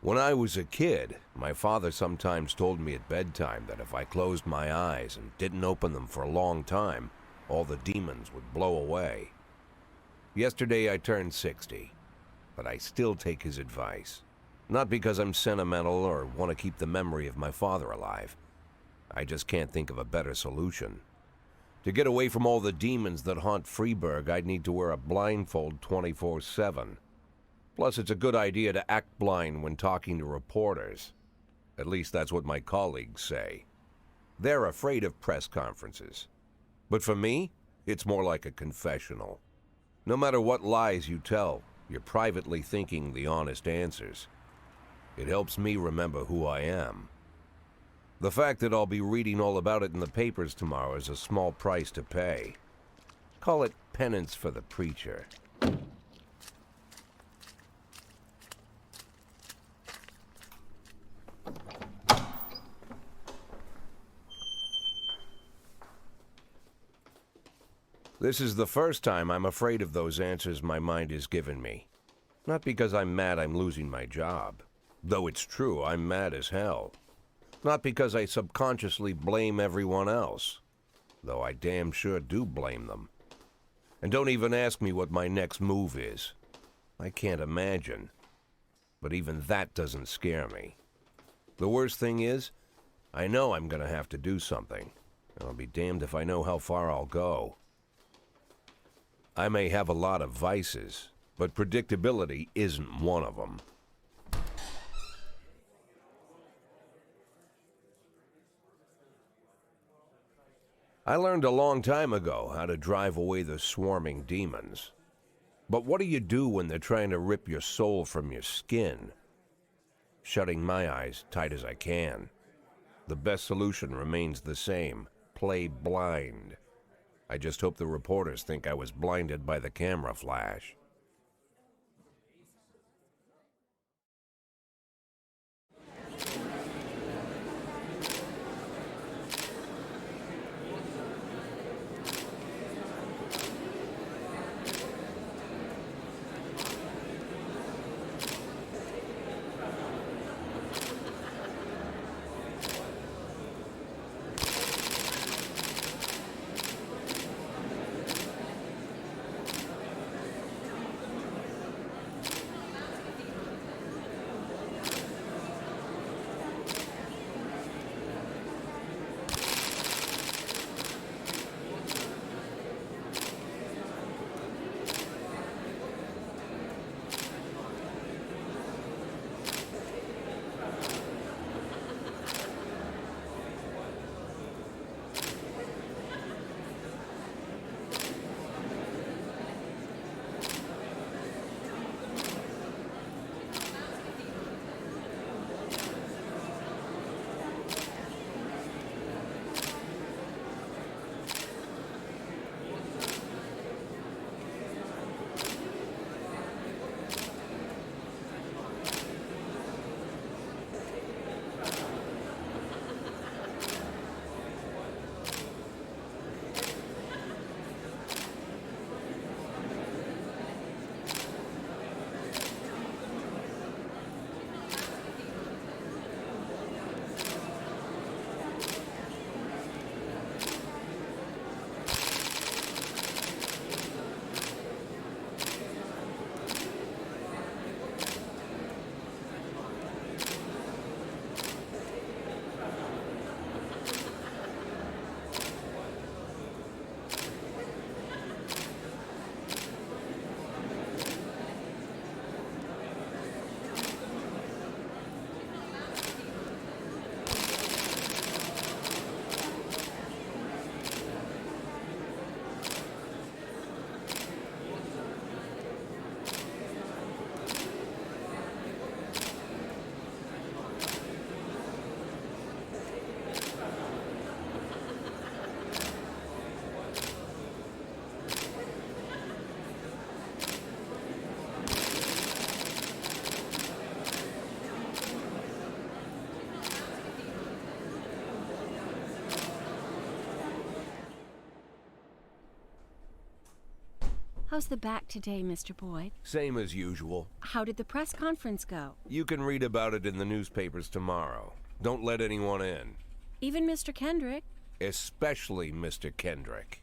When I was a kid, my father sometimes told me at bedtime that if I closed my eyes and didn't open them for a long time, all the demons would blow away. Yesterday I turned 60, but I still take his advice. Not because I'm sentimental or want to keep the memory of my father alive. I just can't think of a better solution. To get away from all the demons that haunt Freeburg, I'd need to wear a blindfold 24/7. Plus, it's a good idea to act blind when talking to reporters. At least that's what my colleagues say. They're afraid of press conferences. But for me, it's more like a confessional. No matter what lies you tell, you're privately thinking the honest answers. It helps me remember who I am. The fact that I'll be reading all about it in the papers tomorrow is a small price to pay. Call it penance for the preacher. This is the first time I'm afraid of those answers my mind has given me. Not because I'm mad I'm losing my job. Though it's true, I'm mad as hell. Not because I subconsciously blame everyone else. Though I damn sure do blame them. And don't even ask me what my next move is. I can't imagine. But even that doesn't scare me. The worst thing is, I know I'm gonna have to do something. And I'll be damned if I know how far I'll go. I may have a lot of vices, but predictability isn't one of them. I learned a long time ago how to drive away the swarming demons. But what do you do when they're trying to rip your soul from your skin? Shutting my eyes tight as I can. The best solution remains the same: play blind. I just hope the reporters think I was blinded by the camera flash. How's the back today, Mr. Boyd? Same as usual. How did the press conference go? You can read about it in the newspapers tomorrow. Don't let anyone in. Even Mr. Kendrick? Especially Mr. Kendrick.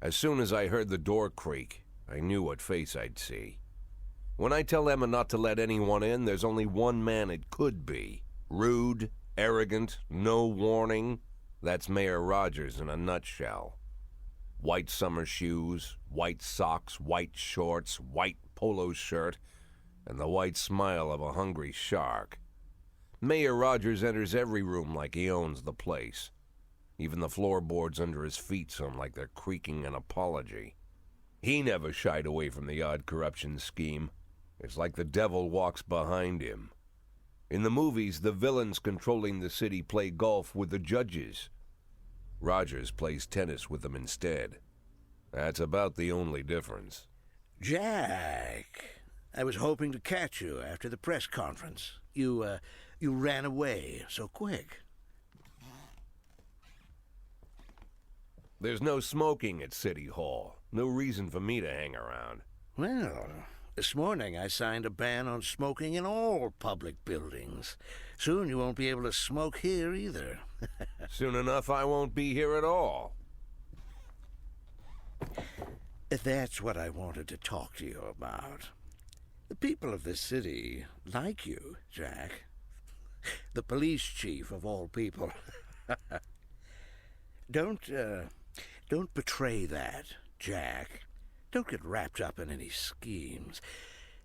As soon as I heard the door creak, I knew what face I'd see. When I tell Emma not to let anyone in, there's only one man it could be. Rude, arrogant, no warning. That's Mayor Rogers in a nutshell. White summer shoes, white socks, white shorts, white polo shirt, and the white smile of a hungry shark. Mayor Rogers enters every room like he owns the place. Even the floorboards under his feet sound like they're creaking an apology. He never shied away from the odd corruption scheme. It's like the devil walks behind him. In the movies, the villains controlling the city play golf with the judges. Rogers plays tennis with them instead. That's about the only difference. Jack, I was hoping to catch you after the press conference. You ran away so quick. There's no smoking at City Hall. No reason for me to hang around. Well, this morning I signed a ban on smoking in all public buildings. Soon you won't be able to smoke here either. Soon enough I won't be here at all. That's what I wanted to talk to you about. The people of this city like you, Jack. The police chief of all people. Don't betray that, Jack. Don't get wrapped up in any schemes.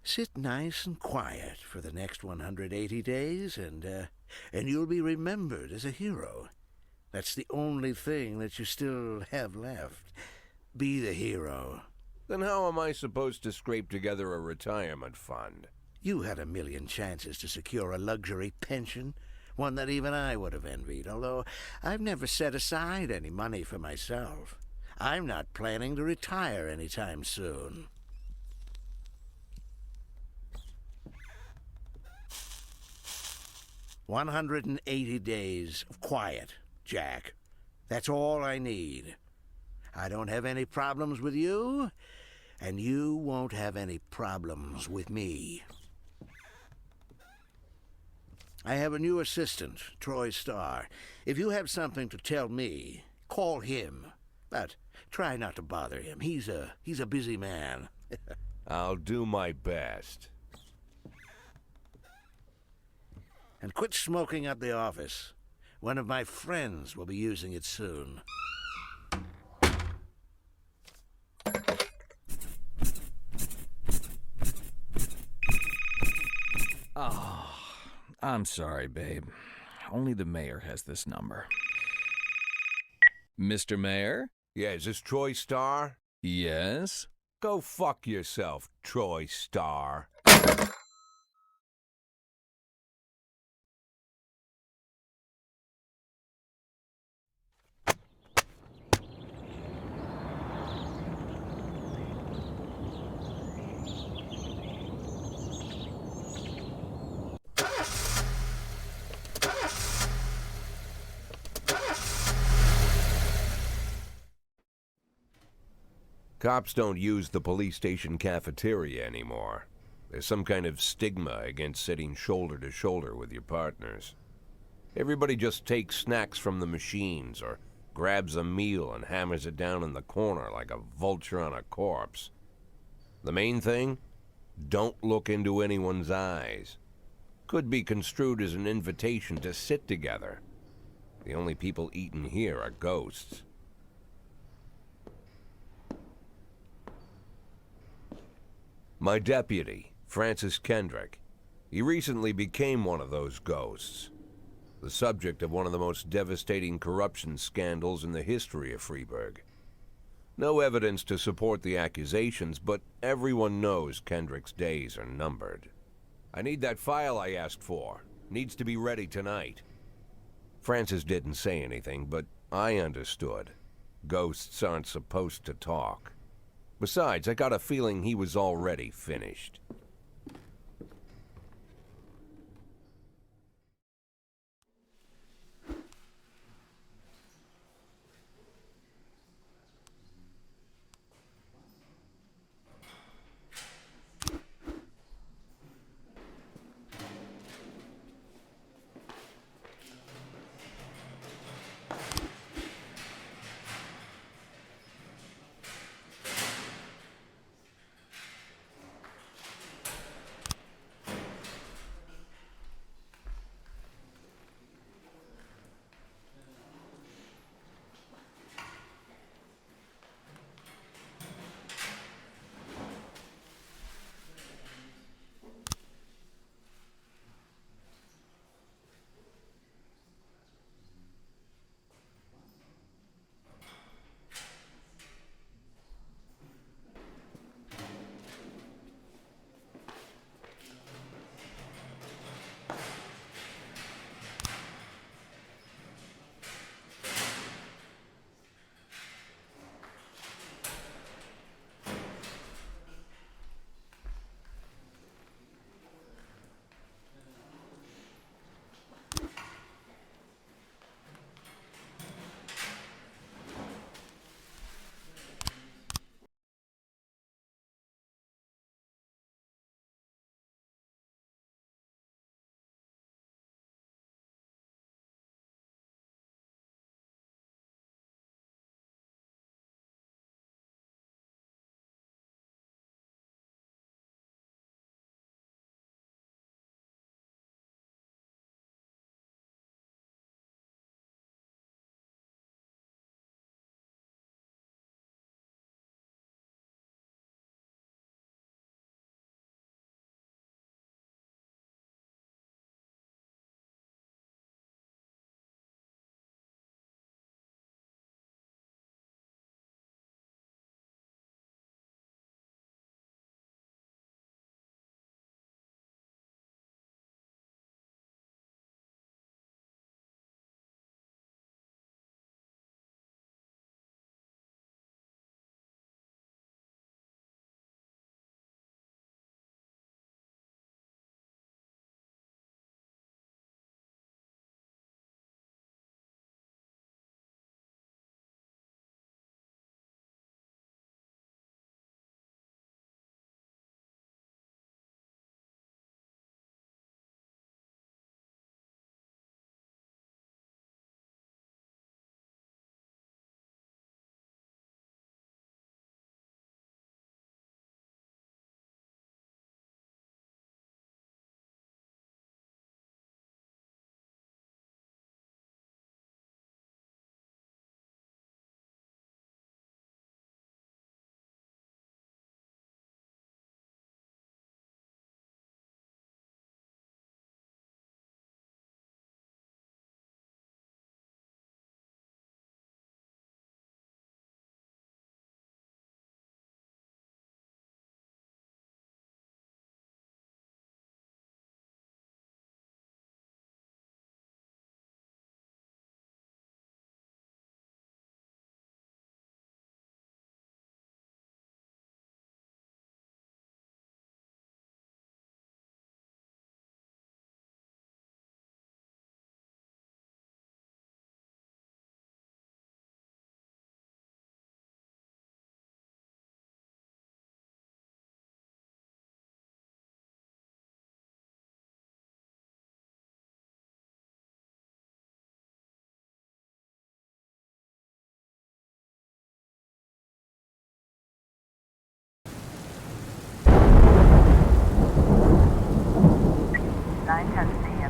Sit nice and quiet for the next 180 days, and you'll be remembered as a hero. That's the only thing that you still have left. Be the hero. Then how am I supposed to scrape together a retirement fund? You had a million chances to secure a luxury pension, one that even I would have envied, although I've never set aside any money for myself. I'm not planning to retire anytime soon. "180 days of quiet, Jack. That's all I need. I don't have any problems with you, and you won't have any problems with me. I have a new assistant, Troy Starr. If you have something to tell me, call him. But try not to bother him. He's a busy man." I'll do my best. And quit smoking up the office. One of my friends will be using it soon. Oh, I'm sorry, babe. Only the mayor has this number. Mr. Mayor? Yeah, is this Troy Starr? Yes? Go fuck yourself, Troy Starr. Cops don't use the police station cafeteria anymore. There's some kind of stigma against sitting shoulder to shoulder with your partners. Everybody just takes snacks from the machines or grabs a meal and hammers it down in the corner like a vulture on a corpse. The main thing? Don't look into anyone's eyes. Could be construed as an invitation to sit together. The only people eating here are ghosts. My deputy, Francis Kendrick, he recently became one of those ghosts, the subject of one of the most devastating corruption scandals in the history of Freeburg. No evidence to support the accusations, but everyone knows Kendrick's days are numbered. I need that file I asked for. Needs to be ready tonight. Francis didn't say anything, but I understood. Ghosts aren't supposed to talk. Besides, I got a feeling he was already finished.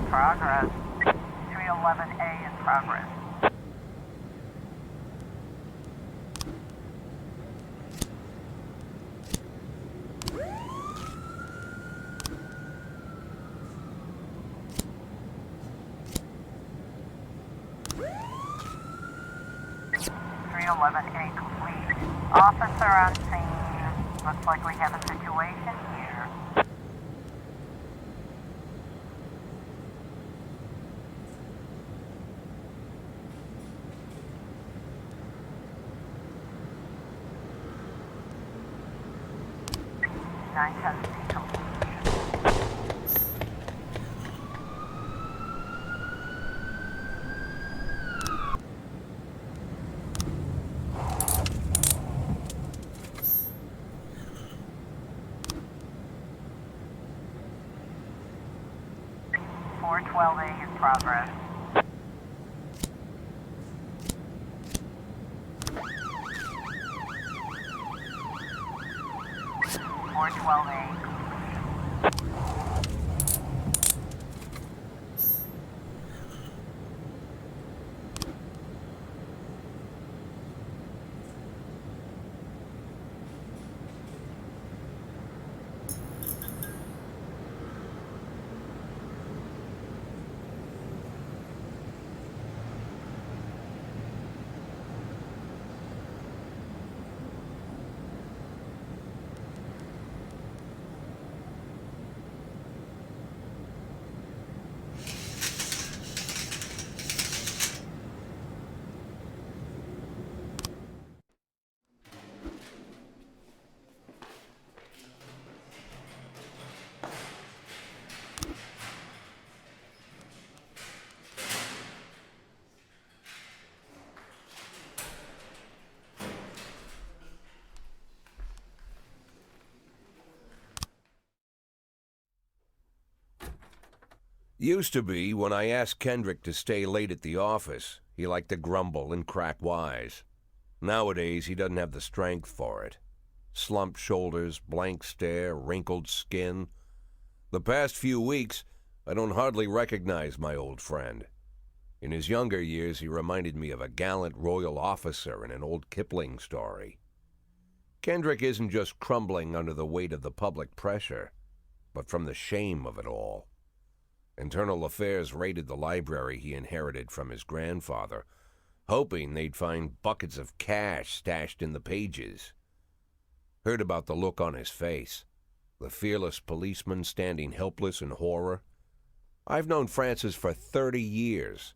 Progress. 311A in progress. .311A complete. situation here. Nine testing complete. Four 12A in progress. Four 12A. Used to be, when I asked Kendrick to stay late at the office, he liked to grumble and crack wise. Nowadays, he doesn't have the strength for it. Slumped shoulders, blank stare, wrinkled skin. The past few weeks, I don't hardly recognize my old friend. In his younger years, he reminded me of a gallant royal officer in an old Kipling story. Kendrick isn't just crumbling under the weight of the public pressure, but from the shame of it all. Internal Affairs raided the library he inherited from his grandfather, hoping they'd find buckets of cash stashed in the pages. Heard about the look on his face, the fearless policeman standing helpless in horror. I've known Francis for 30 years.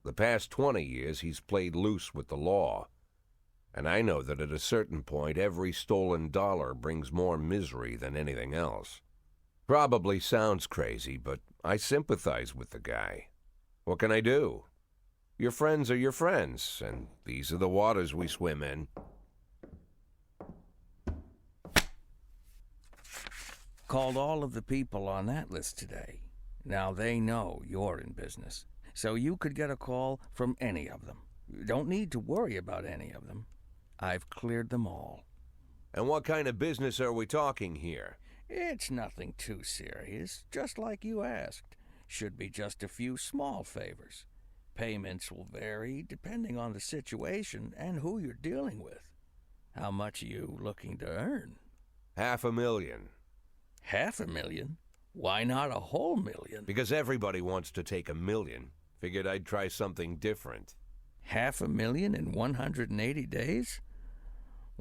The past 20 years he's played loose with the law. And I know that at a certain point every stolen dollar brings more misery than anything else. Probably sounds crazy, but I sympathize with the guy. What can I do? Your friends are your friends, and these are the waters we swim in. Called all of the people on that list today. Now they know you're in business, so you could get a call from any of them. You don't need to worry about any of them. I've cleared them all. And what kind of business are we talking here? It's nothing too serious, just like you asked. Should be just a few small favors. Payments will vary depending on the situation and who you're dealing with. How much are you looking to earn? $500,000. $500,000? Why not a whole million? Because everybody wants to take $1 million. Figured I'd try something different. $500,000 in 180 days?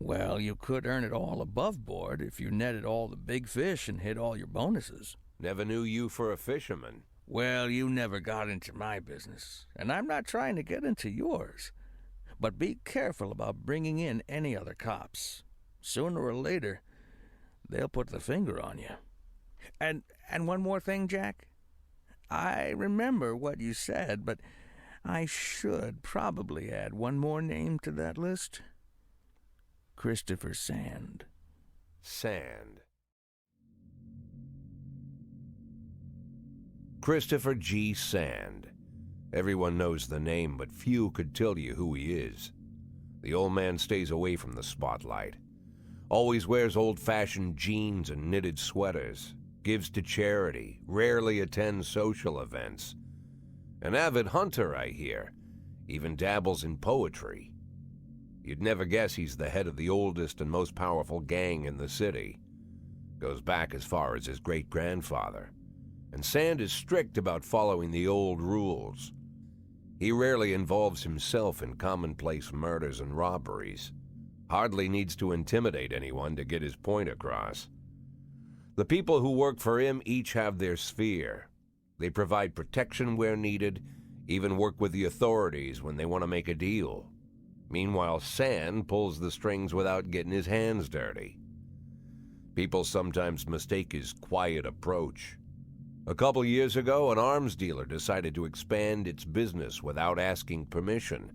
Well, you could earn it all above board if you netted all the big fish and hit all your bonuses. Never knew you for a fisherman. Well, you never got into my business, and I'm not trying to get into yours. But be careful about bringing in any other cops. Sooner or later, they'll put the finger on you. And one more thing, Jack. I remember what you said, but I should probably add one more name to that list. Christopher Sand. Sand. Christopher G. Sand. Everyone knows the name, but few could tell you who he is. The old man stays away from the spotlight. Always wears old-fashioned jeans and knitted sweaters. Gives to charity. Rarely attends social events. An avid hunter, I hear. Even dabbles in poetry. You'd never guess he's the head of the oldest and most powerful gang in the city. Goes back as far as his great-grandfather. And Sand is strict about following the old rules. He rarely involves himself in commonplace murders and robberies. Hardly needs to intimidate anyone to get his point across. The people who work for him each have their sphere. They provide protection where needed, even work with the authorities when they want to make a deal. Meanwhile, San pulls the strings without getting his hands dirty. People sometimes mistake his quiet approach. A couple years ago, an arms dealer decided to expand its business without asking permission,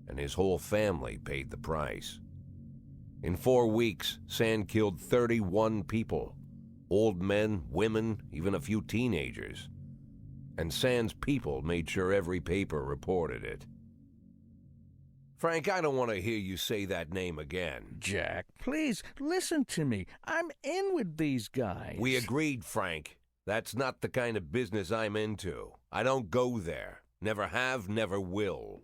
and his whole family paid the price. In 4 weeks, San killed 31 people. Old men, women, even a few teenagers. And San's people made sure every paper reported it. Frank, I don't want to hear you say that name again. Jack, please, listen to me. I'm in with these guys. We agreed, Frank. That's not the kind of business I'm into. I don't go there. Never have, never will.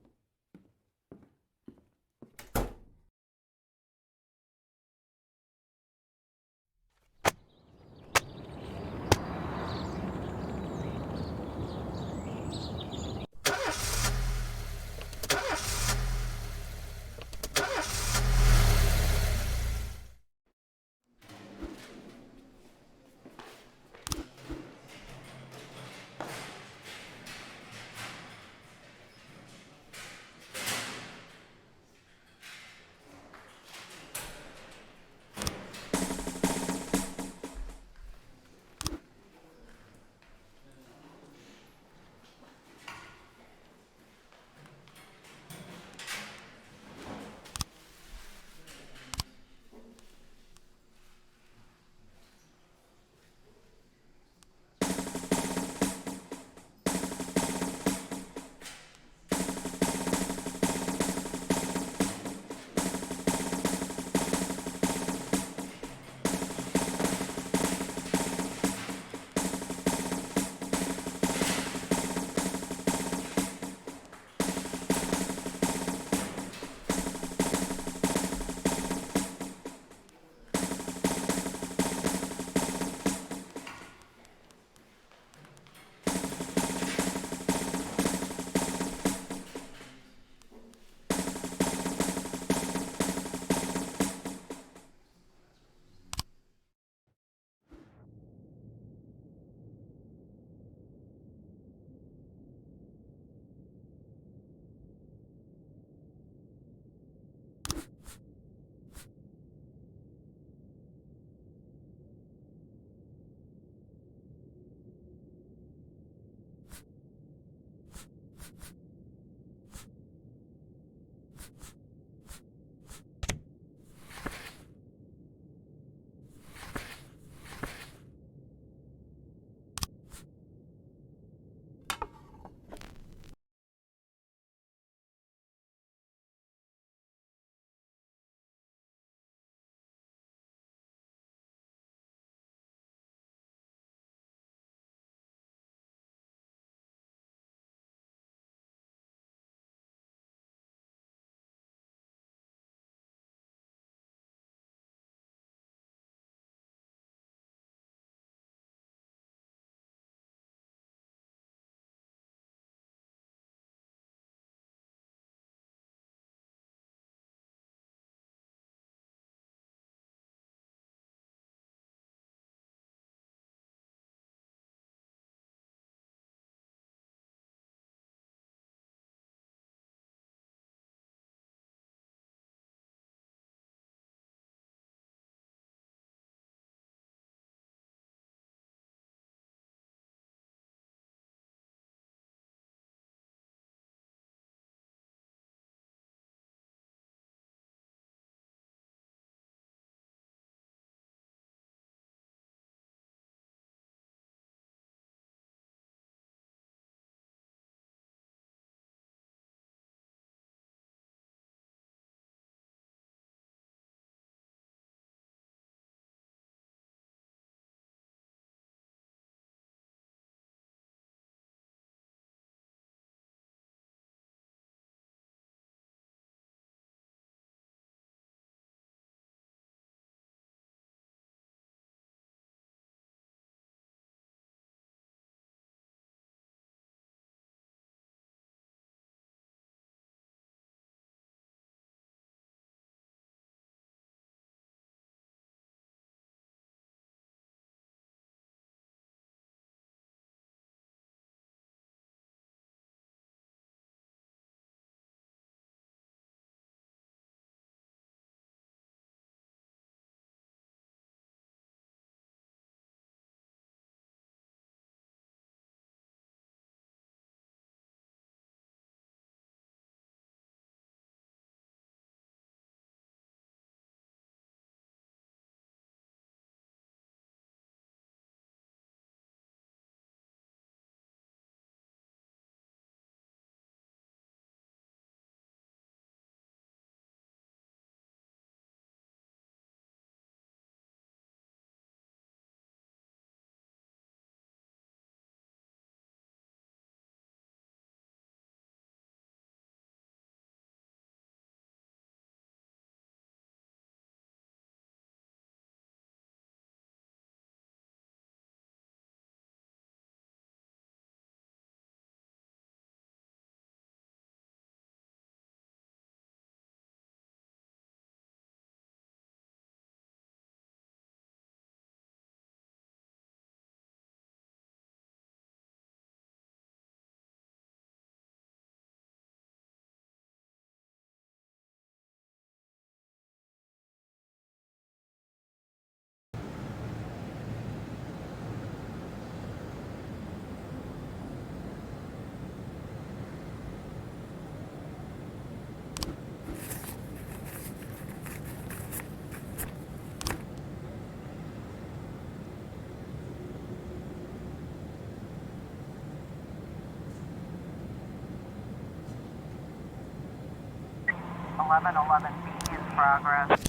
1111B in progress.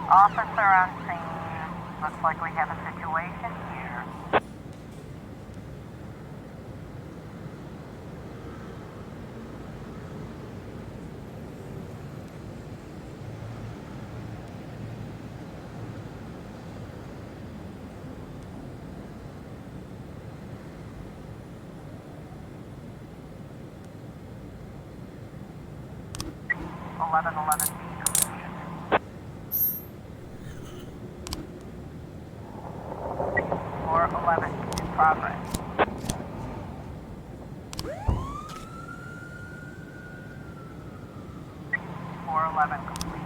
Officer on scene. Looks like we have a situation here. Eleven eleven B completion. 411 in progress. 411 complete.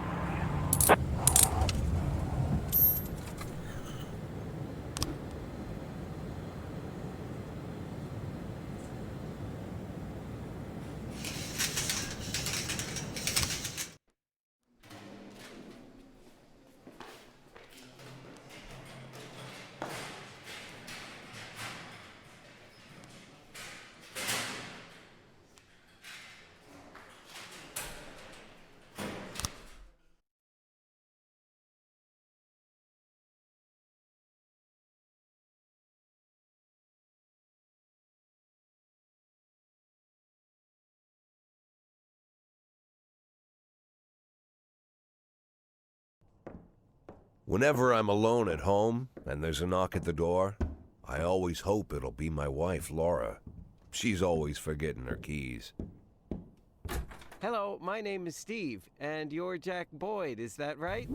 Whenever I'm alone at home and there's a knock at the door, I always hope it'll be my wife, Laura. She's always forgetting her keys. Hello, my name is Steve, and you're Jack Boyd, is that right?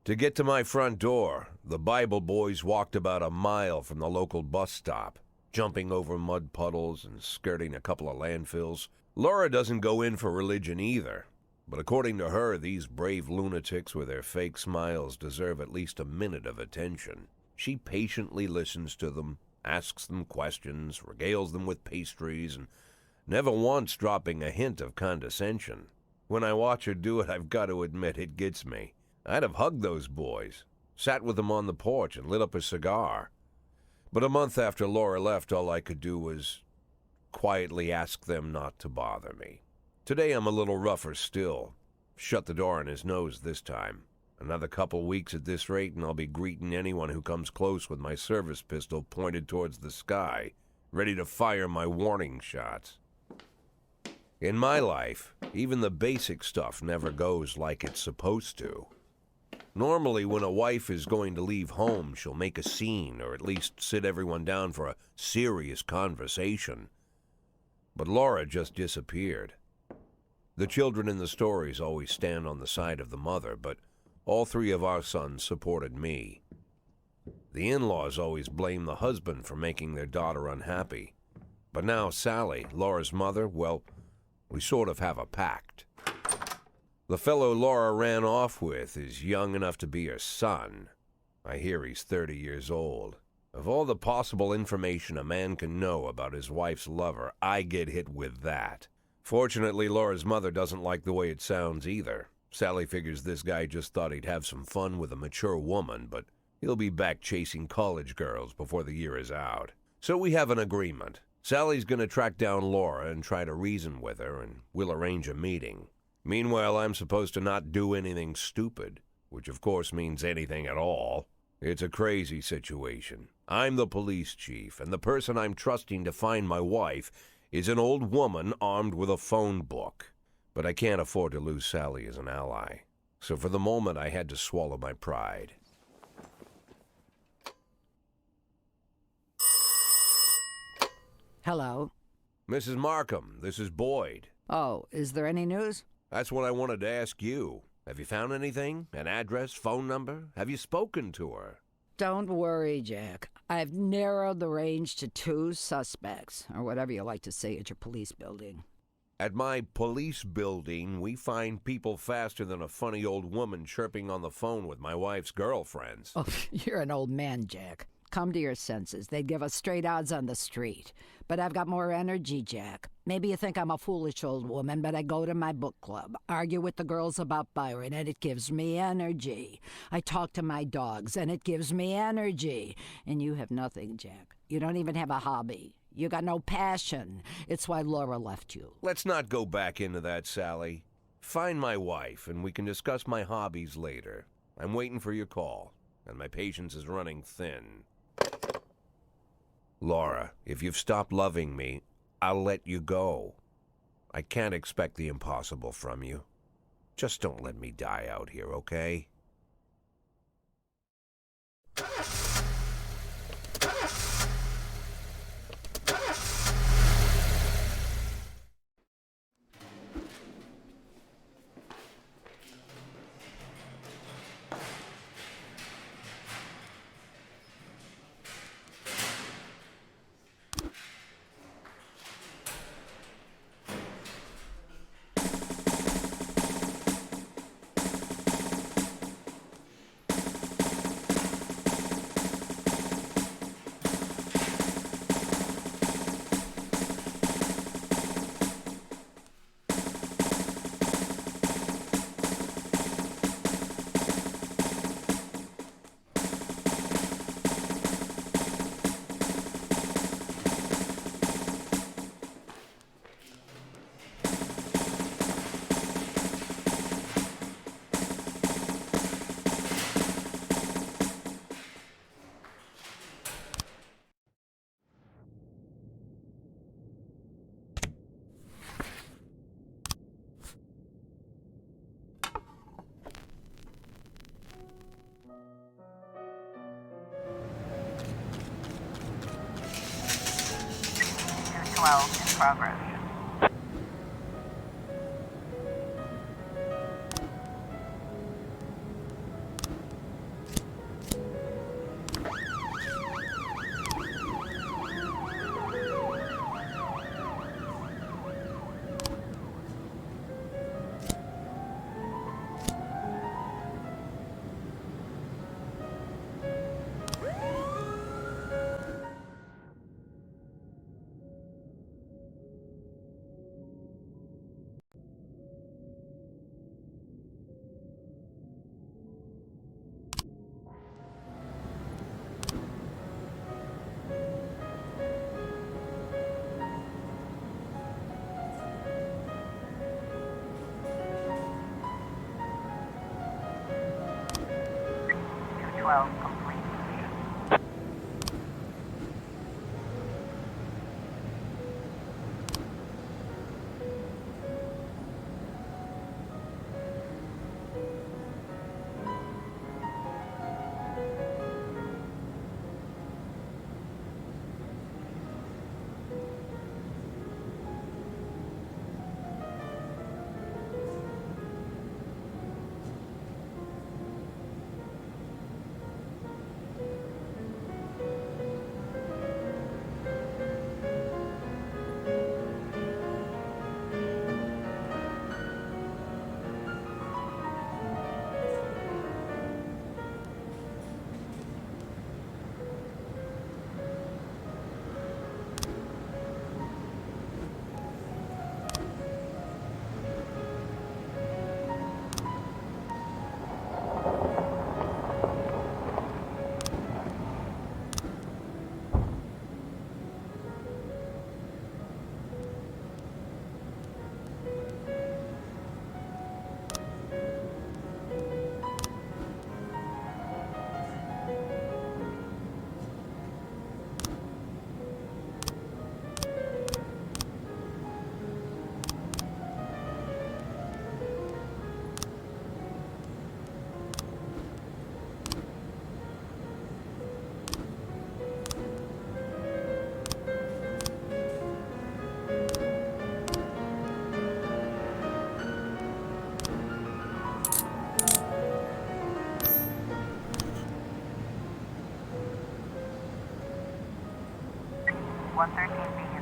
To get to my front door, the Bible boys walked about a mile from the local bus stop, jumping over mud puddles and skirting a couple of landfills. Laura doesn't go in for religion either. But according to her, these brave lunatics with their fake smiles deserve at least a minute of attention. She patiently listens to them, asks them questions, regales them with pastries, and never once dropping a hint of condescension. When I watch her do it, I've got to admit it gets me. I'd have hugged those boys, sat with them on the porch, and lit up a cigar. But a month after Laura left, all I could do was quietly ask them not to bother me. Today I'm a little rougher still. Shut the door on his nose this time. Another couple weeks at this rate and I'll be greeting anyone who comes close with my service pistol pointed towards the sky, ready to fire my warning shots. In my life, even the basic stuff never goes like it's supposed to. Normally, when a wife is going to leave home, she'll make a scene or at least sit everyone down for a serious conversation. But Laura just disappeared. The children in the stories always stand on the side of the mother, but all three of our sons supported me. The in-laws always blame the husband for making their daughter unhappy. But now Sally, Laura's mother, well, we sort of have a pact. The fellow Laura ran off with is young enough to be her son. I hear he's 30 years old. Of all the possible information a man can know about his wife's lover, I get hit with that. Fortunately, Laura's mother doesn't like the way it sounds either. Sally figures this guy just thought he'd have some fun with a mature woman, but he'll be back chasing college girls before the year is out. So we have an agreement. Sally's going to track down Laura and try to reason with her, and we'll arrange a meeting. Meanwhile, I'm supposed to not do anything stupid, which of course means anything at all. It's a crazy situation. I'm the police chief, and the person I'm trusting to find my wife is an old woman armed with a phone book. But I can't afford to lose Sally as an ally. So for the moment, I had to swallow my pride. Hello. Mrs. Markham, this is Boyd. Oh, is there any news? That's what I wanted to ask you. Have you found anything? An address, phone number? Have you spoken to her? Don't worry, Jack. I've narrowed the range to 2 suspects, or whatever you like to say at your police building. At my police building, we find people faster than a funny old woman chirping on the phone with my wife's girlfriends. Oh, you're an old man, Jack. Come to your senses. They'd give us straight odds on the street. But I've got more energy, Jack. Maybe you think I'm a foolish old woman, but I go to my book club, argue with the girls about Byron, and it gives me energy. I talk to my dogs, and it gives me energy. And you have nothing, Jack. You don't even have a hobby. You got no passion. It's why Laura left you. Let's not go back into that, Sally. Find my wife, and we can discuss my hobbies later. I'm waiting for your call, and my patience is running thin. Laura, if you've stopped loving me, I'll let you go. I can't expect the impossible from you. Just don't let me die out here, okay? In progress. Complete.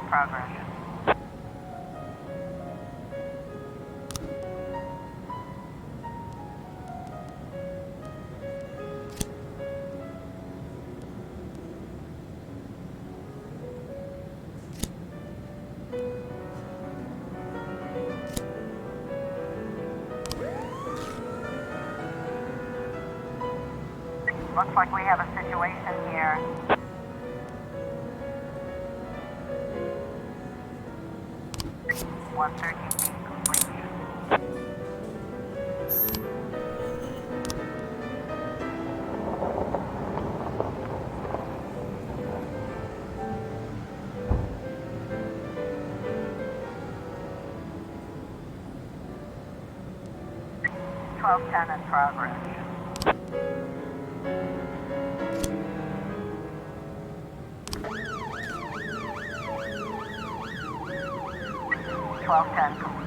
Progress. Looks like we have a situation here. One 13 feet complete. Ten in progress. 1210 complete.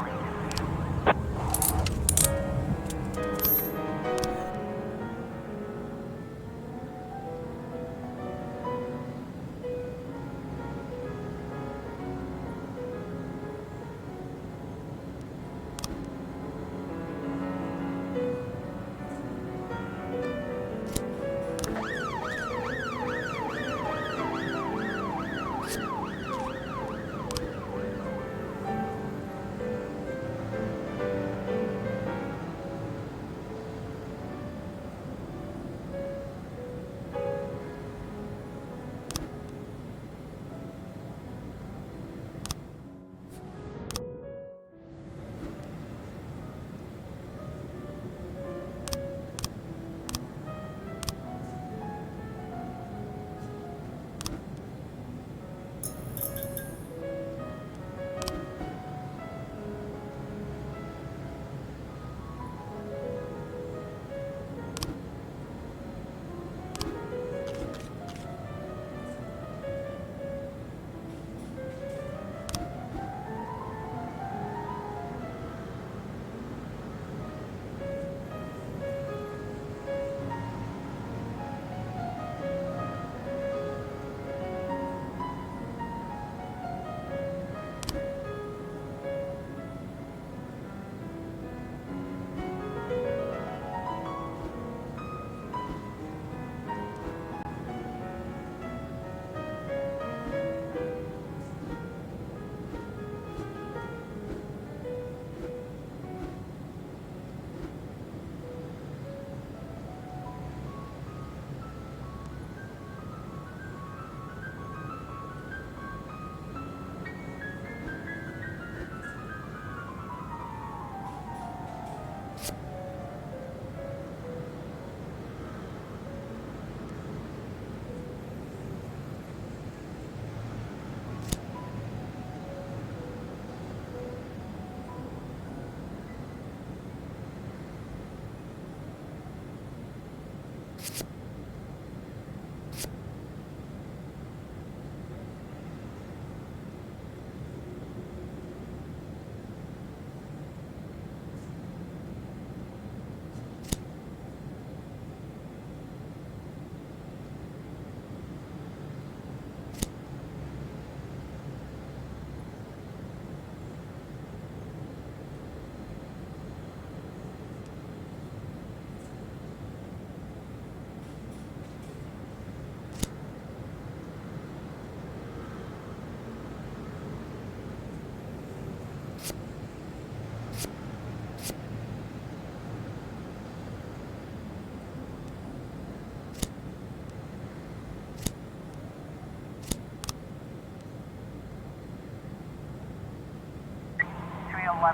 A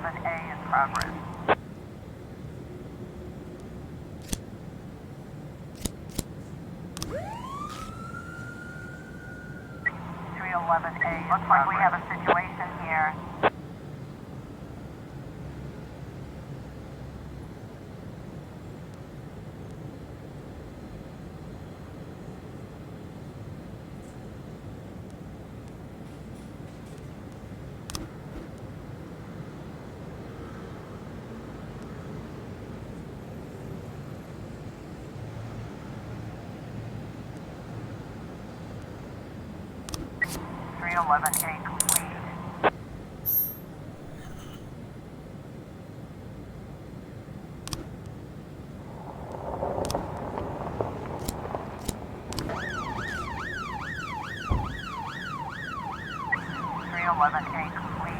in progress. Looks like we have a situation here. A complete. A complete.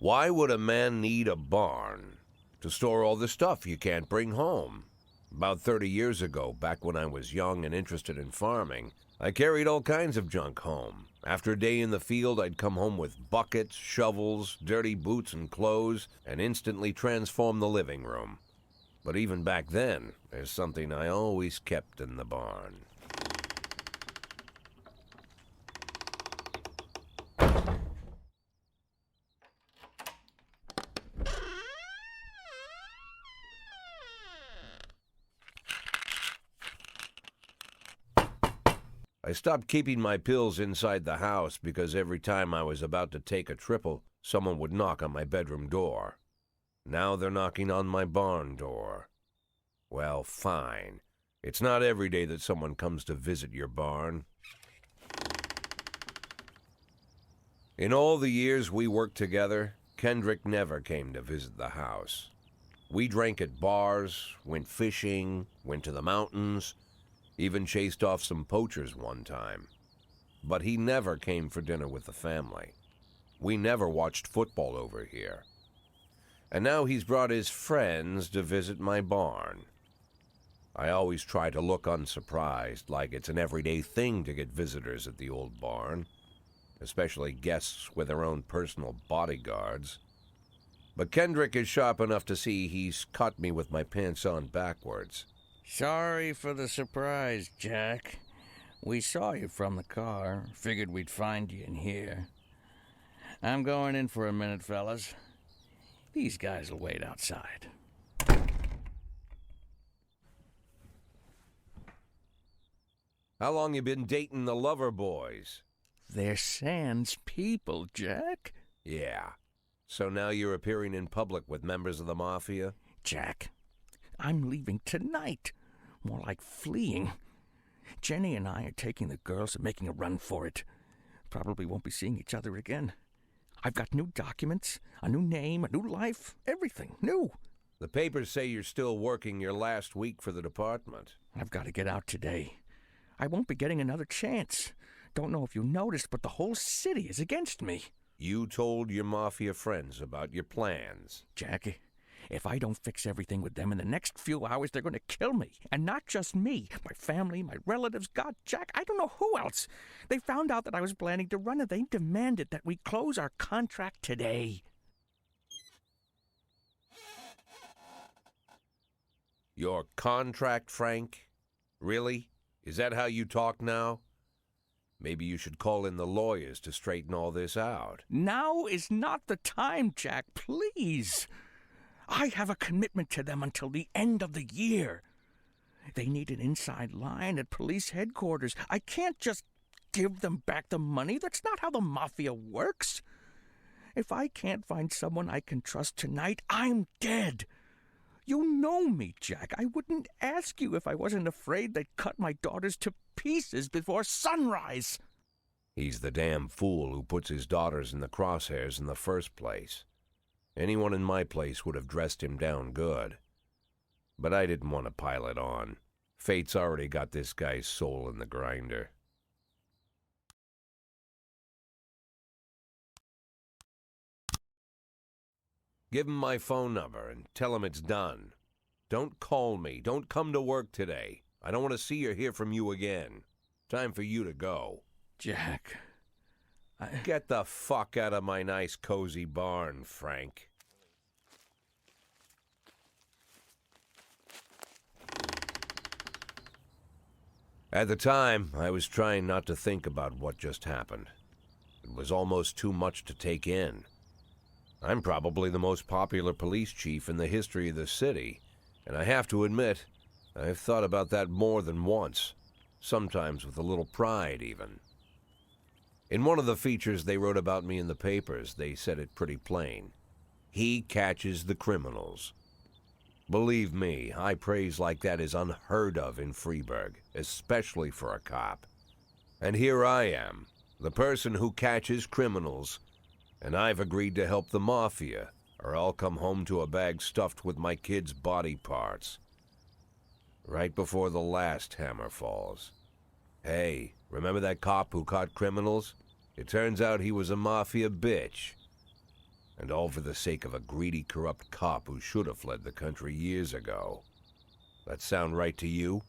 Why would a man need a barn? To store all the stuff you can't bring home. About 30 years ago, back when I was young and interested in farming, I carried all kinds of junk home. After a day in the field, I'd come home with buckets, shovels, dirty boots and clothes, and instantly transform the living room. But even back then, there's something I always kept in the barn. I stopped keeping my pills inside the house because every time I was about to take a triple, someone would knock on my bedroom door. Now they're knocking on my barn door. Well, fine. It's not every day that someone comes to visit your barn. In all the years we worked together, Kendrick never came to visit the house. We drank at bars, went fishing, went to the mountains, even chased off some poachers one time. But he never came for dinner with the family. We never watched football over here. And now he's brought his friends to visit my barn. I always try to look unsurprised, like it's an everyday thing to get visitors at the old barn, especially guests with their own personal bodyguards. But Kendrick is sharp enough to see he's caught me with my pants on backwards. Sorry for the surprise, Jack. We saw you from the car. Figured we'd find you in here. I'm going in for a minute, fellas. These guys will wait outside. How long you been dating the lover boys? They're Sans people, Jack. Yeah. So now you're appearing in public with members of the Mafia? Jack, I'm leaving tonight. More like fleeing. Jenny and I are taking the girls and making a run for it. Probably won't be seeing each other again. I've got new documents, a new name, a new life, everything new. The papers say you're still working your last week for the department. I've got to get out today. I won't be getting another chance. Don't know if you noticed, but the whole city is against me. You told your Mafia friends about your plans. Jackie, if I don't fix everything with them in the next few hours, they're going to kill me. And not just me. My family, my relatives, God, Jack, I don't know who else. They found out that I was planning to run and they demanded that we close our contract today. Your contract, Frank? Really? Is that how you talk now? Maybe you should call in the lawyers to straighten all this out. Now is not the time, Jack, please. I have a commitment to them until the end of the year. They need an inside line at police headquarters. I can't just give them back the money. That's not how the Mafia works. If I can't find someone I can trust tonight, I'm dead. You know me, Jack. I wouldn't ask you if I wasn't afraid they'd cut my daughters to pieces before sunrise. He's the damn fool who puts his daughters in the crosshairs in the first place. Anyone in my place would have dressed him down good. But I didn't want to pile it on. Fate's already got this guy's soul in the grinder. Give him my phone number and tell him it's done. Don't call me. Don't come to work today. I don't want to see or hear from you again. Time for you to go. Jack, Get the fuck out of my nice cozy barn, Frank. At the time, I was trying not to think about what just happened. It was almost too much to take in. I'm probably the most popular police chief in the history of the city, and I have to admit, I've thought about that more than once, sometimes with a little pride even. In one of the features they wrote about me in the papers, they said it pretty plain. He catches the criminals. Believe me, high praise like that is unheard of in Freeburg, especially for a cop. And here I am, the person who catches criminals, and I've agreed to help the Mafia, or I'll come home to a bag stuffed with my kids' body parts. Right before the last hammer falls. Hey, remember that cop who caught criminals? It turns out he was a Mafia bitch. And all for the sake of a greedy, corrupt cop who should have fled the country years ago. That sound right to you?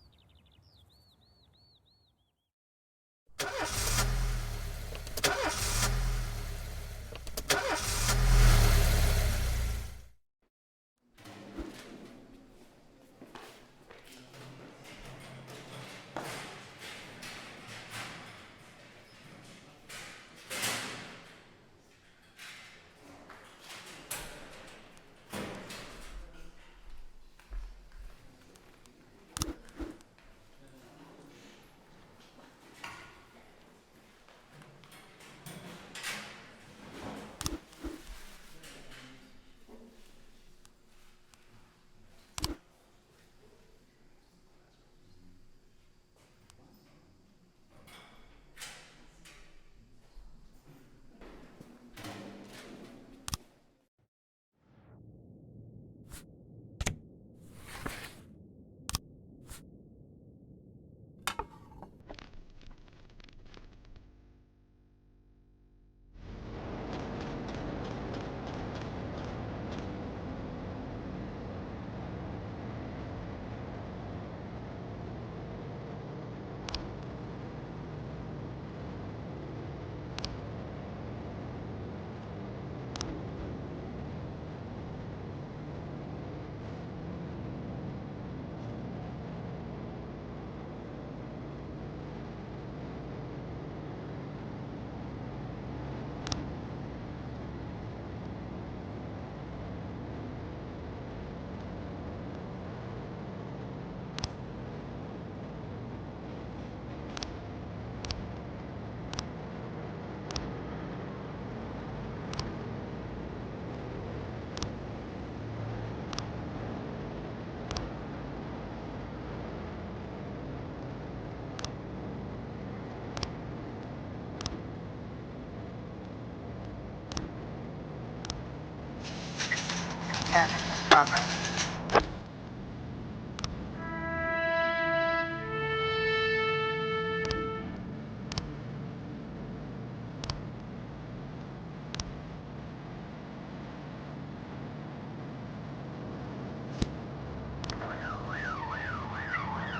Canvas in progress.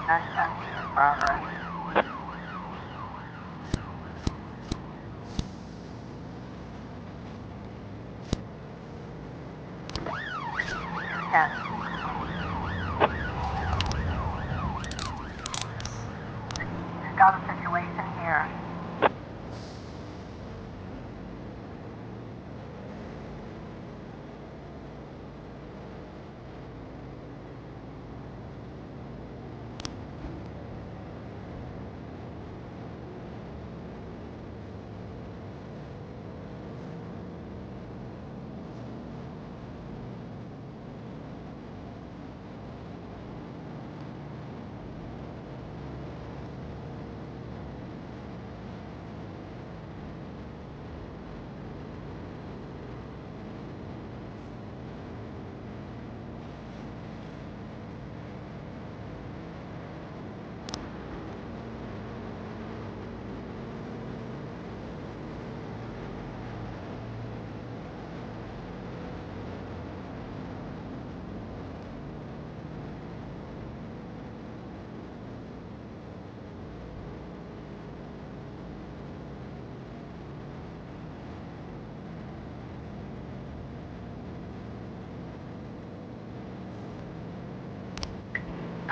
Ascent in progress. Yes. Got a situation here.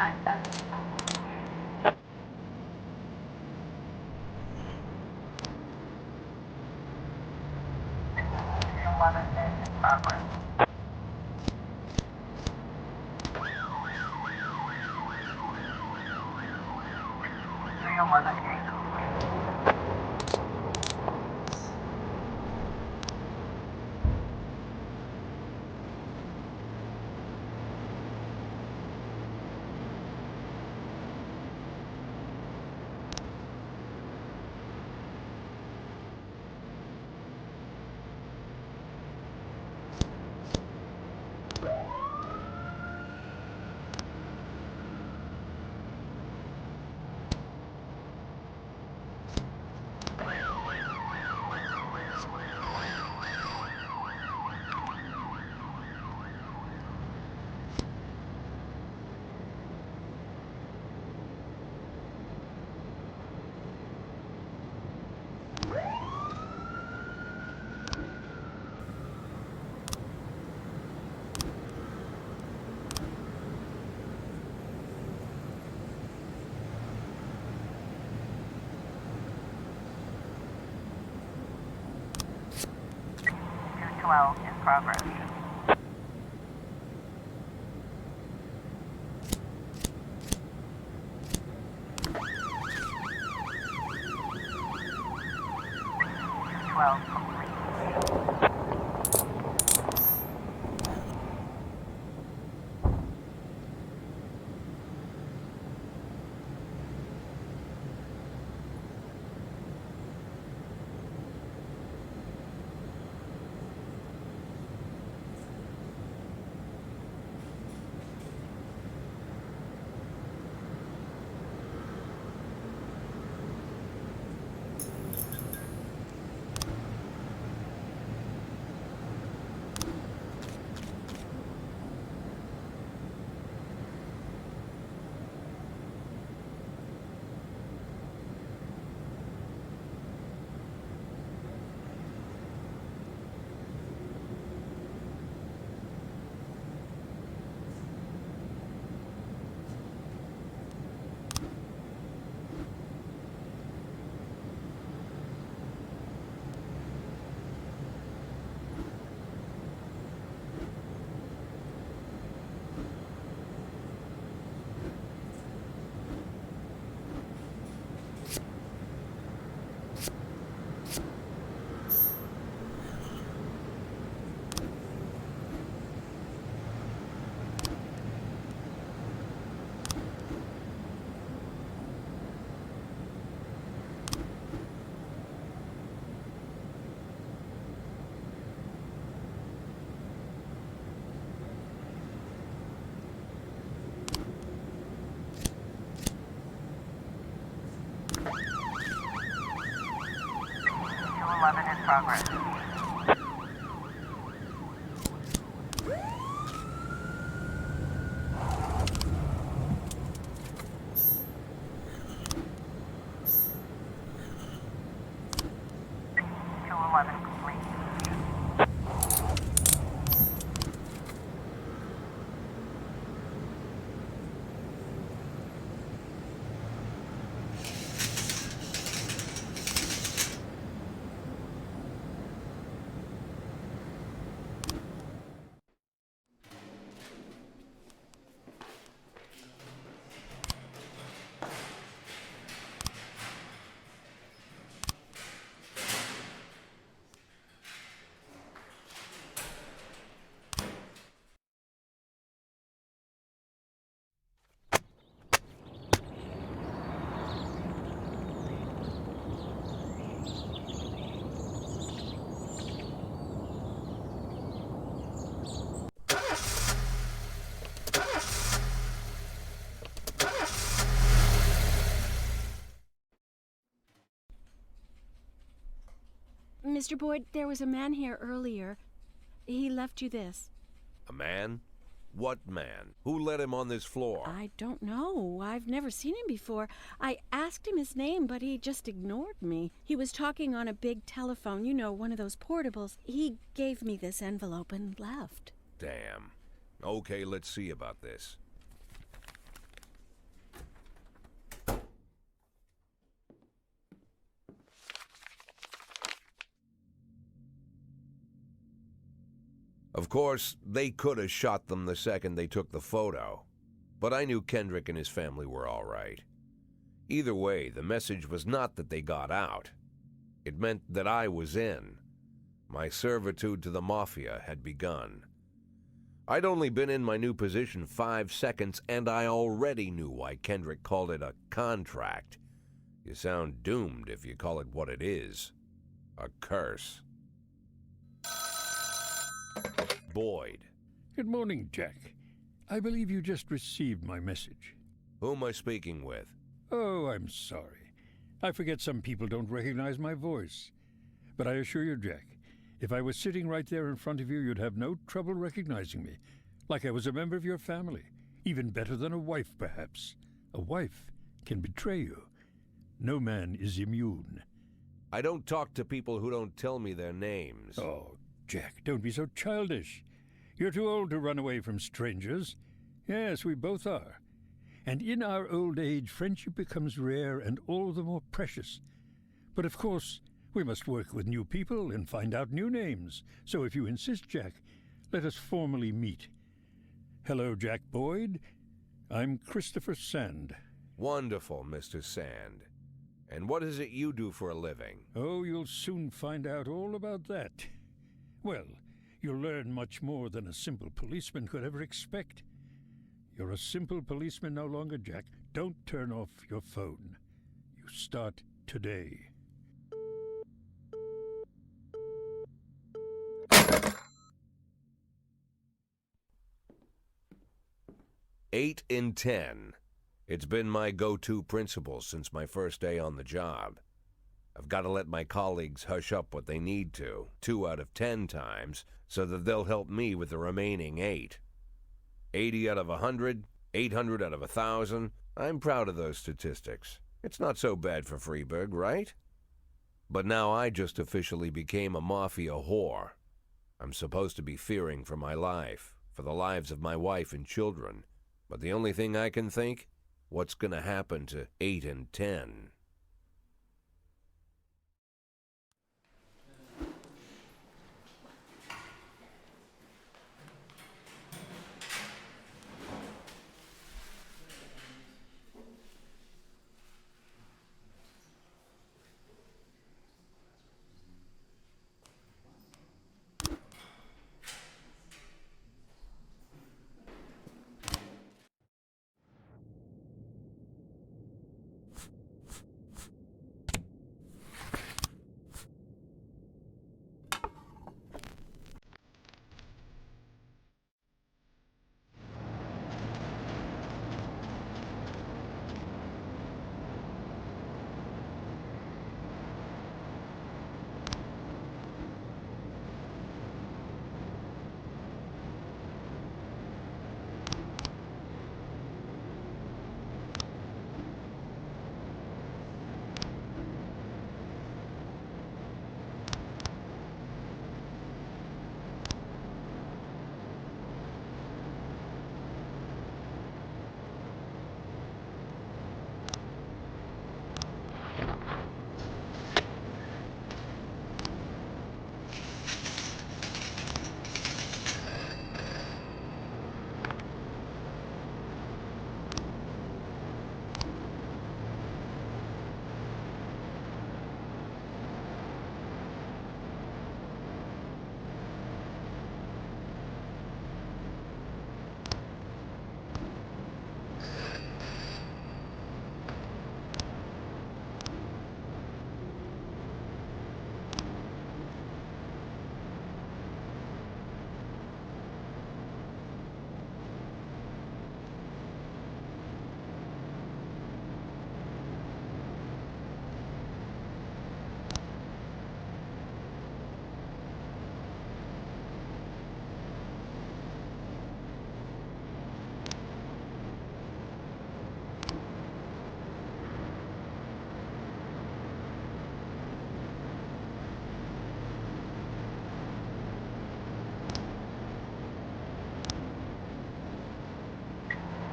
Ascent. 11 is in progress. 12 in progress. Complete. In progress. Mr. Boyd, there was a man here earlier. He left you this. A man? What man? Who let him on this floor? I don't know. I've never seen him before. I asked him his name, but he just ignored me. He was talking on a big telephone, you know, one of those portables. He gave me this envelope and left. Damn. Okay, let's see about this. Of course, they could have shot them the second they took the photo, but I knew Kendrick and his family were all right. Either way, the message was not that they got out. It meant that I was in. My servitude to the Mafia had begun. I'd only been in my new position 5 seconds, and I already knew why Kendrick called it a contract. You sound doomed if you call it what it is. A curse. Boyd. Good morning, Jack. I believe you just received my message. Who am I speaking with? Oh, I'm sorry. I forget some people don't recognize my voice. But I assure you, Jack, if I was sitting right there in front of you, you'd have no trouble recognizing me. Like I was a member of your family. Even better than a wife, perhaps. A wife can betray you. No man is immune. I don't talk to people who don't tell me their names. Oh, Jack, don't be so childish. You're too old to run away from strangers. Yes, we both are. And in our old age, friendship becomes rare and all the more precious. But of course, We must work with new people and find out new names. So if you insist, Jack, let us formally meet. Hello, Jack Boyd. I'm Christopher Sand. Wonderful, Mr. Sand. And what is it you do for a living? Oh, you'll soon find out all about that. Well, you'll learn much more than a simple policeman could ever expect. You're a simple policeman no longer, Jack. Don't turn off your phone. You start today. Eight in 10. It's been my go-to principle since my first day on the job. I've got to let my colleagues hush up what they need to, 2 out of 10 times, so that they'll help me with the remaining 8. 80 out of 100, 800 out of 1,000. I'm proud of those statistics. It's not so bad for Freeburg, right? But now I just officially became a mafia whore. I'm supposed to be fearing for my life, for the lives of my wife and children. But the only thing I can think, what's going to happen to 8 and 10?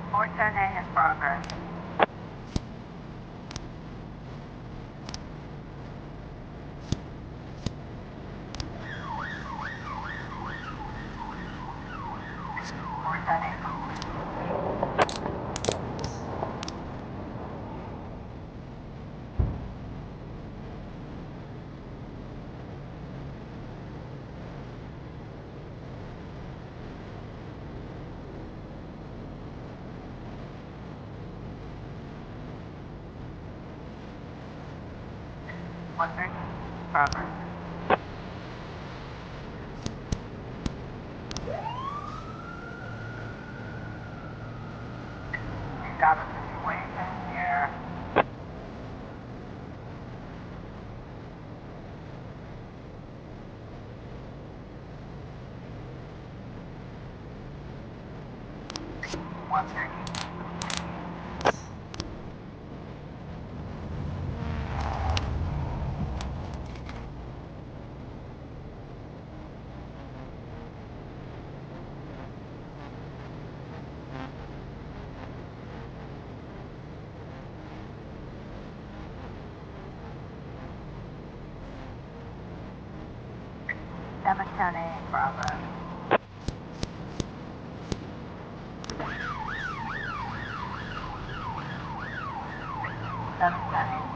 Fortune in progress. Progress. You got a situation here. One second. 710A, Bravo. 710A.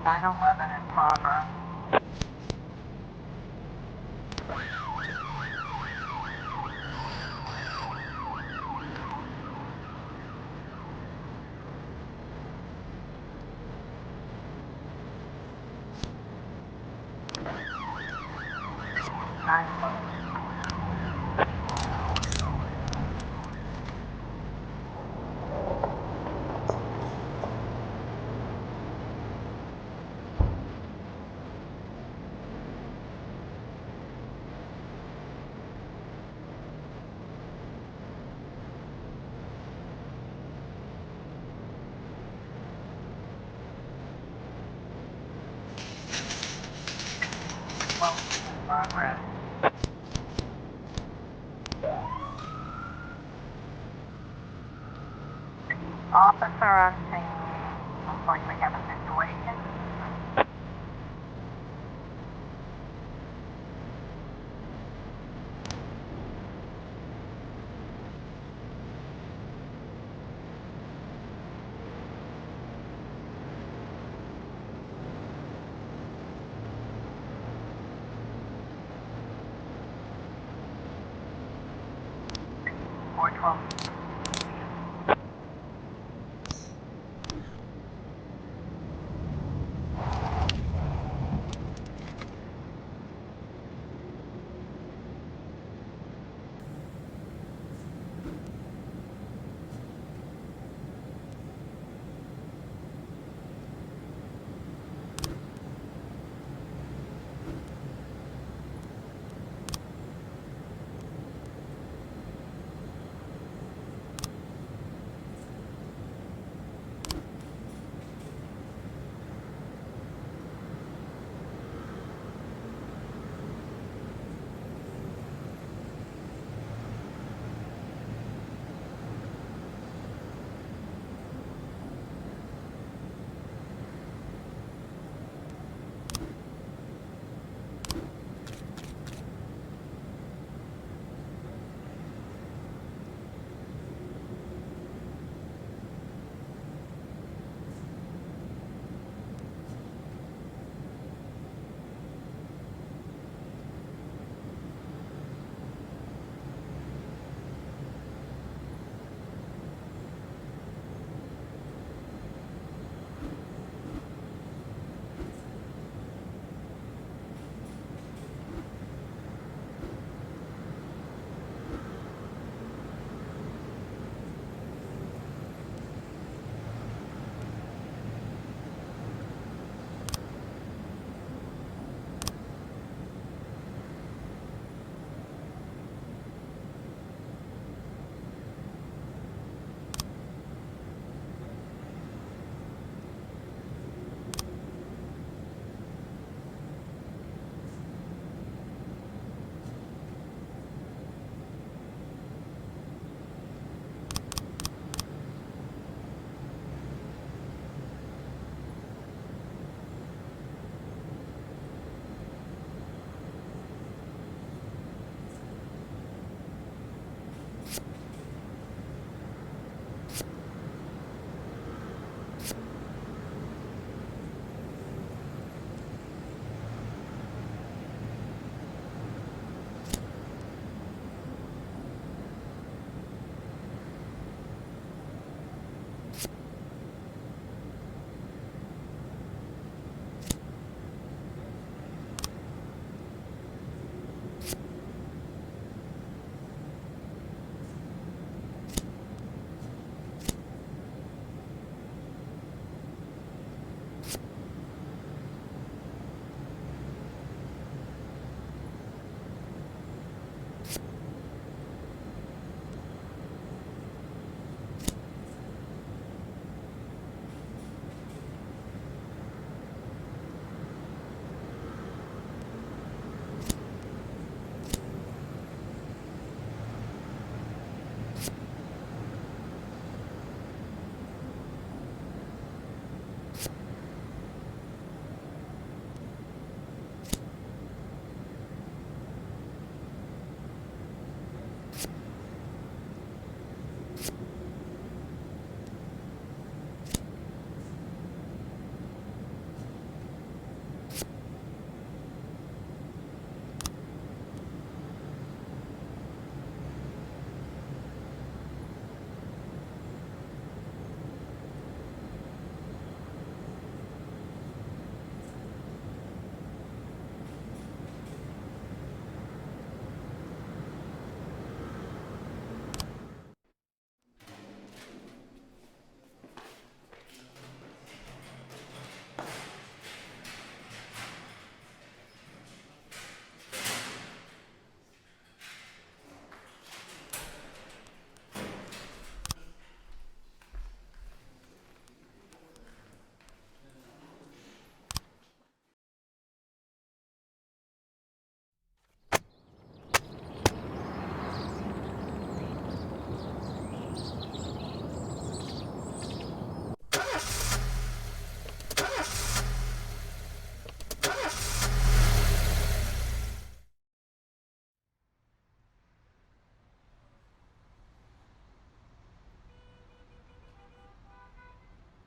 Nine 11 in progress. Nine 11. Well, progress. Officer on scene. Looks like we have a situation. Four 12.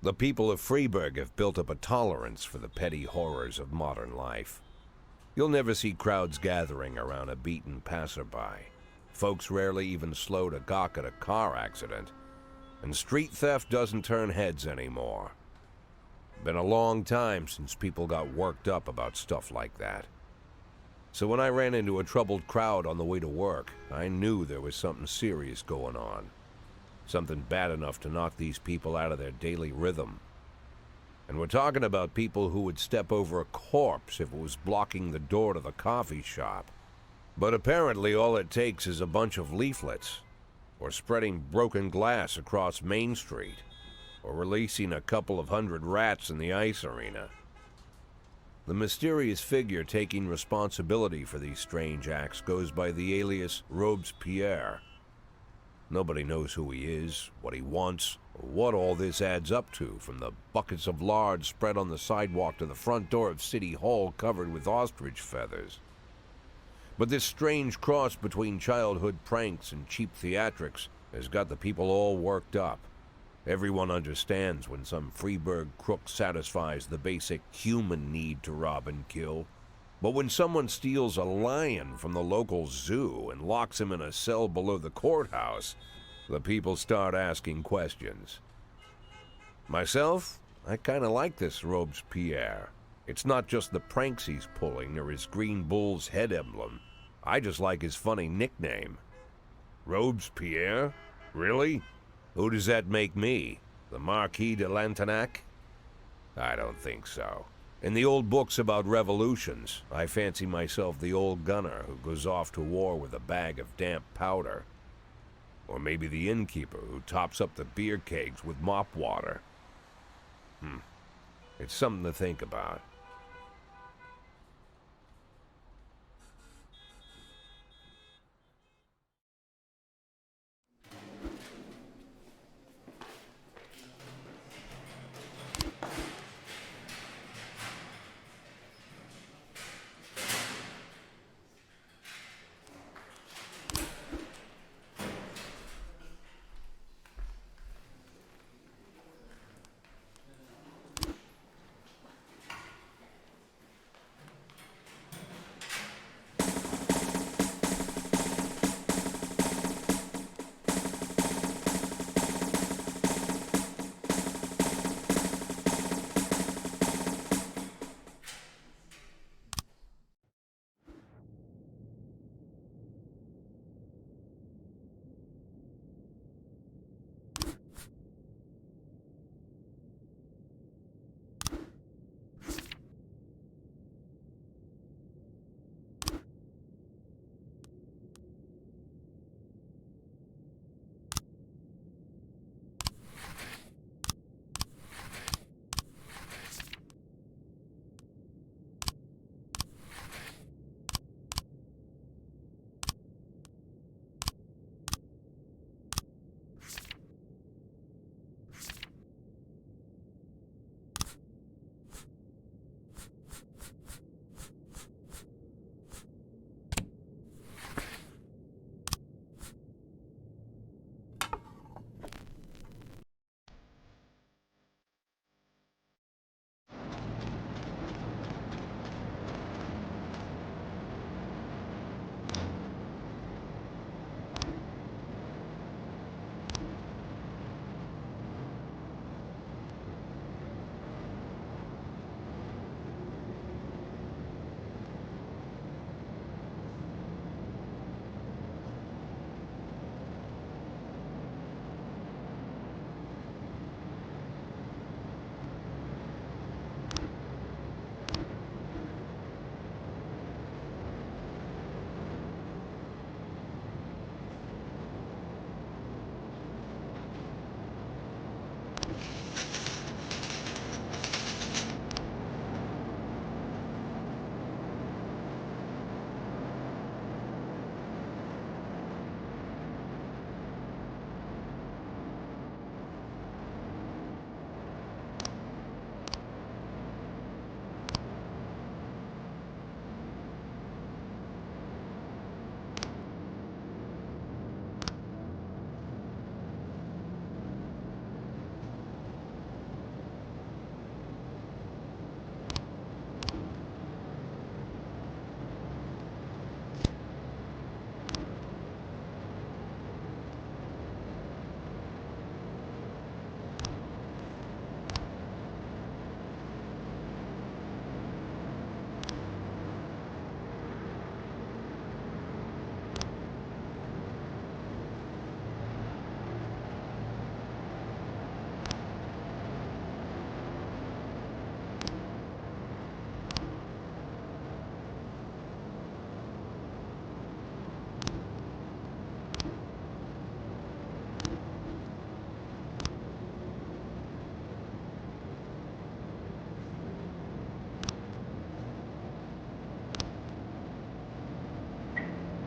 The people of Freiburg have built up a tolerance for the petty horrors of modern life. You'll never see crowds gathering around a beaten passerby. Folks rarely even slow to gawk at a car accident. And street theft doesn't turn heads anymore. Been a long time since people got worked up about stuff like that. So when I ran into a troubled crowd on the way to work, I knew there was something serious going on. Something bad enough to knock these people out of their daily rhythm. And we're talking about people who would step over a corpse if it was blocking the door to the coffee shop. But apparently all it takes is a bunch of leaflets, or spreading broken glass across Main Street, or releasing a couple of hundred rats in the ice arena. The mysterious figure taking responsibility for these strange acts goes by the alias Robespierre. Nobody knows who he is, what he wants, or what all this adds up to, from the buckets of lard spread on the sidewalk to the front door of City Hall covered with ostrich feathers. But this strange cross between childhood pranks and cheap theatrics has got the people all worked up. Everyone understands when some Freiburg crook satisfies the basic human need to rob and kill. But when someone steals a lion from the local zoo and locks him in a cell below the courthouse, the people start asking questions. Myself, I kind of like this Robespierre. It's not just the pranks he's pulling or his green bull's head emblem. I just like his funny nickname. Robespierre? Really? Who does that make me? The Marquis de Lantenac? I don't think so. In the old books about revolutions, I fancy myself the old gunner who goes off to war with a bag of damp powder. Or maybe the innkeeper who tops up the beer kegs with mop water. It's something to think about.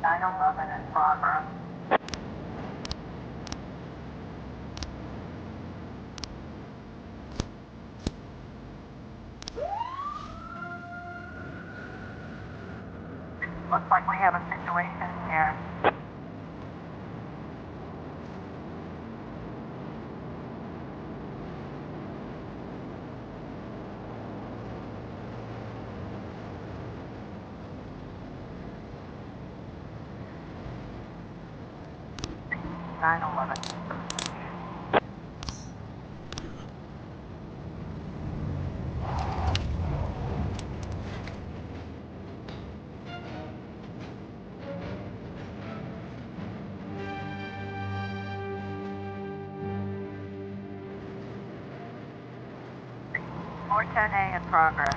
911 in progress. Looks like we have a situation here. Nine 11. Four 10A in progress.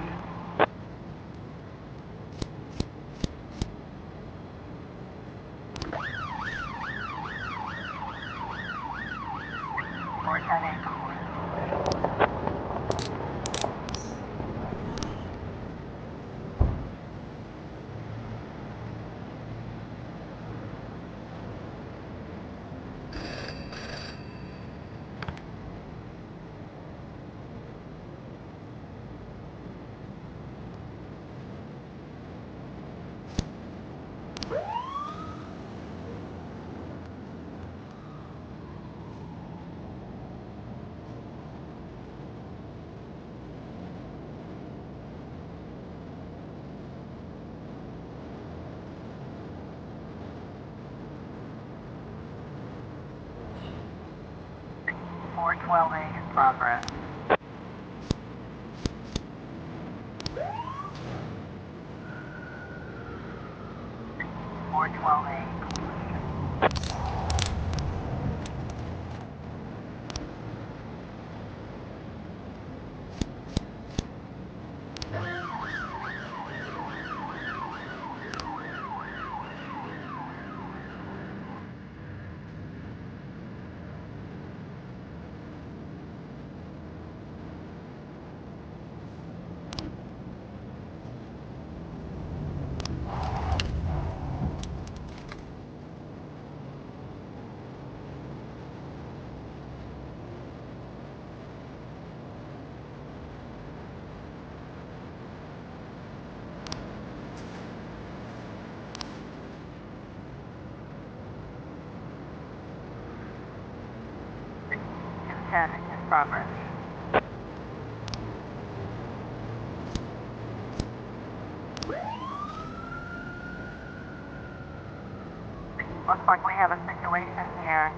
Four 10A complete. Four 12A in progress. Four 12A. Two 10 in progress. Looks like we have a situation here.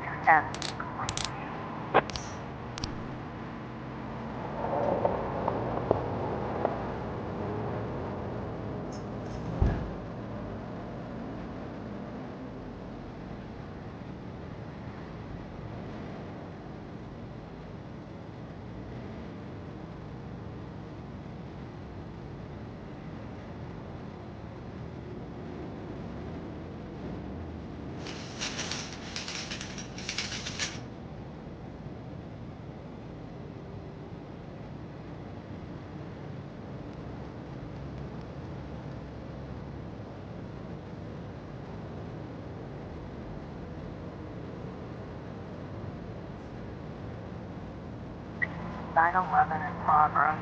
Two 10 complete. Nine 11 in progress.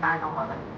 911.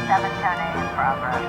710A in progress.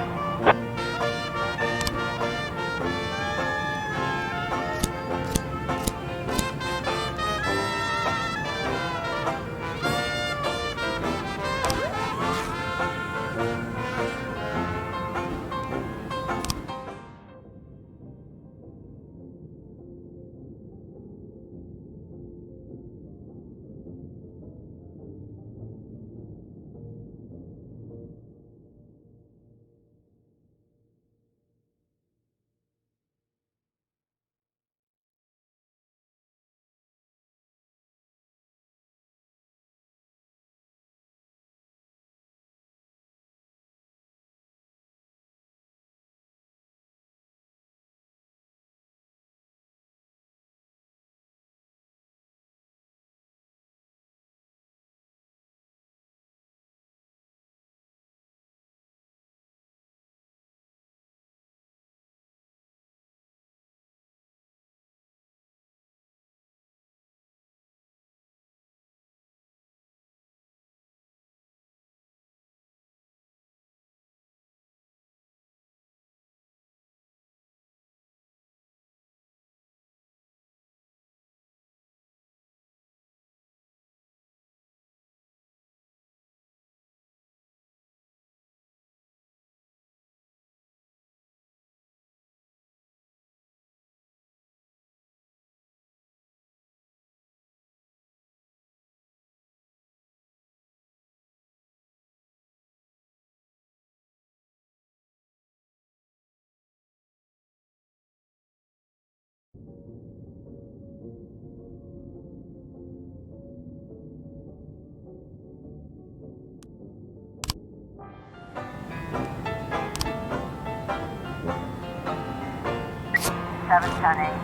Seven ten eight.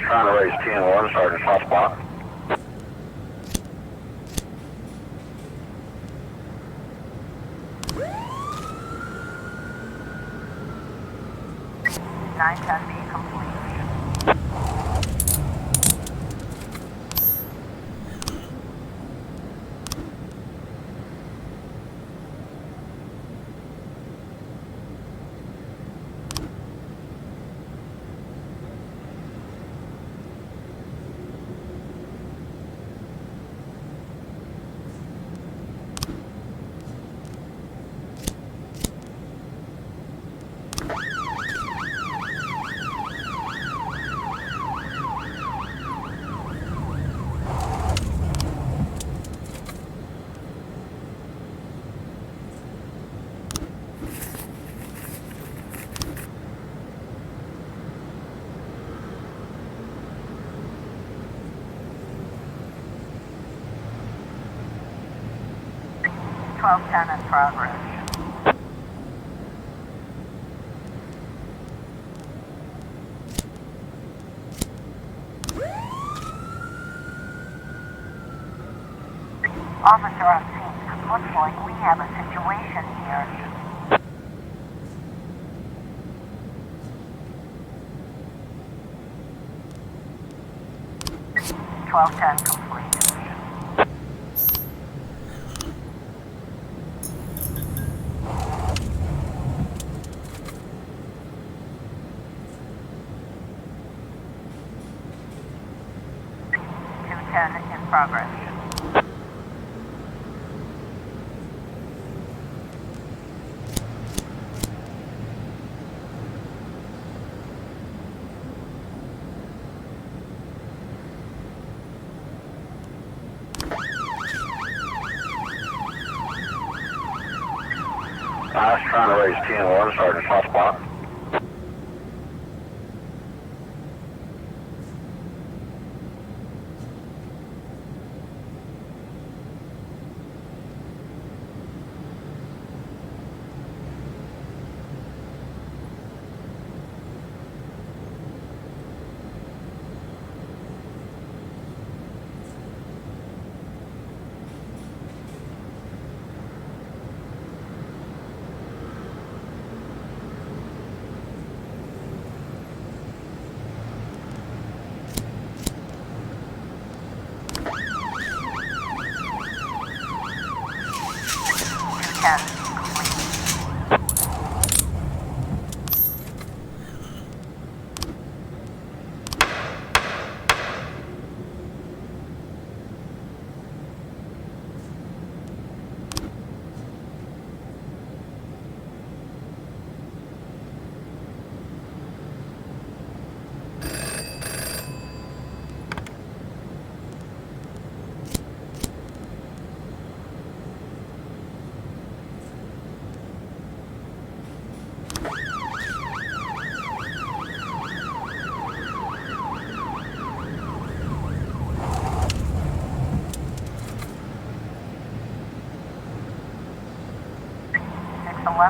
trying to raise 10-1, Sergeant Hotspot. Nine 10B complete. Twelve 10 in progress. Officer on scene. Looks like we have a situation here. 12-10 completed. In progress. I was trying to raise 10-1, Sergeant Hotspot.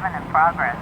In progress.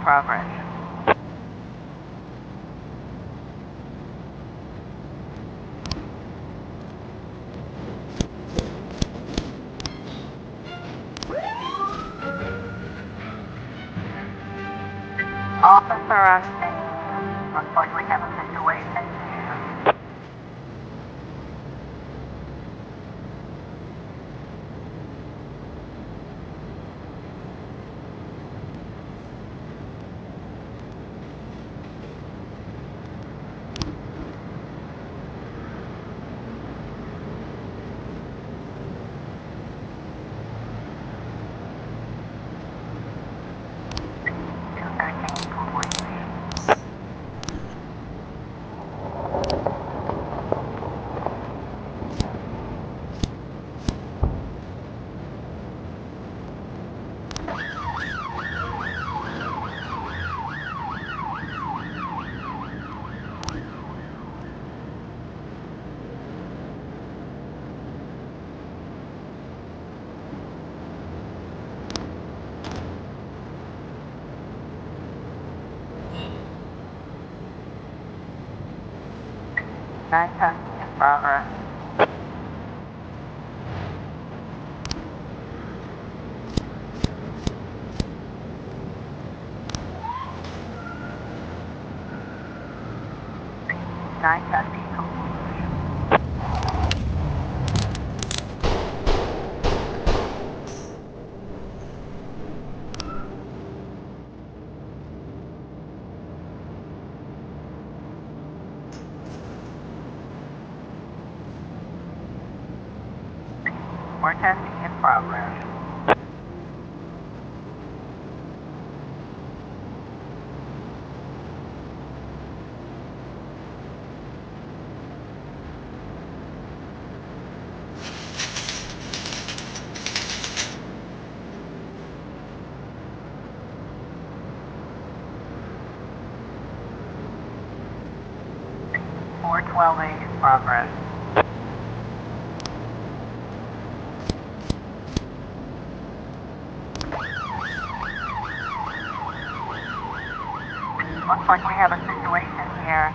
Progress. Officer on scene. Looks like we have a situation here. Night testing in progress. Night testing complete. More testing in progress. More 12A in progress. Looks like we have a situation here.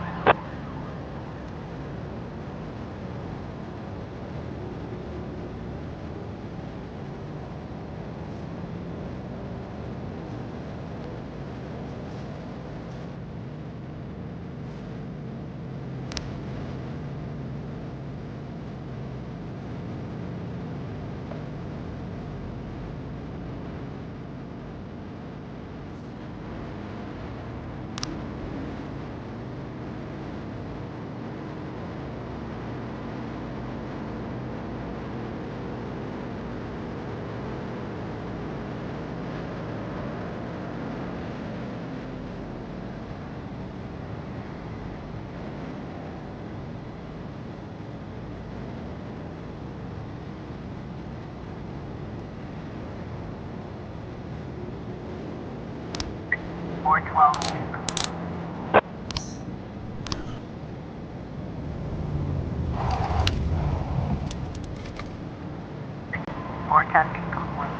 More 12. More testing complete.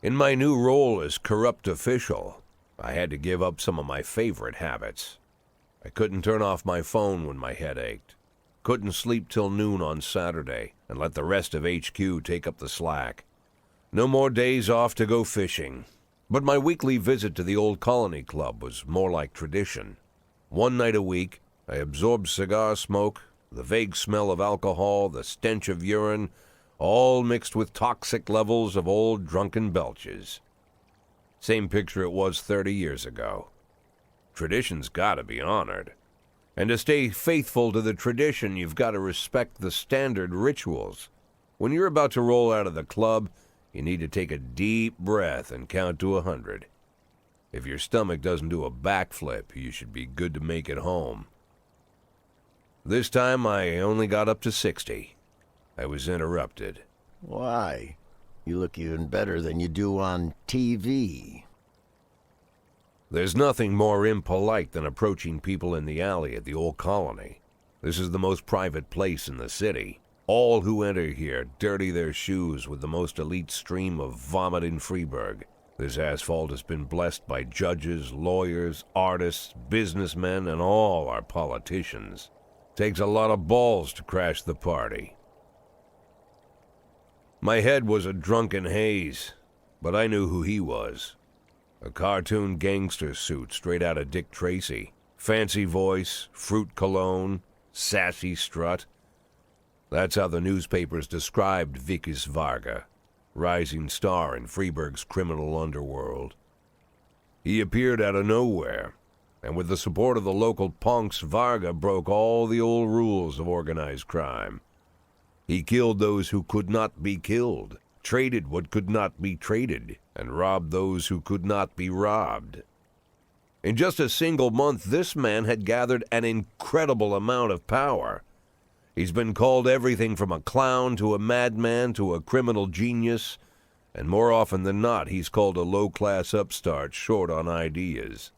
In my new role as corrupt official, I had to give up some of my favorite habits. I couldn't turn off my phone when my head ached. Couldn't sleep till noon on Saturday and let the rest of HQ take up the slack. No more days off to go fishing. But my weekly visit to the old Colony Club was more like tradition. One night a week, I absorbed cigar smoke, the vague smell of alcohol, the stench of urine, all mixed with toxic levels of old drunken belches. Same picture it was 30 years ago. Tradition's gotta be honored. And to stay faithful to the tradition, you've got to respect the standard rituals. When you're about to roll out of the club, you need to take a deep breath and count to 100. If your stomach doesn't do a backflip, you should be good to make it home. This time I only got up to 60. I was interrupted. Why? You look even better than you do on TV. There's nothing more impolite than approaching people in the alley at the old Colony. This is the most private place in the city. All who enter here dirty their shoes with the most elite stream of vomit in Freeburg. This asphalt has been blessed by judges, lawyers, artists, businessmen, and all our politicians. Takes a lot of balls to crash the party. My head was a drunken haze, but I knew who he was. A cartoon gangster suit straight out of Dick Tracy. Fancy voice, fruit cologne, sassy strut. That's how the newspapers described Vikas Varga, rising star in Freeburg's criminal underworld. He appeared out of nowhere, and with the support of the local punks, Varga broke all the old rules of organized crime. He killed those who could not be killed, traded what could not be traded, and robbed those who could not be robbed. In just a single month, this man had gathered an incredible amount of power. He's been called everything from a clown to a madman to a criminal genius, and more often than not, he's called a low-class upstart short on ideas.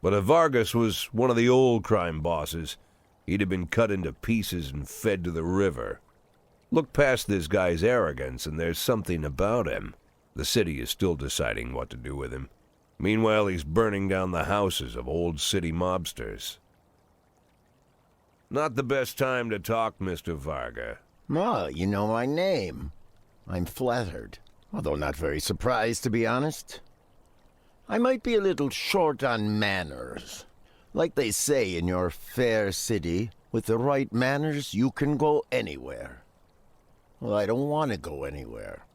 But if Vargas was one of the old crime bosses, he'd have been cut into pieces and fed to the river. Look past this guy's arrogance, and there's something about him. The city is still deciding what to do with him. Meanwhile, he's burning down the houses of old city mobsters. Not the best time to talk, Mr. Varga. Well, you know my name. I'm flattered, although not very surprised, to be honest. I might be a little short on manners. Like they say in your fair city, with the right manners, you can go anywhere. Well, I don't want to go anywhere.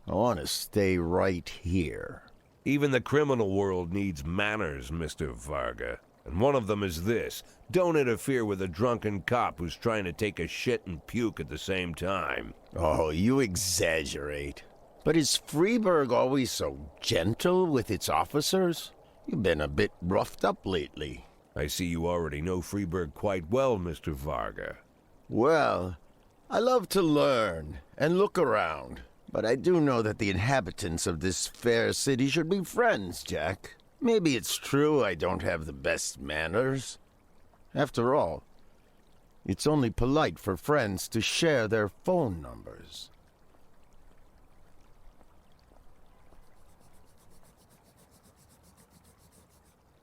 I want to stay right here. Even the criminal world needs manners, Mr. Varga. And one of them is this: don't interfere with a drunken cop who's trying to take a shit and puke at the same time. Oh, you exaggerate. But is Freeburg always so gentle with its officers? You've been a bit roughed up lately. I see you already know Freeburg quite well, Mr. Varga. Well, I love to learn and look around. But I do know that the inhabitants of this fair city should be friends, Jack. Maybe it's true I don't have the best manners. After all, it's only polite for friends to share their phone numbers.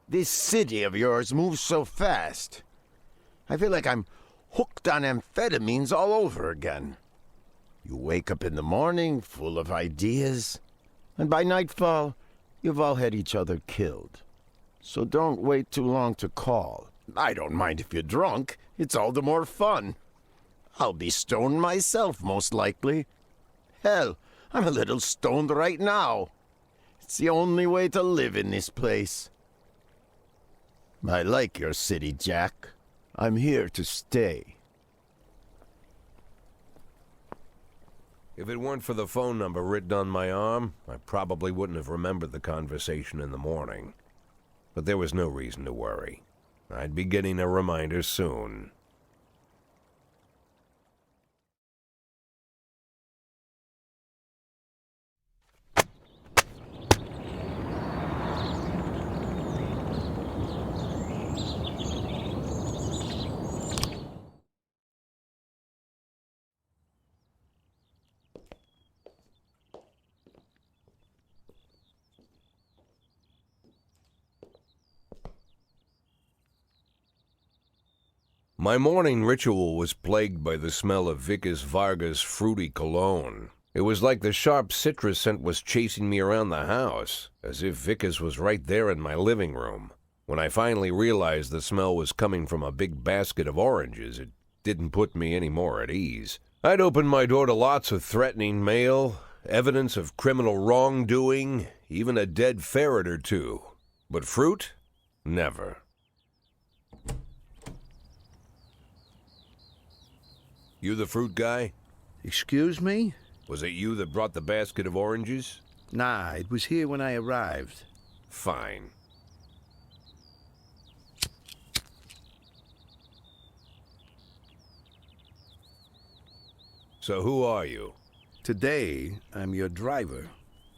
This city of yours moves so fast. I feel like I'm hooked on amphetamines all over again. You wake up in the morning full of ideas, and by nightfall, you've all had each other killed. So don't wait too long to call. I don't mind if you're drunk. It's all the more fun. I'll be stoned myself, most likely. Hell, I'm a little stoned right now. It's the only way to live in this place. I like your city, Jack. I'm here to stay. If it weren't for the phone number written on my arm, I probably wouldn't have remembered the conversation in the morning. But there was no reason to worry. I'd be getting a reminder soon. My morning ritual was plagued by the smell of Vicus Vargas' fruity cologne. It was like the sharp citrus scent was chasing me around the house, as if Vicus was right there in my living room. When I finally realized the smell was coming from a big basket of oranges, it didn't put me any more at ease. I'd opened my door to lots of threatening mail, evidence of criminal wrongdoing, even a dead ferret or two. But fruit? Never. You the fruit guy? Excuse me? Was it you that brought the basket of oranges? Nah, it was here when I arrived. Fine. So who are you? Today, I'm your driver.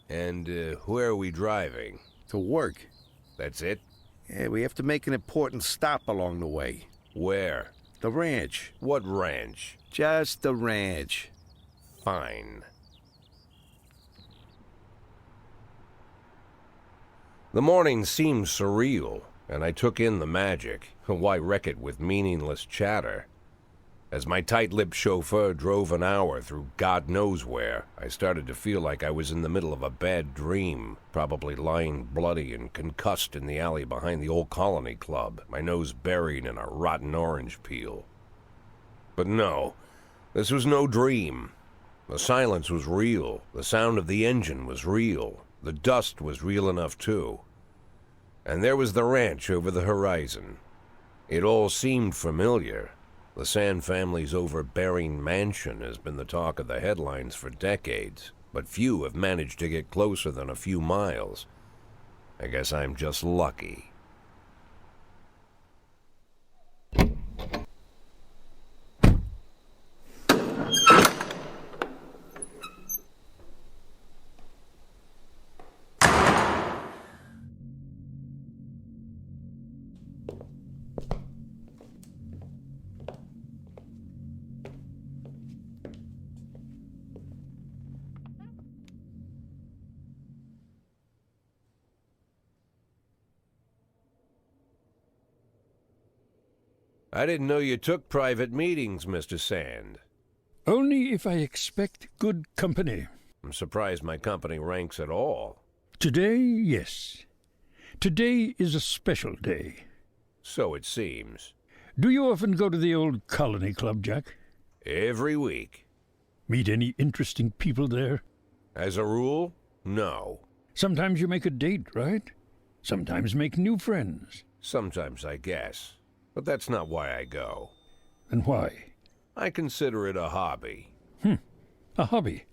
And where are we driving? To work. That's it? Yeah, we have to make an important stop along the way. Where? The ranch. What ranch? Just the ranch. Fine. The morning seemed surreal, and I took in the magic. Why wreck it with meaningless chatter? As my tight-lipped chauffeur drove an hour through God knows where, I started to feel like I was in the middle of a bad dream, probably lying bloody and concussed in the alley behind the old Colony Club, my nose buried in a rotten orange peel. But no, this was no dream. The silence was real. The sound of the engine was real. The dust was real enough, too. And there was the ranch over the horizon. It all seemed familiar. The Sand family's overbearing mansion has been the talk of the headlines for decades, but few have managed to get closer than a few miles. I guess I'm just lucky. I didn't know you took private meetings, Mr. Sand. Only if I expect good company. I'm surprised my company ranks at all. Today, yes. Today is a special day. So it seems. Do you often go to the old Colony Club, Jack? Every week. Meet any interesting people there? As a rule, no. Sometimes you make a date, right? Sometimes make new friends. Sometimes, I guess. But that's not why I go. And why? I consider it a hobby. A hobby.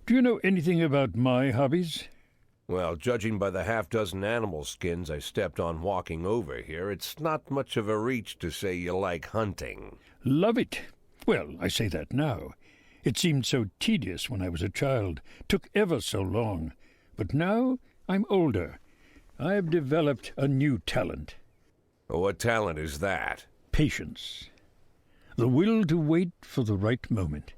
Do you know anything about my hobbies? Well, judging by the half-dozen animal skins I stepped on walking over here, it's not much of a reach to say you like hunting. Love it. Well, I say that now. It seemed so tedious when I was a child. Took ever so long. But now I'm older. I've developed a new talent. What talent is that? Patience. The will to wait for the right moment.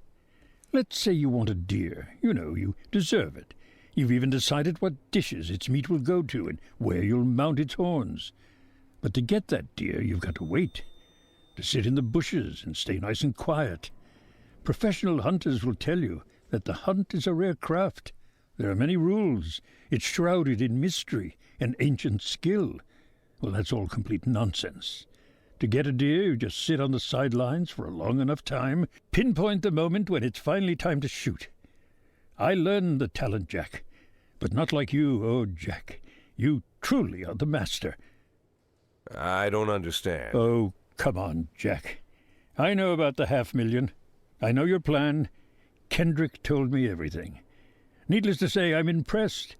Let's say you want a deer. You know, you deserve it. You've even decided what dishes its meat will go to and where you'll mount its horns. But to get that deer, you've got to wait. To sit in the bushes and stay nice and quiet. Professional hunters will tell you that the hunt is a rare craft. There are many rules. It's shrouded in mystery and ancient skill. Well, that's all complete nonsense. To get a deer, you just sit on the sidelines for a long enough time, pinpoint the moment when it's finally time to shoot. I learned the talent, Jack, but not like you, oh, Jack. You truly are the master. I don't understand. Oh, come on, Jack. I know about the 500,000. I know your plan. Kendrick told me everything. Needless to say, I'm impressed.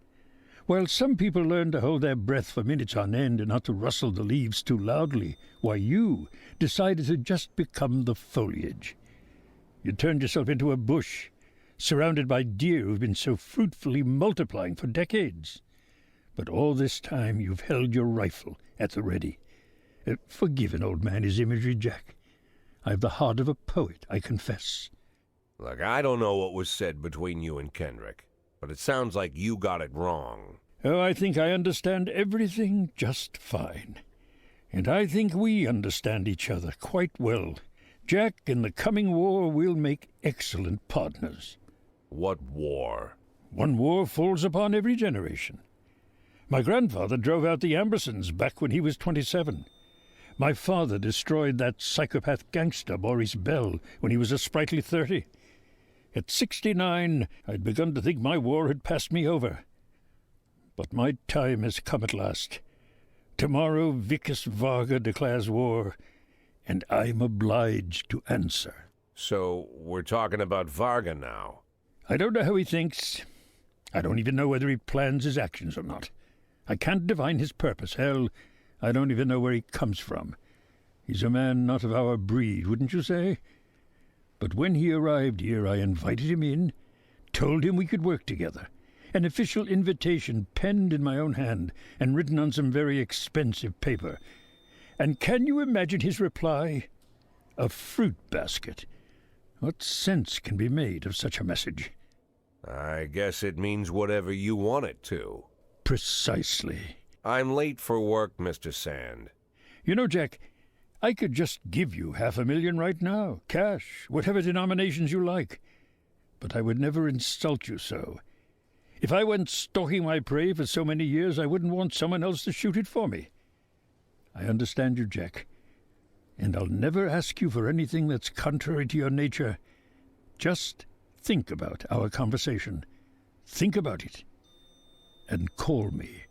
While some people learn to hold their breath for minutes on end and not to rustle the leaves too loudly, why you decided to just become the foliage. You turned yourself into a bush, surrounded by deer who've been so fruitfully multiplying for decades. But all this time you've held your rifle at the ready. Forgive an old man his imagery, Jack. I've the heart of a poet, I confess. Look, I don't know what was said between you and Kendrick, but it sounds like you got it wrong. Oh, I think I understand everything just fine. And I think we understand each other quite well. Jack, in the coming war, we'll make excellent partners. What war? One war falls upon every generation. My grandfather drove out the Ambersons back when he was 27. My father destroyed that psychopath gangster Maurice Bell when he was a sprightly 30. At 69, I'd begun to think my war had passed me over. But my time has come at last. Tomorrow Vickis Varga declares war, and I'm obliged to answer. So we're talking about Varga now. I don't know how he thinks. I don't even know whether he plans his actions or not. I can't divine his purpose. Hell, I don't even know where he comes from. He's a man not of our breed, wouldn't you say? But when he arrived here, I invited him in, told him we could work together. An official invitation penned in my own hand and written on some very expensive paper. And can you imagine his reply? A fruit basket. What sense can be made of such a message? I guess it means whatever you want it to. Precisely. I'm late for work, Mr. Sand. You know, Jack, I could just give you $500,000 right now, cash, whatever denominations you like. But I would never insult you so. If I went stalking my prey for so many years, I wouldn't want someone else to shoot it for me. I understand you, Jack, and I'll never ask you for anything that's contrary to your nature. Just think about our conversation. Think about it, and call me.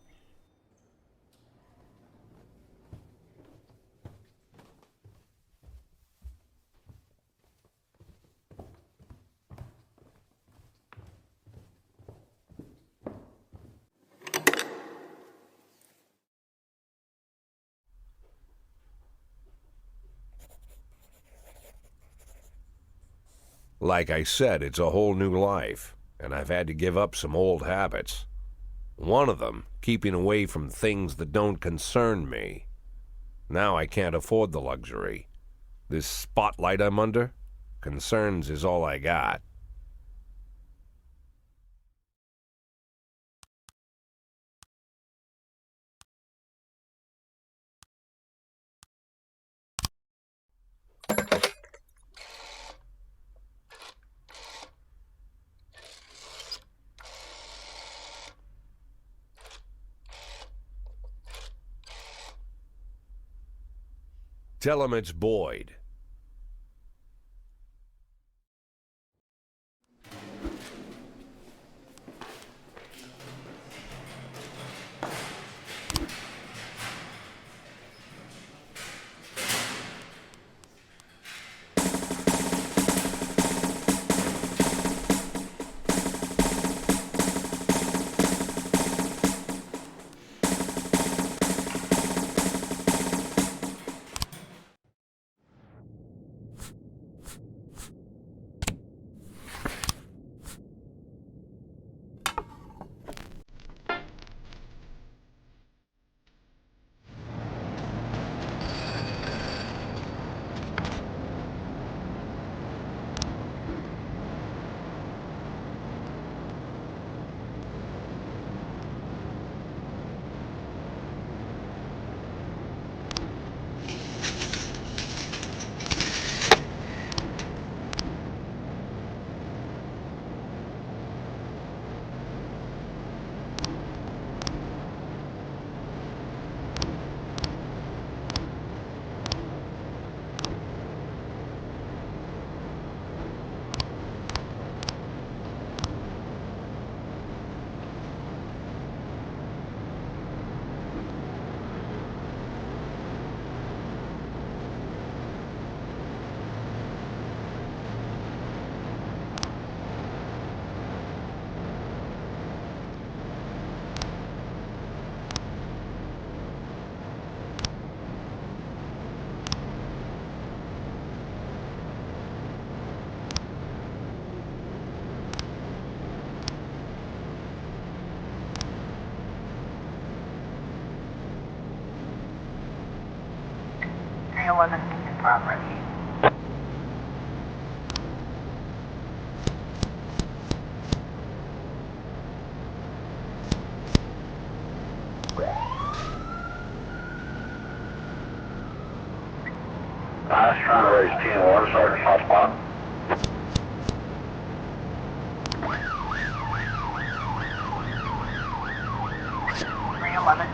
Like I said, it's a whole new life, and I've had to give up some old habits. One of them, keeping away from things that don't concern me. Now I can't afford the luxury. This spotlight I'm under, concerns is all I got. Tell him it's Boyd. K11 in progress. Nice, trying to raise 10-1, Sergeant, hot spot. 311.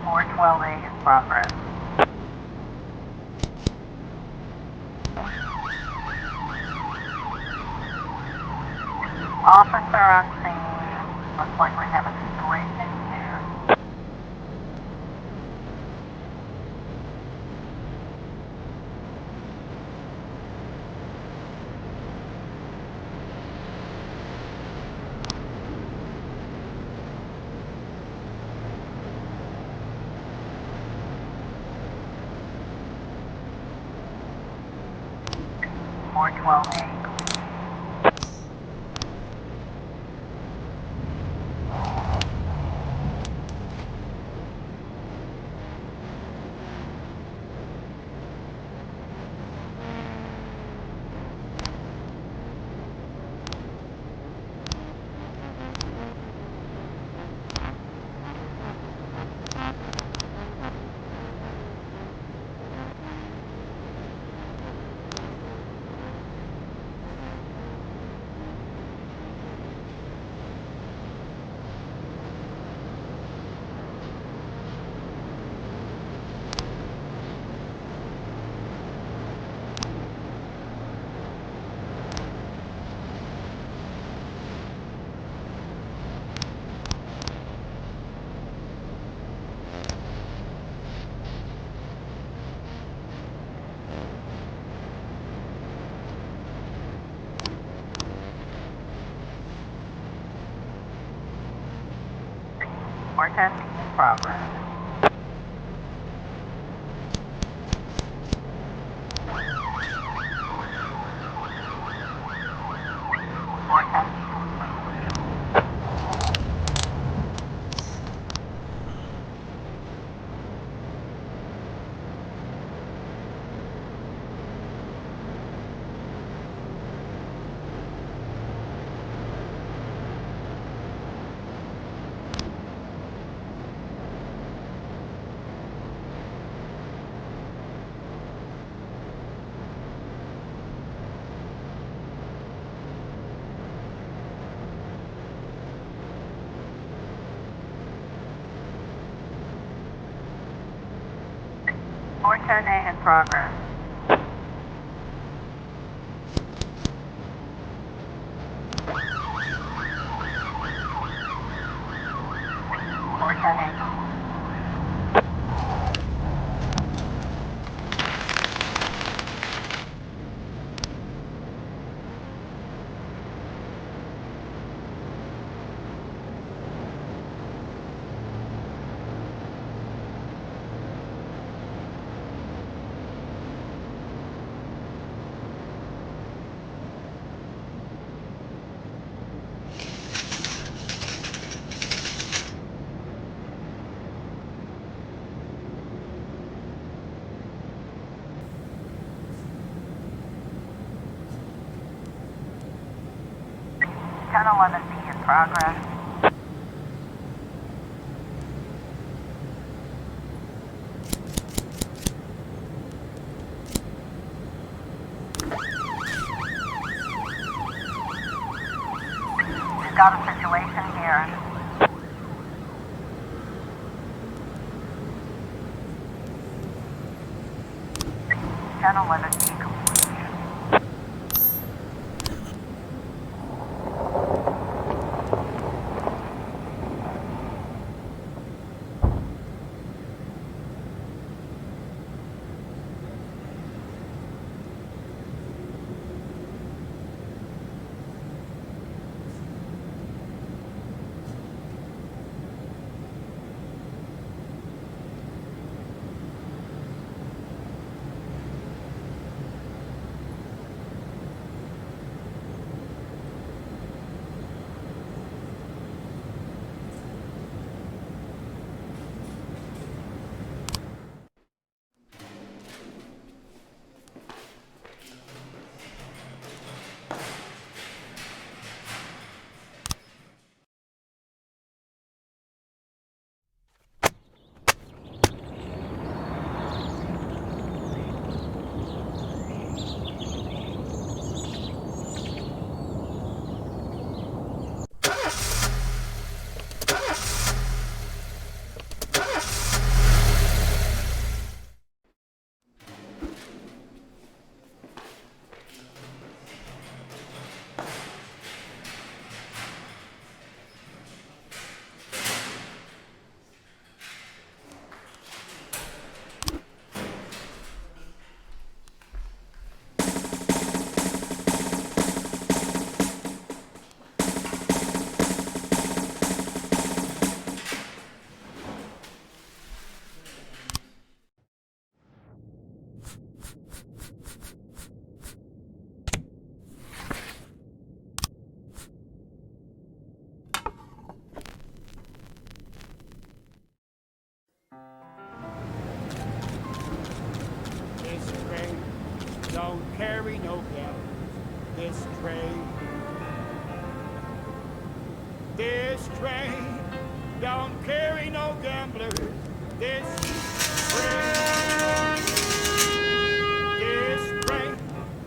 Four 12A in progress. Officer on scene. Looks like we have a situation here. Four 12A. Four 10 in progress. Four 10. Four 10A in progress. Four 10A. Ten 11B in progress. We've got a situation here. Ten 11B complete. carry no gamblers. This train don't carry no gamblers. This train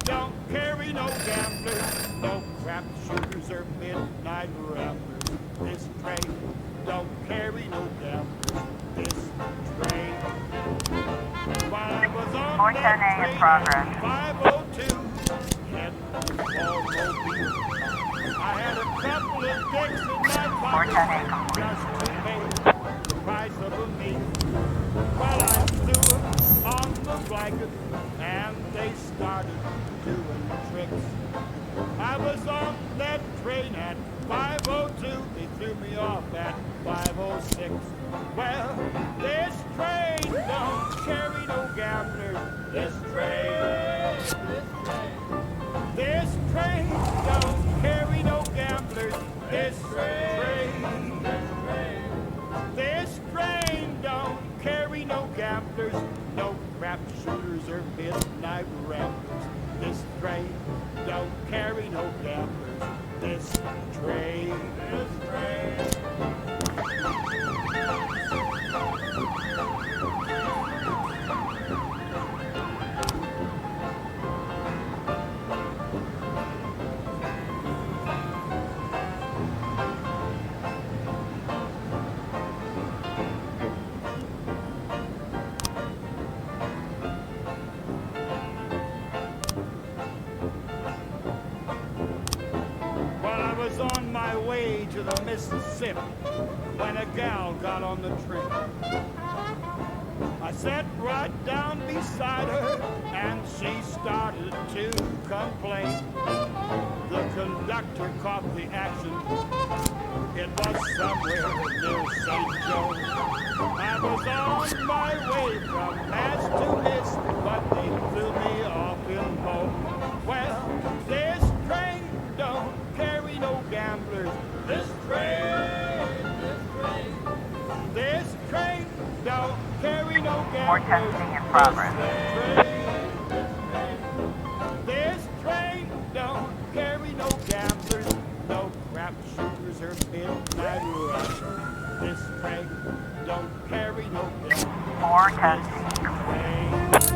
don't carry no gamblers, no crap shooters or midnight ramblers. This train don't carry no gamblers. This train. While I was on that 410A in train progress. at 502, heading for Mobile, I had a couple of dicks in my pocket 410A complete. just to pay the price of a meal. Well, I threw them on the blanket and they started doing tricks. I was on that train at 502. They threw me off at 506. Well, this train don't carry no gamblers. This train don't carry no gamblers. This train don't carry no gamblers, no crap shooters or midnight ramblers. This train don't carry no gamblers. This train. Was on my way to the Mississippi when a gal got on the train. I sat right down beside her and she started to complain. The conductor caught the action. It was somewhere near St. Joe. I was on my way from Mass to Miss, but they threw me off in Mo. Well, this train don't carry no gamblers. This train don't carry no gamblers. 410C in progress. This train don't carry no gamblers, no crap shooters or midnight rushers. This train don't carry no gamblers. 410C complete.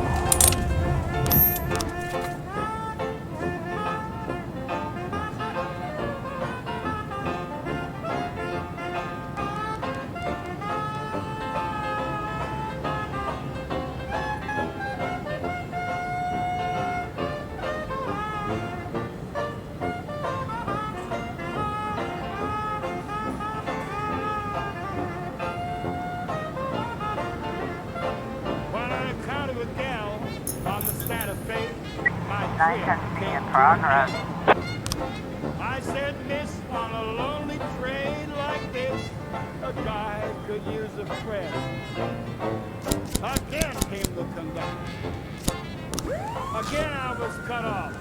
In progress. I said, miss, on a lonely train like this, a guy could use a friend. Again came the conductor. Again I was cut off.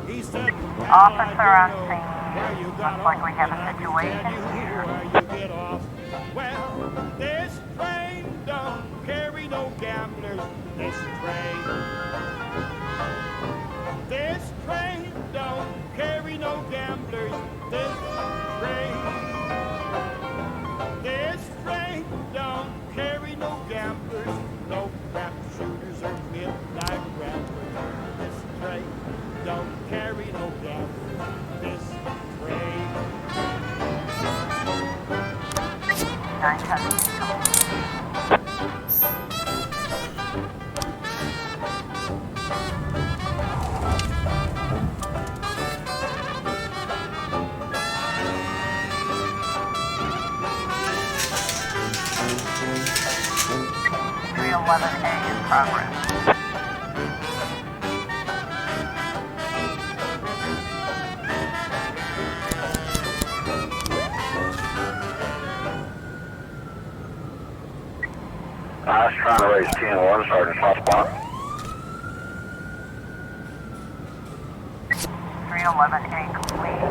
He said, Officer on scene. where you got Looks like off, we have and a I can situation tell you here. where you get off. Well, this train don't carry no gamblers. This train don't carry no gamblers. This train don't carry no gamblers, no crap shooters or midnight ramblers. This train don't carry no gamblers. This train. 910C .311A in progress. I was trying to raise T1, Sergeant Hotspot. 311A complete.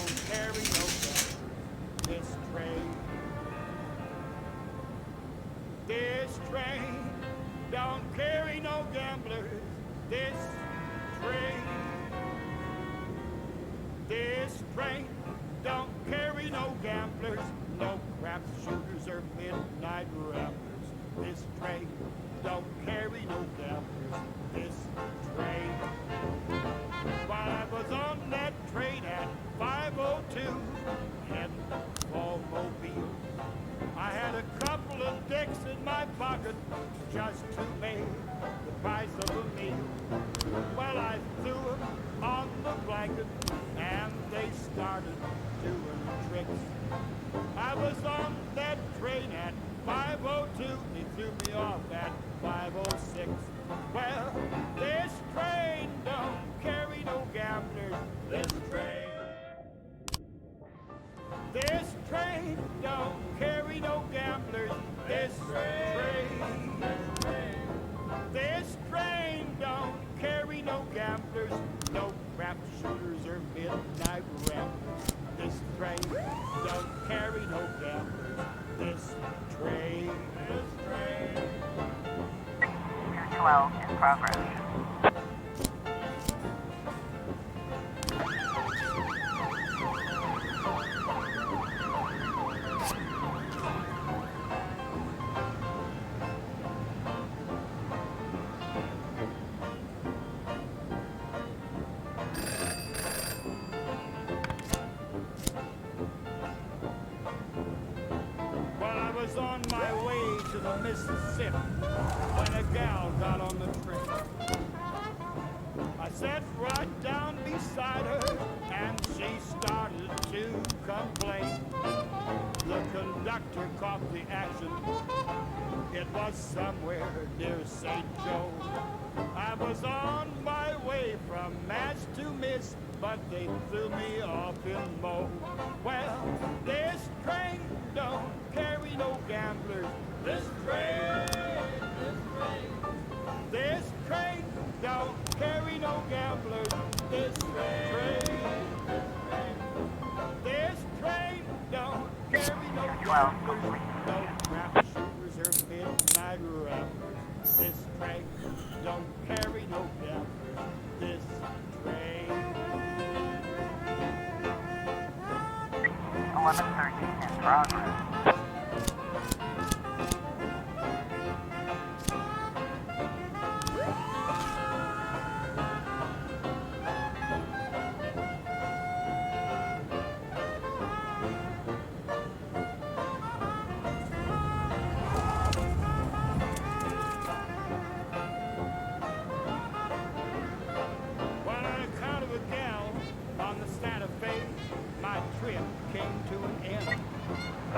don't carry no gamblers. This train. This train don't carry no gamblers. This train. This train don't carry no gamblers, no crap shooters or midnight ramblers. This train don't carry no gamblers. This train. While I was on that train at 5:02, heading for Mobile, I had a couple of dicks in my pocket just to make the price of a meal. Well, I threw them on the blanket and they started doing tricks. I was on that train at 5:02, they threw me off at 5:06. Well, this train don't carry no gamblers. This train. This train don't carry no gamblers. This train. This train don't carry no gamblers, no crap shooters or midnight ramblers. This train don't carry no gamblers. This train. This train. 212 in progress. On my way to the Mississippi when a gal got on the train. I sat right down beside her and she started to complain. The conductor caught the action. It was somewhere near St. Joe. I was on my way from Mass to Miss, but they threw me off in Mo. Well, this train don't carry no gamblers. This train, this train. This train don't carry no gamblers. This train, this train don't carry no gamblers. No crap shooters or midnight ramblers. This train don't carry no gamblers. This train. 1113 in progress.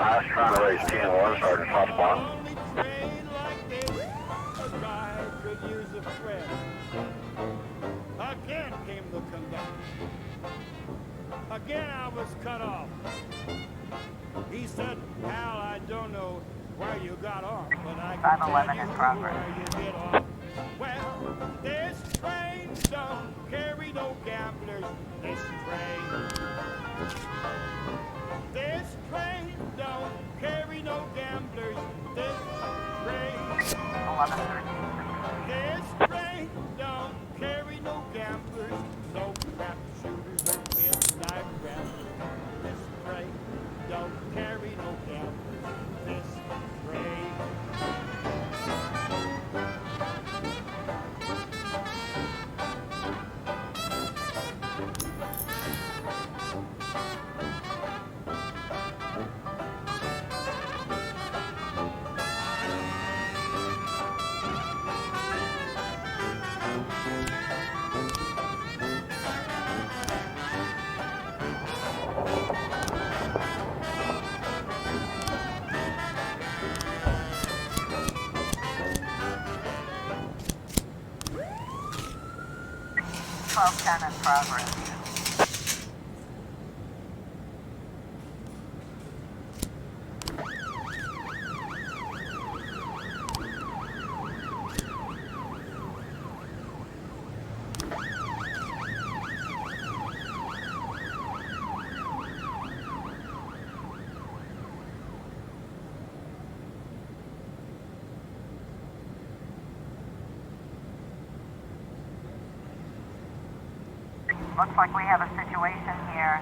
I was trying to raise 10-1, Sergeant Hotspot. Only train like this, a guy could use a friend. Again came the conductor. Again I was cut off. He said, "Pal, I don't know where you got off, but I can tell you where you get off." Well, this train don't carry no gamblers. This train. This train don't carry no gamblers. This train. 1113. This train don't carry no gamblers. No crap shooters or midnight ramblers. This train don't carry no gamblers. This train. in progress. Looks like we have a situation here.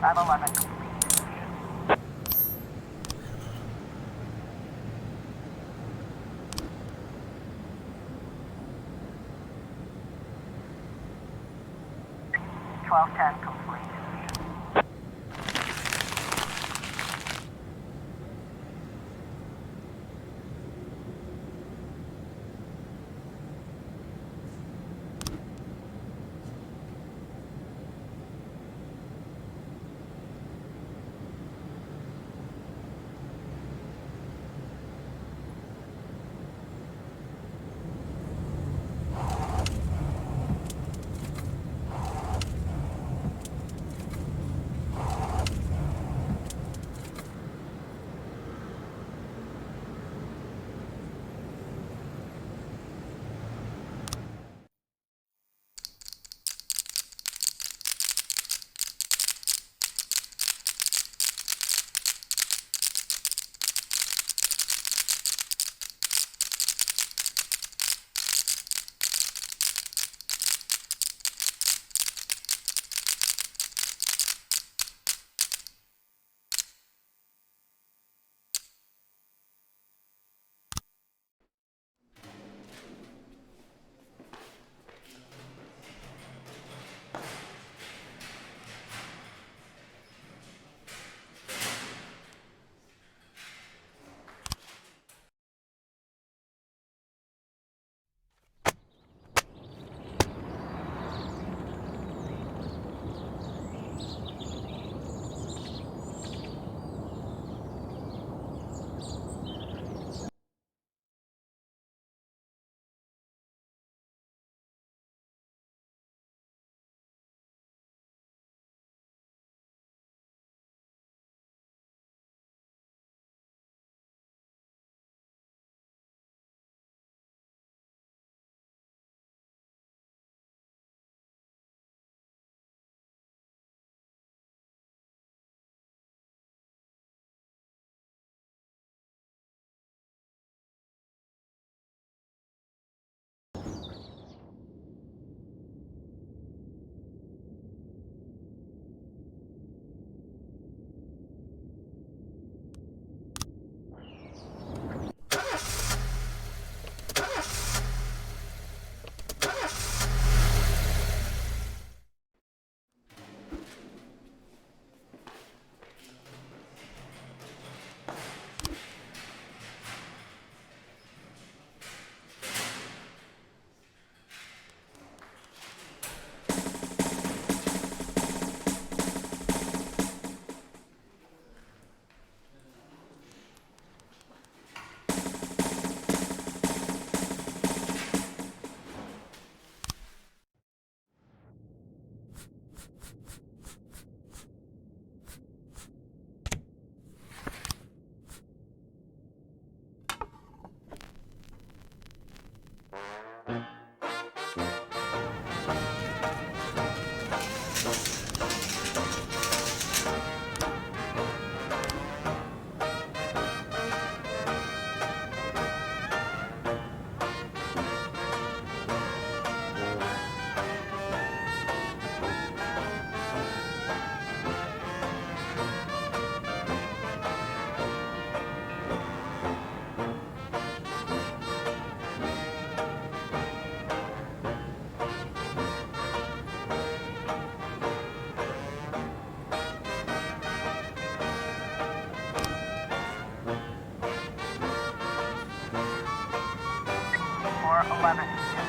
.511 complete. .1210 complete.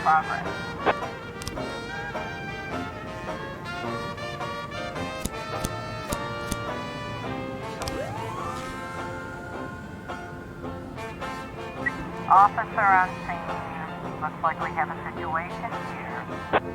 progress. Officer on scene. Looks like we have a situation here.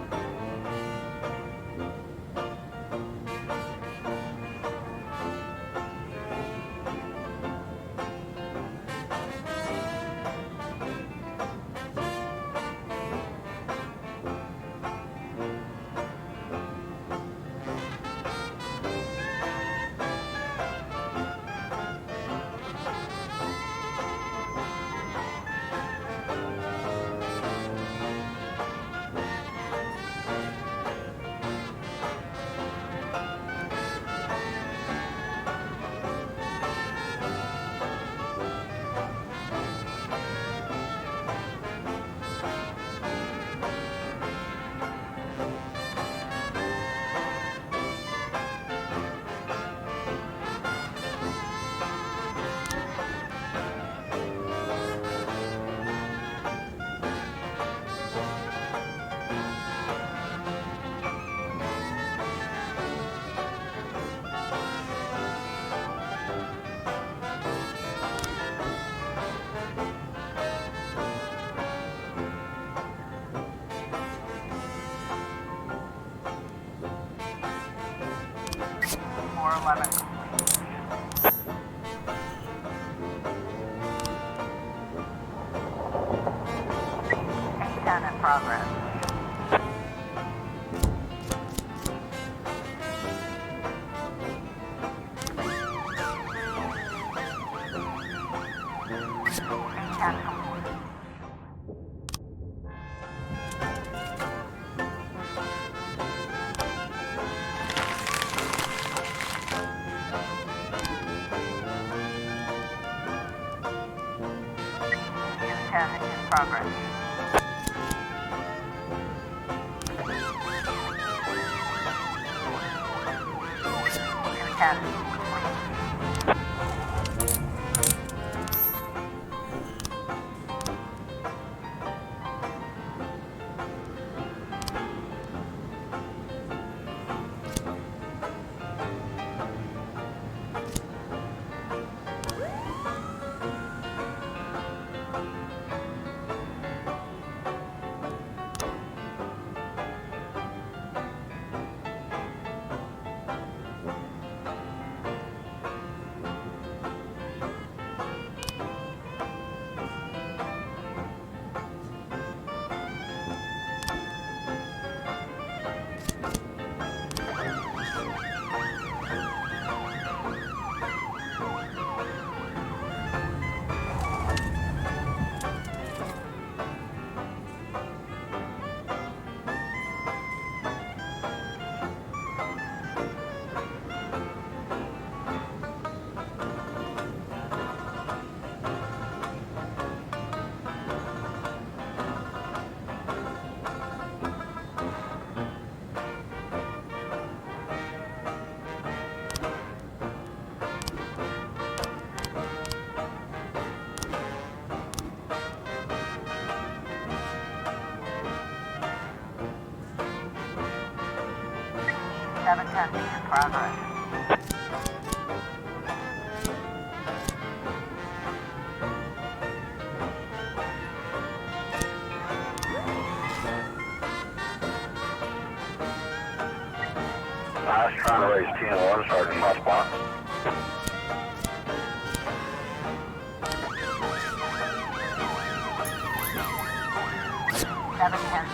11 complete. K10 in progress. K10 complete. K10 in progress. K10 complete. 710 in progress. I was trying to raise 10-1, Sergeant Hot Spot. Seven ten.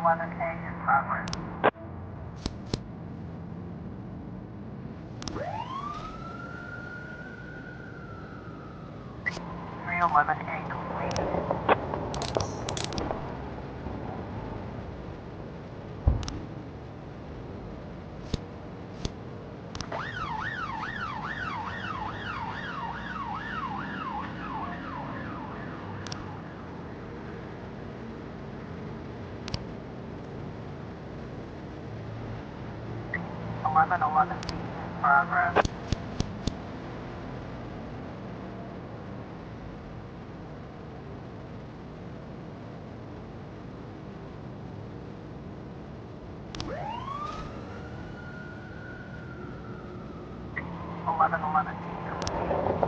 11K in progress. 311A complete. 1111B in progress. Eleven eleven B complete.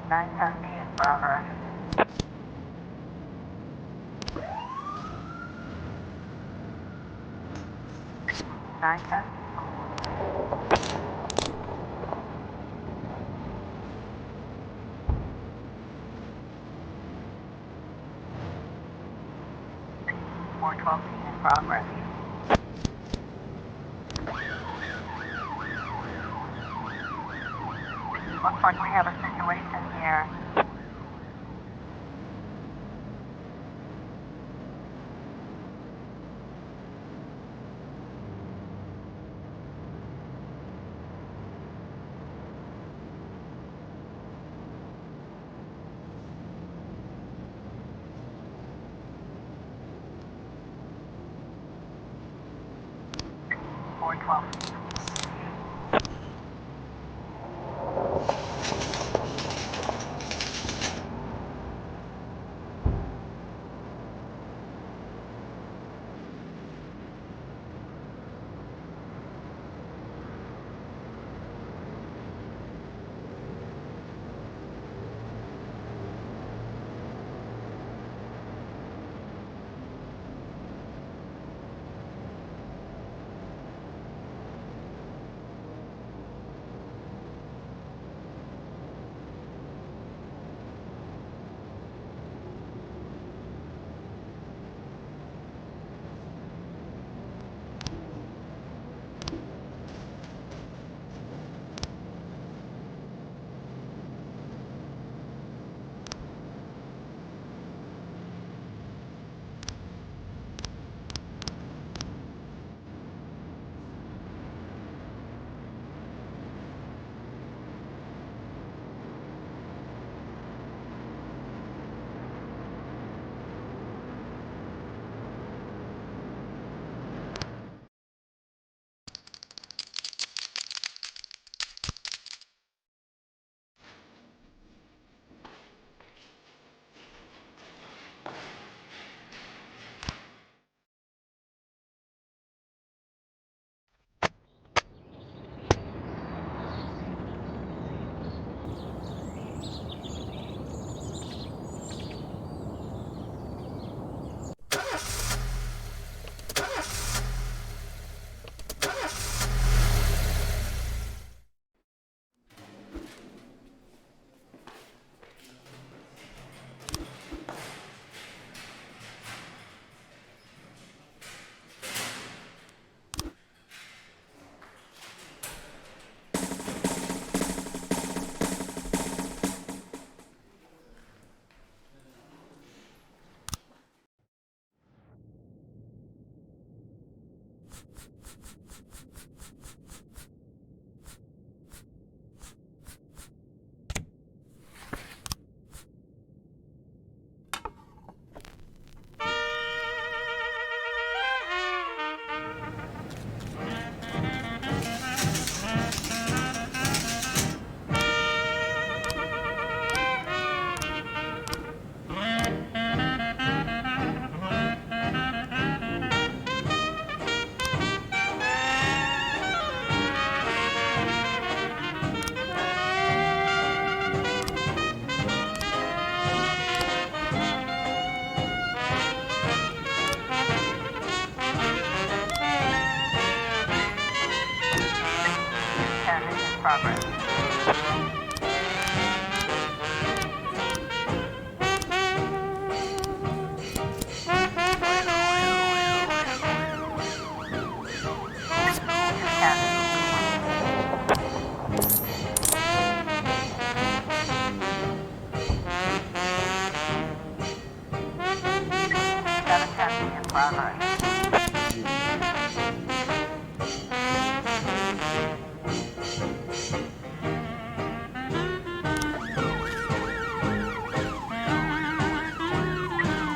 970 in progress. Nine seven. 412 in progress. Looks like we have a situation here.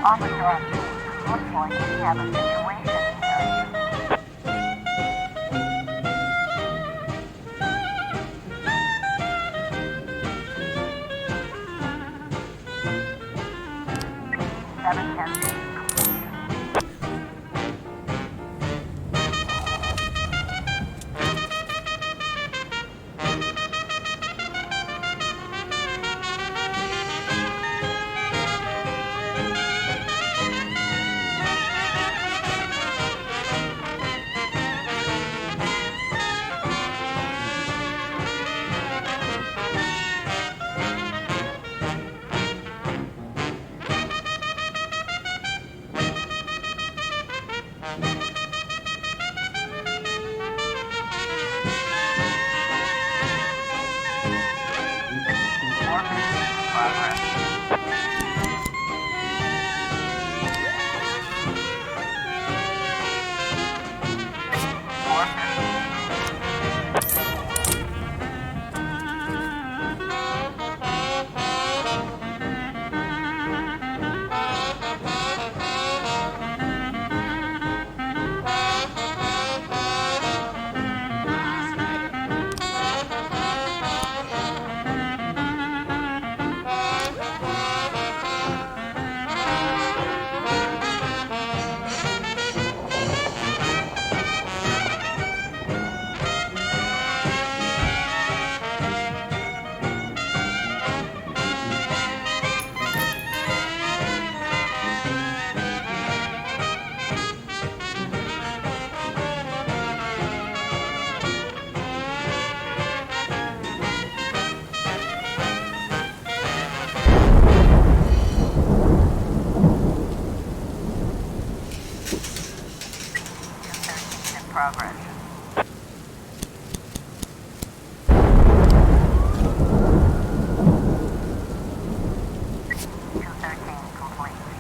Officer, looks like we have a situation here. 710. progress. 213 complete.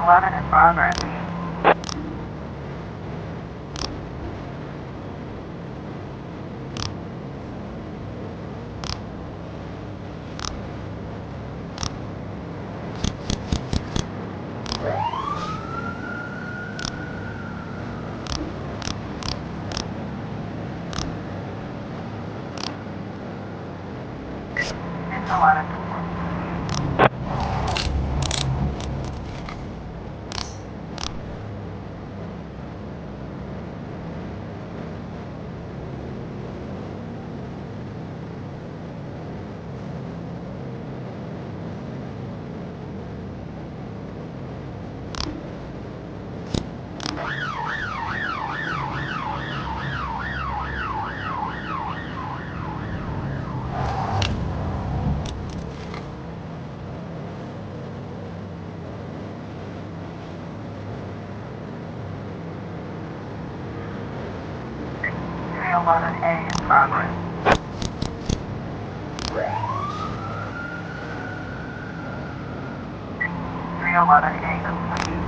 11 in progress. It's 11. A in progress. 311A complete.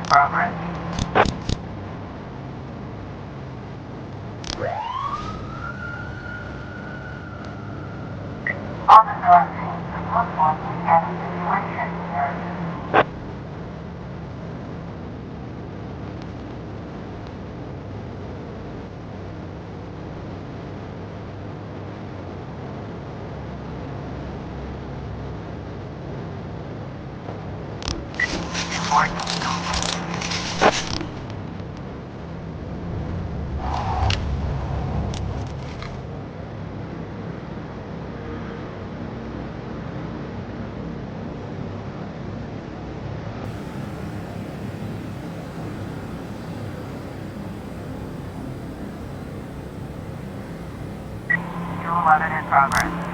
Progress. Officer on scene. Looks like we have a situation here. In progress.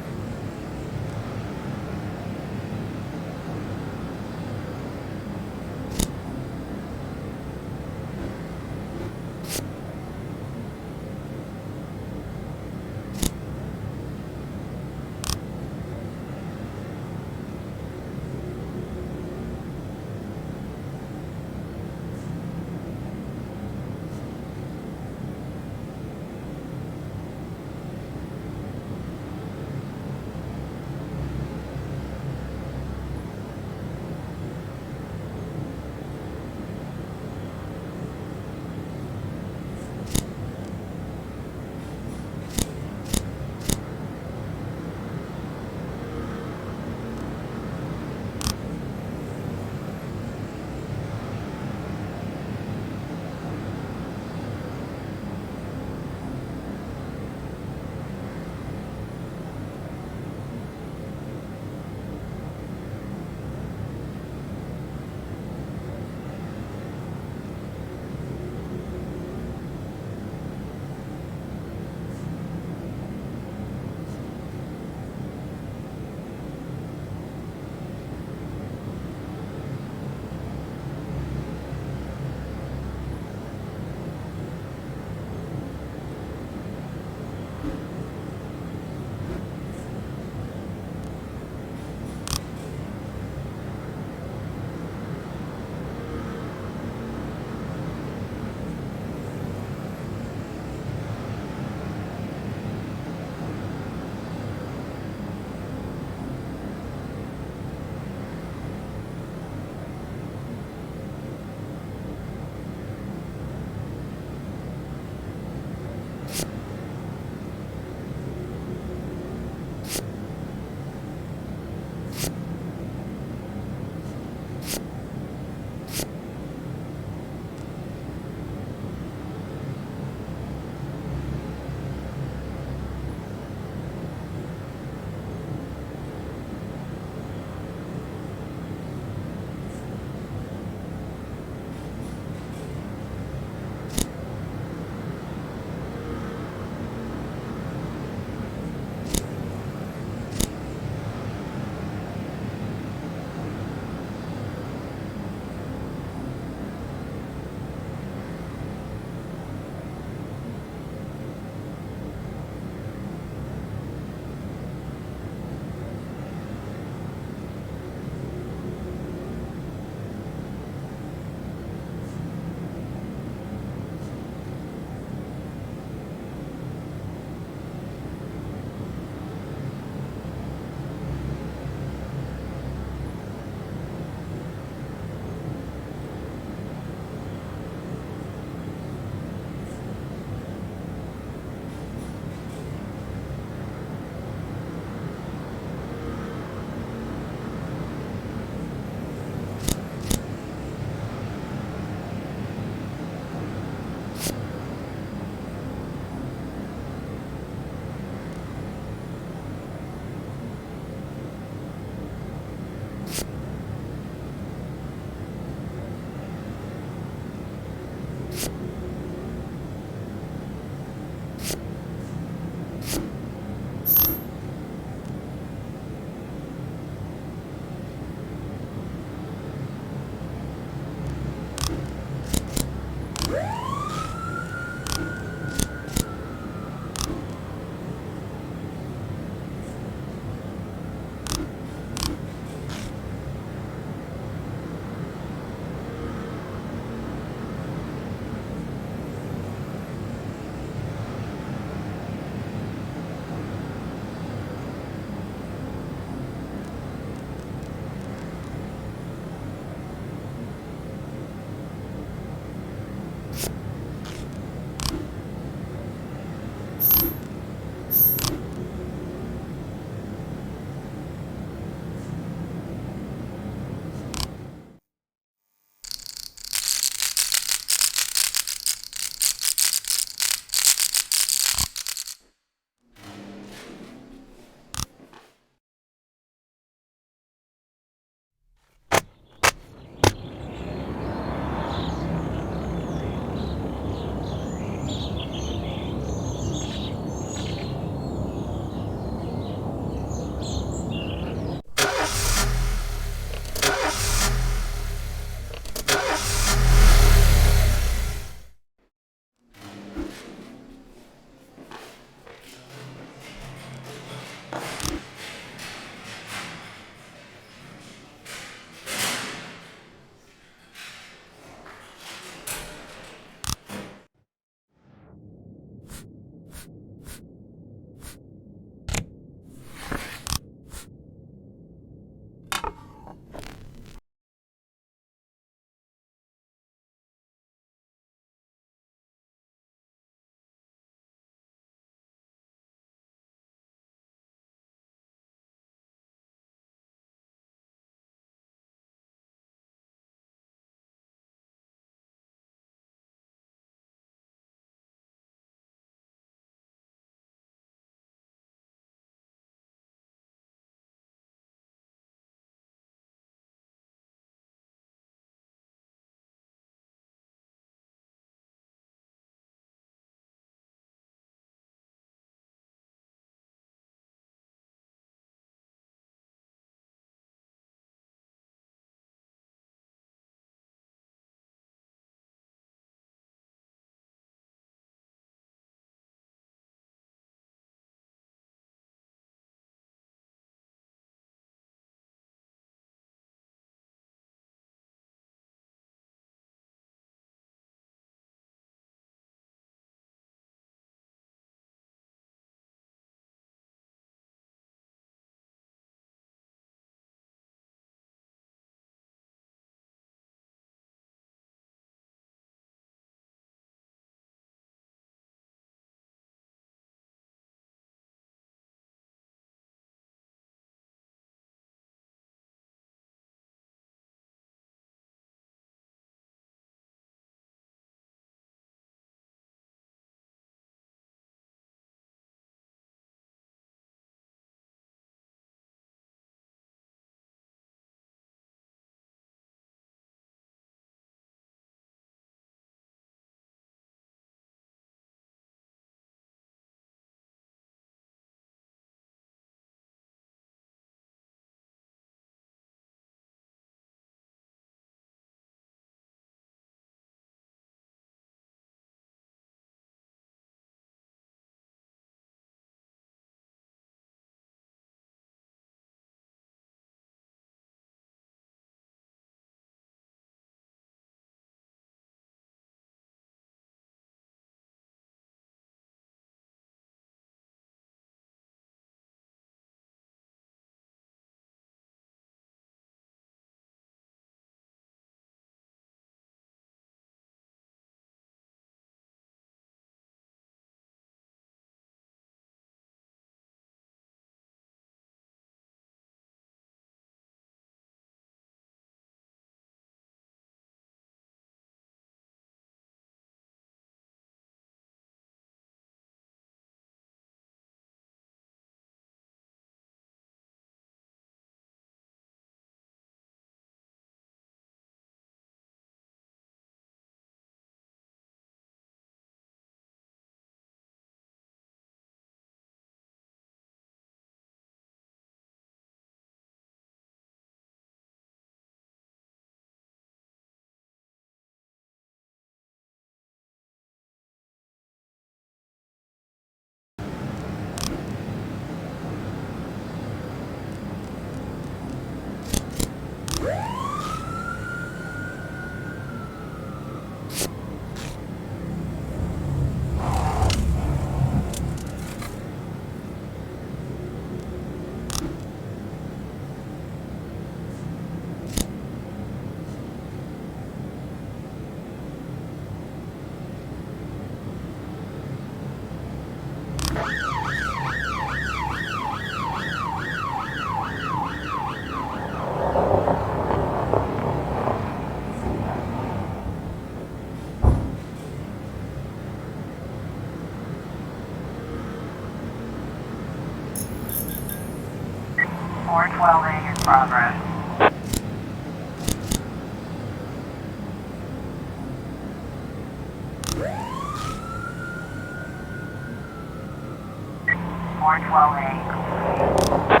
412A.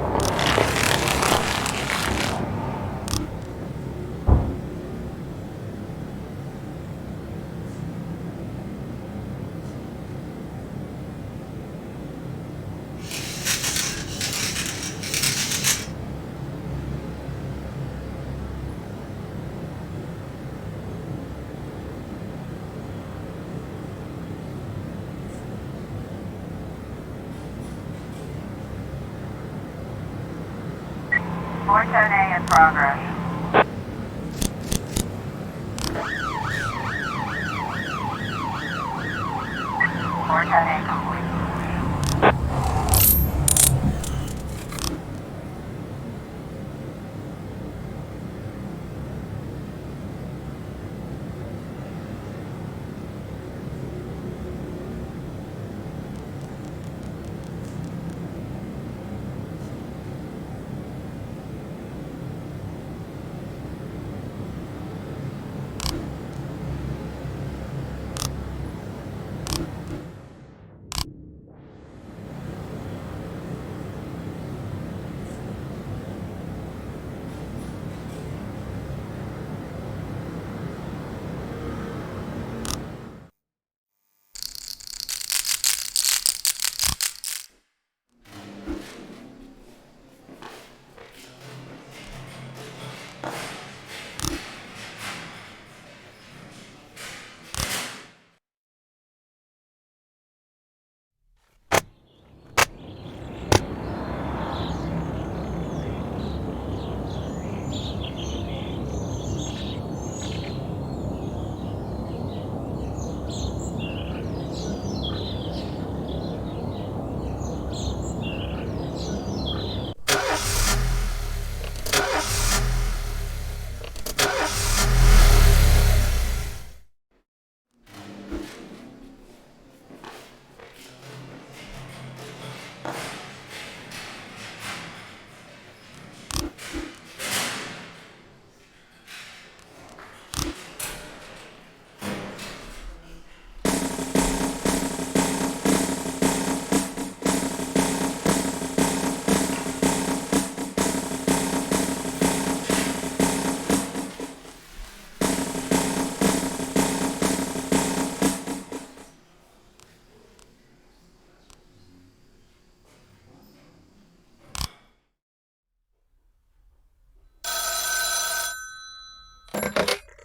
Four 10A in progress. Four 10A complete.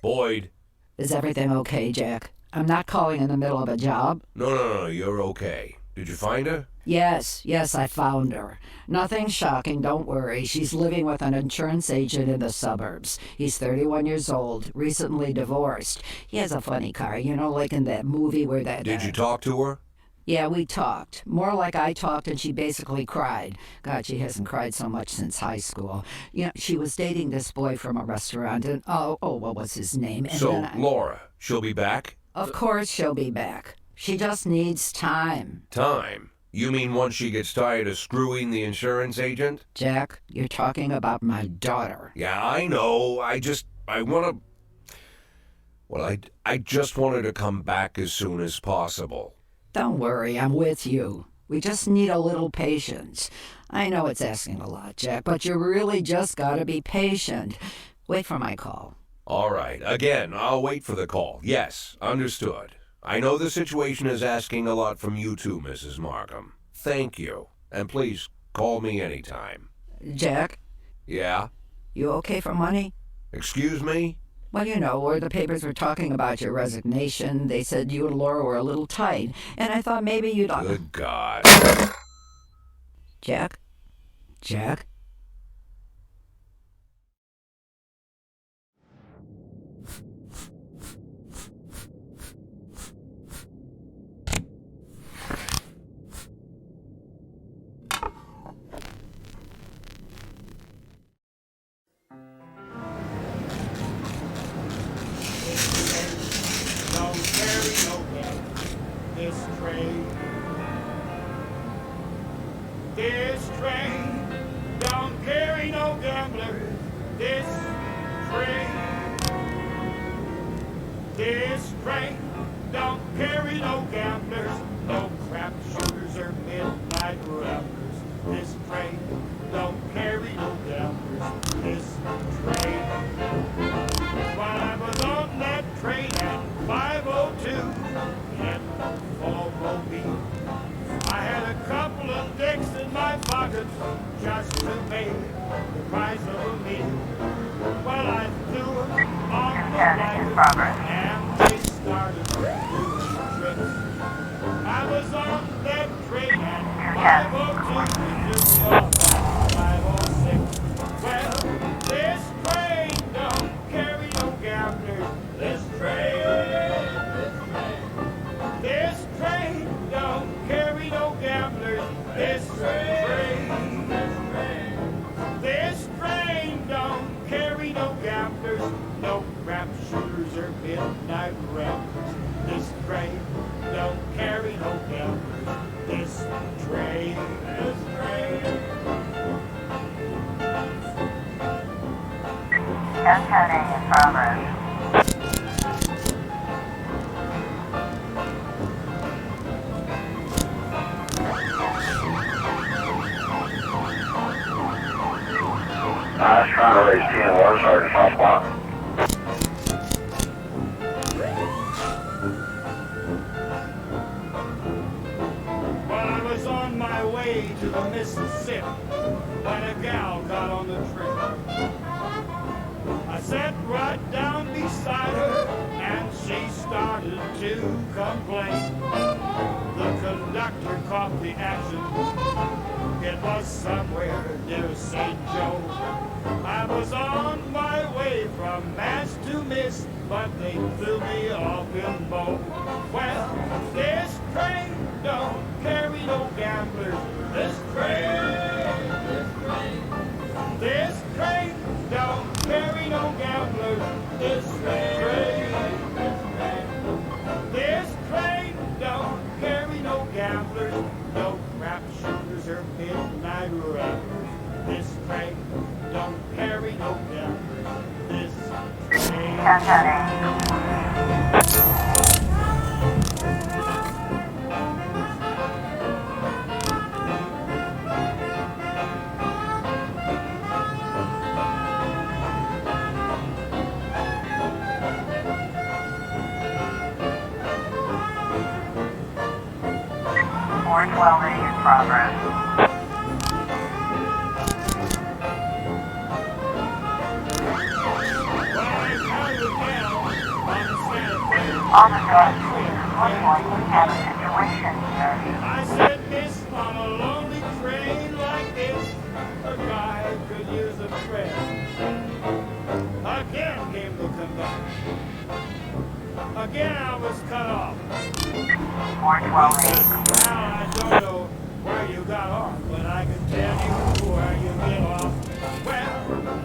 Boyd. Is everything okay, Jack? I'm not calling in the middle of a job. No, you're okay. Did you find her? Yes, I found her. Nothing shocking, don't worry. She's living with an insurance agent in the suburbs. He's 31 years old, recently divorced. He has a funny car, you know, like in that movie where that... Did you talk to her? Yeah, we talked. More like I talked and she basically cried. God, she hasn't cried so much since high school. You know, she was dating this boy from a restaurant and, what was his name? And so, Laura, she'll be back? Of course she'll be back. She just needs time. Time? You mean once she gets tired of screwing the insurance agent? Jack, you're talking about my daughter. Yeah, I know. I just want her to come back as soon as possible. Don't worry, I'm with you. We just need a little patience. I know it's asking a lot, Jack, but you really just gotta be patient. Wait for my call. All right. Again, I'll wait for the call. Yes, understood. I know the situation is asking a lot from you too, Mrs. Markham. Thank you. And please, call me anytime. Jack? Yeah? You okay for money? Excuse me? Well, you know, where the papers were talking about your resignation, they said you and Laura were a little tight, and I thought maybe you'd... Good God. Jack? Jack? This train don't carry no gamblers. This train don't carry no gamblers, no crap shooters or midnight midnight rappers. This train don't carry no gamblers. This train. While I was on that train at 5:02 in full mobile, I had a couple of dicks in my pocket just to make the price of a meal. Well, I threw them on the wagon and they started doing tricks. I was on that train at 5:02 and just off at 5:06. Well, this train don't carry no gamblers. This train don't carry no gamblers. This train don't carry no gamblers. No rap shooters or midnight rappers. This train don't carry no gamblers. This train. Encoding in progress. I was trying to raise 10-1, Sergeant Hot Spot. Well, I was on my way to the Mississippi when a gal got on the train. I sat right down beside her and she started to complain. The conductor caught the action. It was somewhere near St. Joe. I was on my way from Mass to Miss, but they threw me off in Bow. Well, this train don't carry no gamblers. This train don't carry no gamblers. This train don't carry no gamblers. No crap shooters or midnight rappers. This train don't carry no gamblers. This train. Welding in progress. Officer, looks like we have a situation here. I said this on a lonely train like this, a guy could use a friend. Again came the conductor. Again I was cut off. 412. Now I don't know where you got off, but I can tell you where you get off. Well,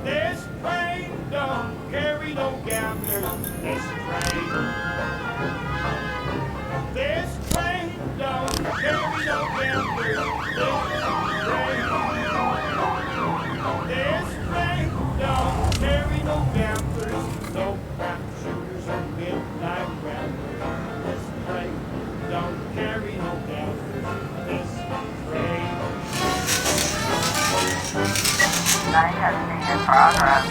this train don't carry no gamblers. This train don't carry no gamblers. This train don't carry no gamblers. No crap shooters or midnight rappers. This train don't carry no gamblers. This train. 9 testing in progress.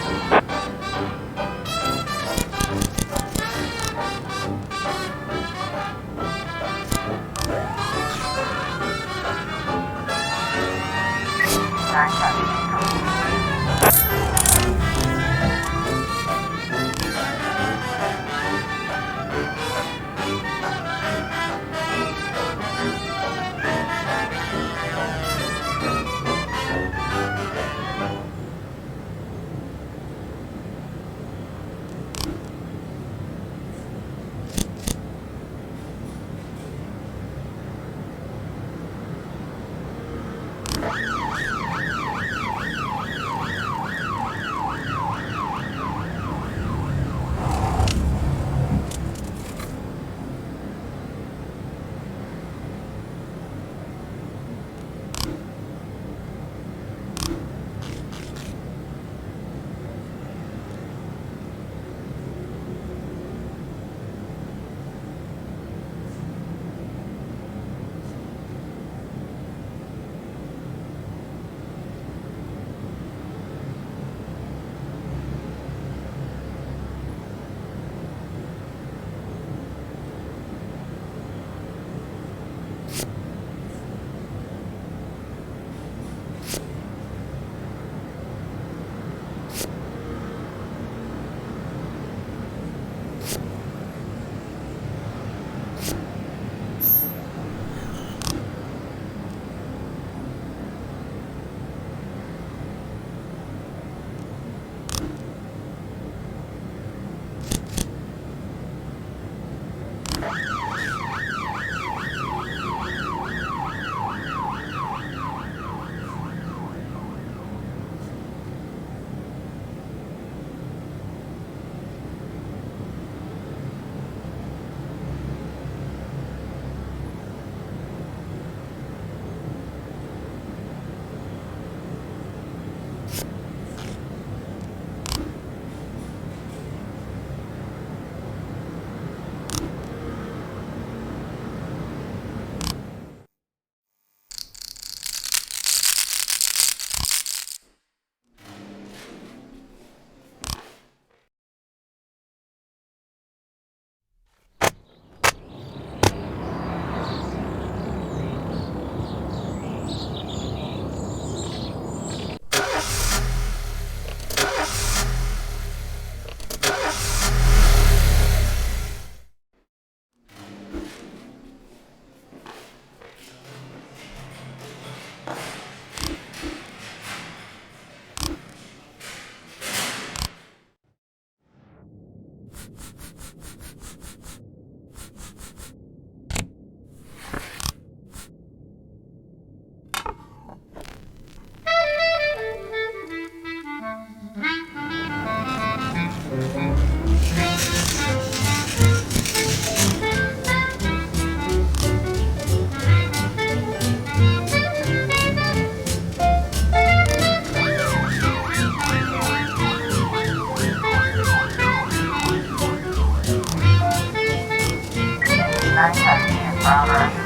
Progress.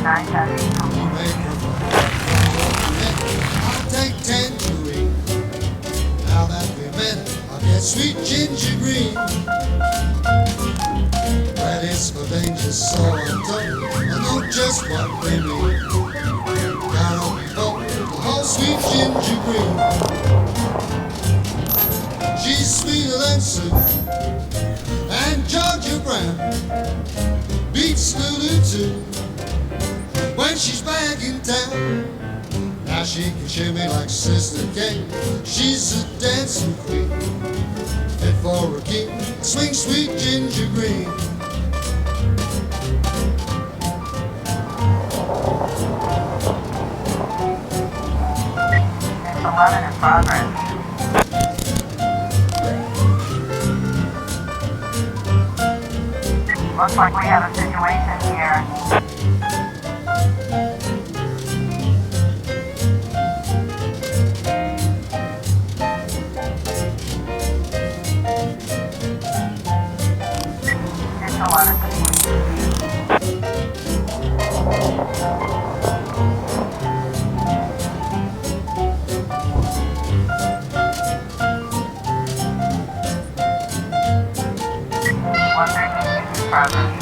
Nine heavy. I'll take tangerine. Now that we met, I'll get sweet ginger green. That is for danger, so I'm told. I know just what they mean. Gotta be bold, the whole sweet ginger green. She's sweeter than soup, and Georgia Brown beats Lulu too. When she's back in town, now she can shimmy like Sister Kate. She's a dancing queen, fit for a king. Swing sweet ginger green. It's 11 in progress. Looks like we have a situation here. It's 11. Progress.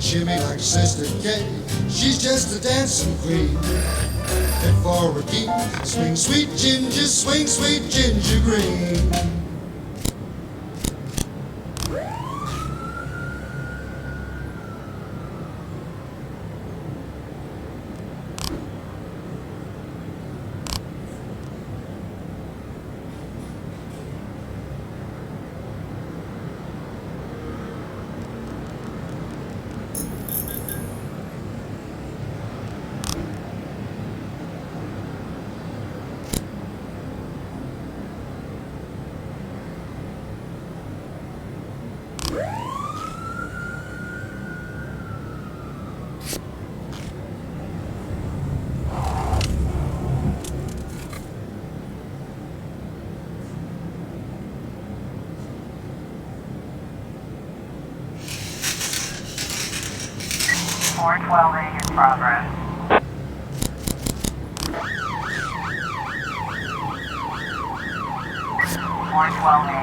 Shimmy like Sister Kate, she's just a dancing queen. Fit for a king, swing sweet ginger green. Four 12A in progress. Four 12A.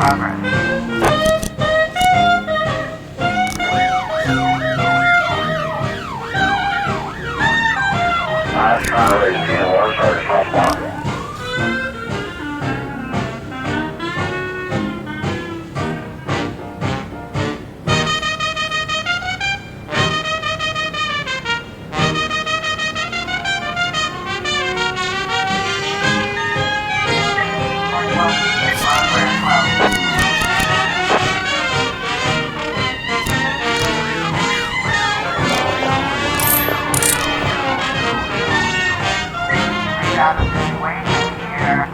progress. I was trying to raise TN1, started to top block. Got a situation here.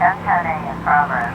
S10A in progress.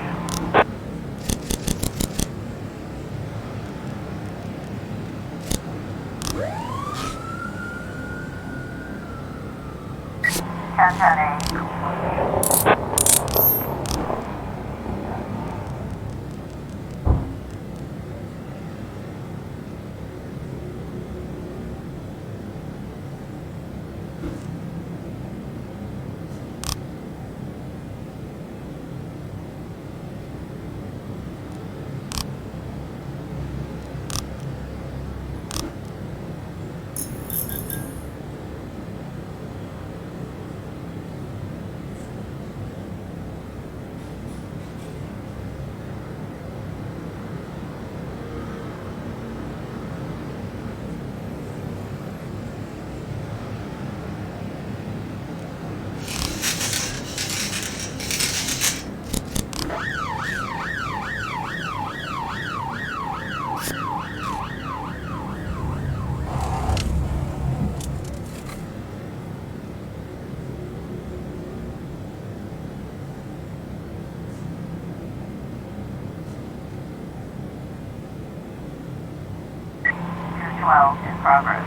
Well, in progress.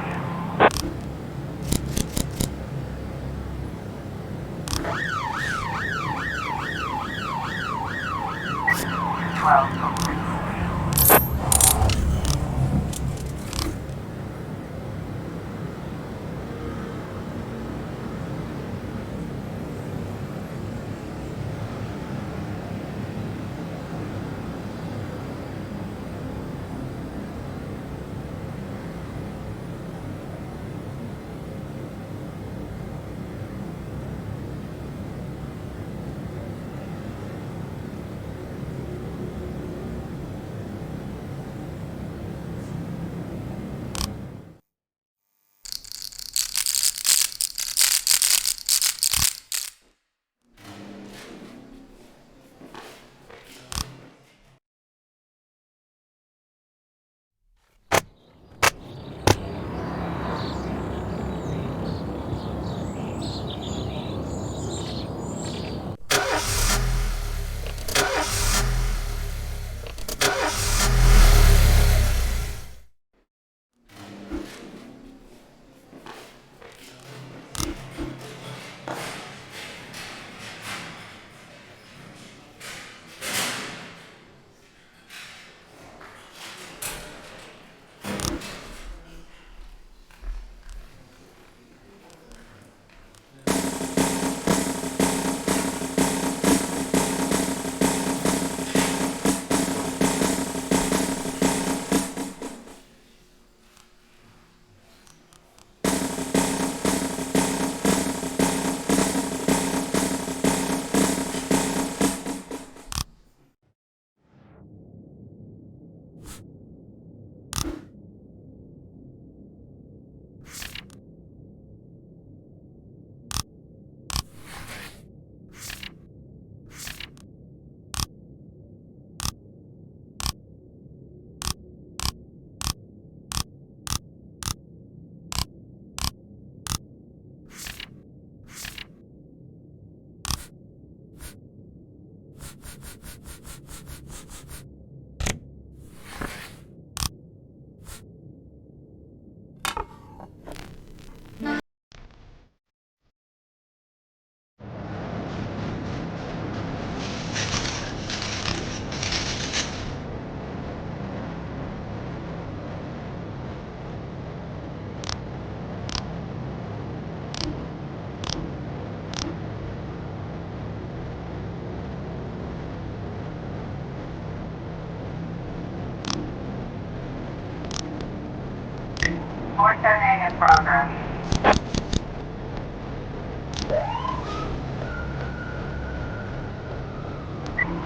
478 in progress.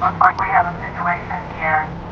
Looks like we have a situation here.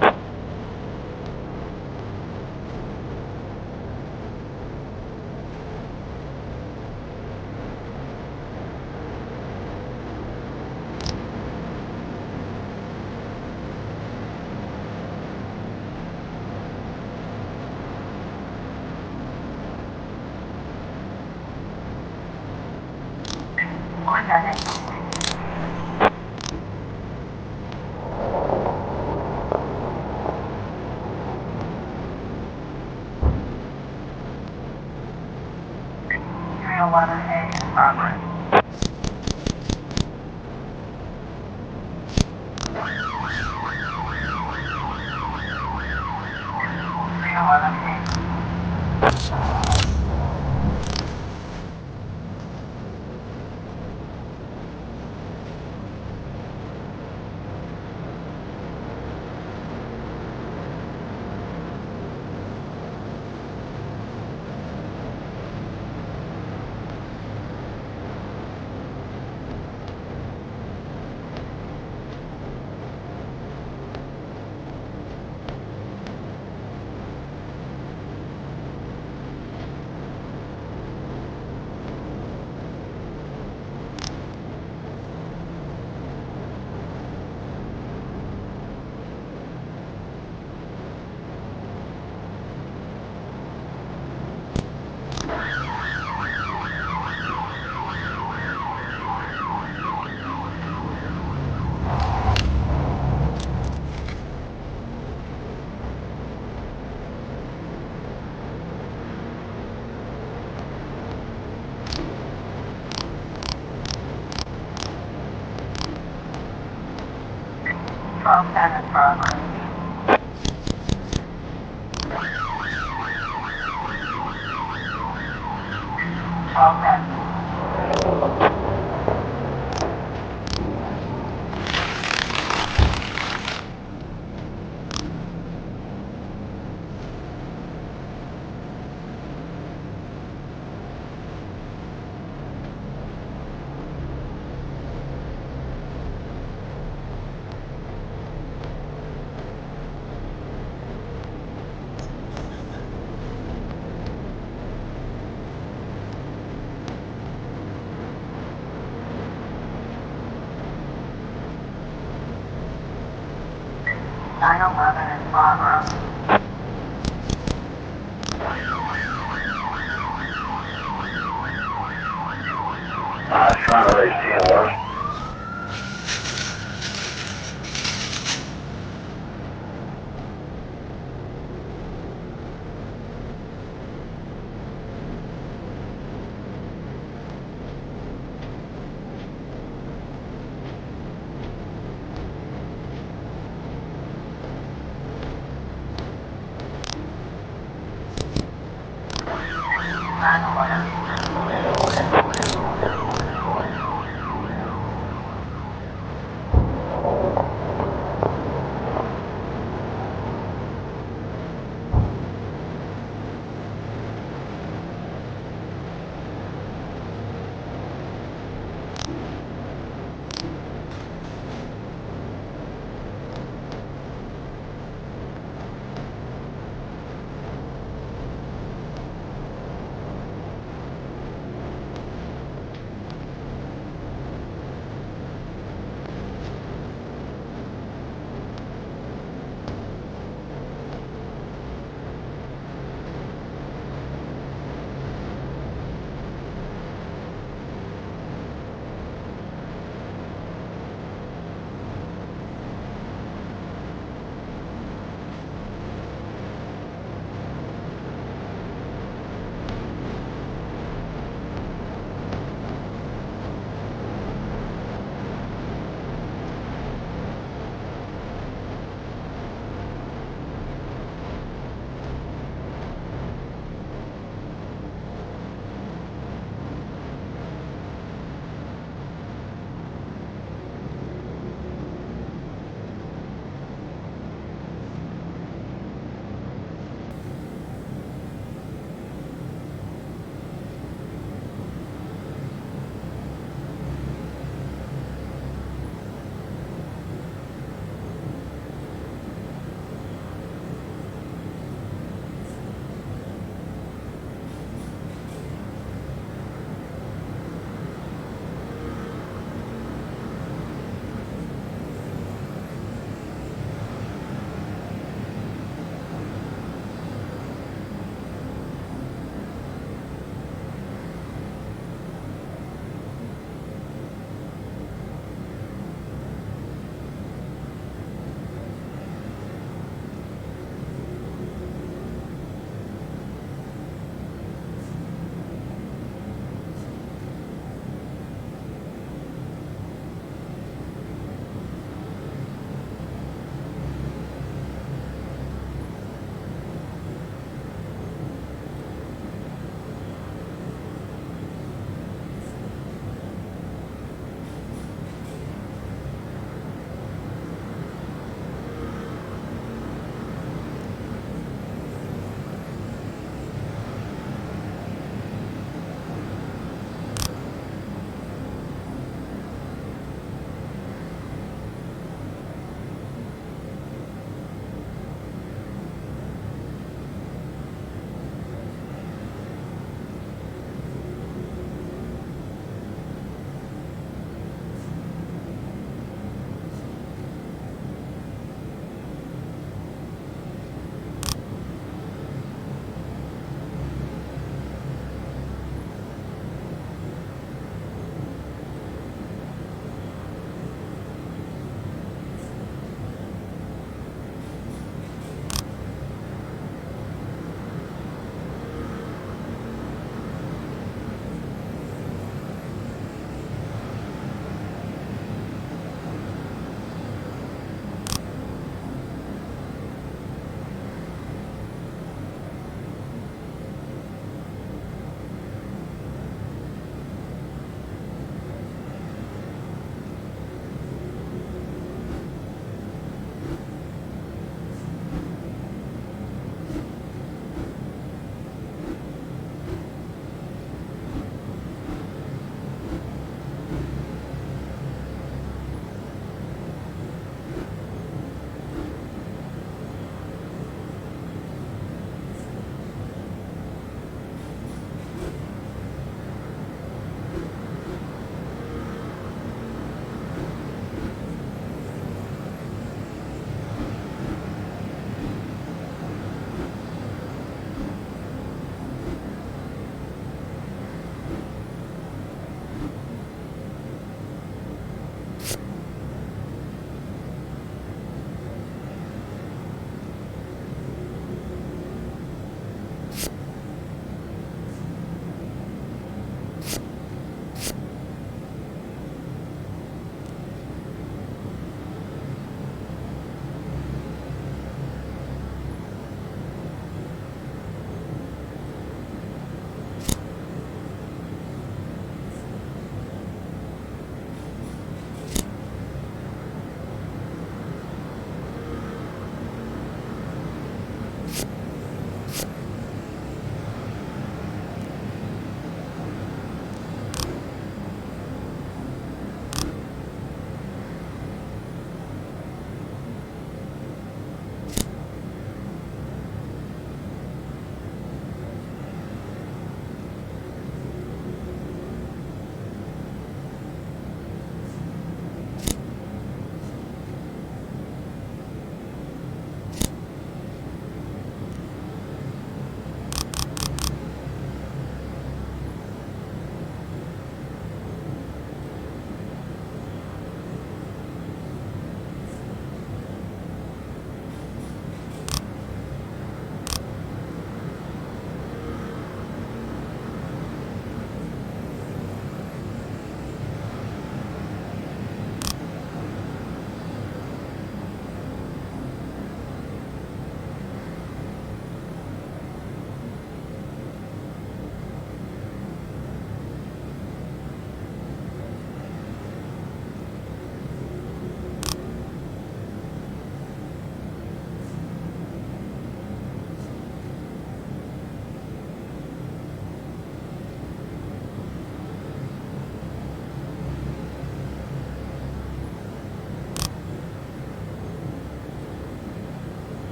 Trying to raise TLR.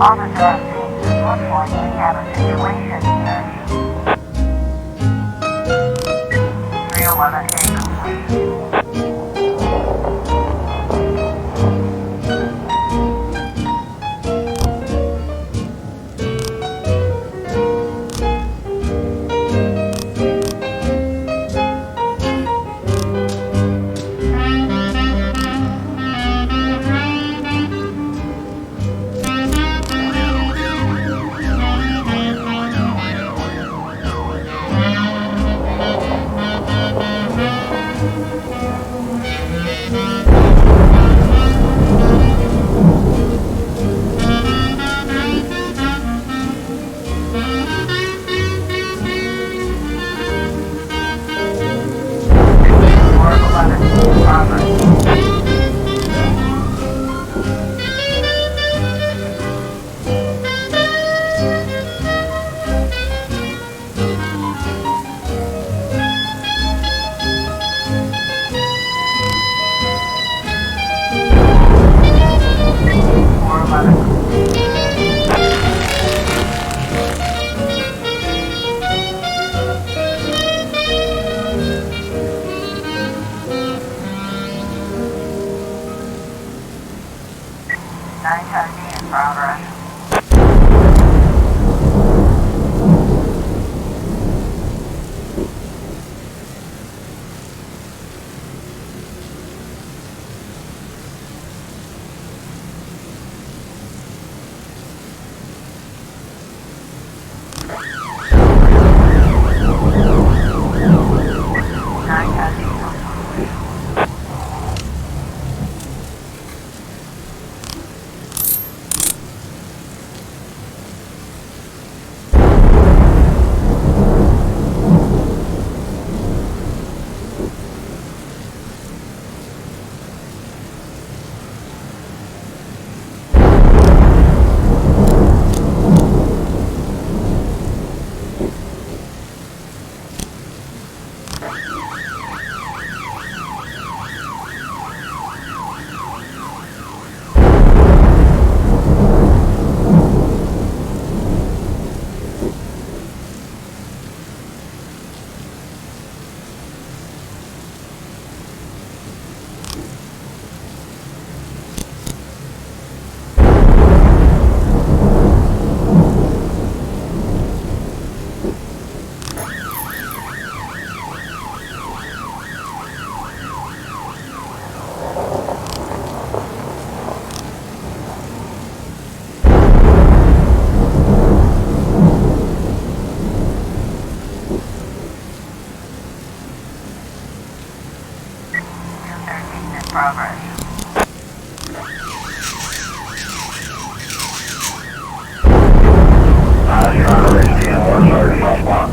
Officer, it looks like we have a situation here. 311A complete. progress. Trying to reach TN1, Sergeant southbound.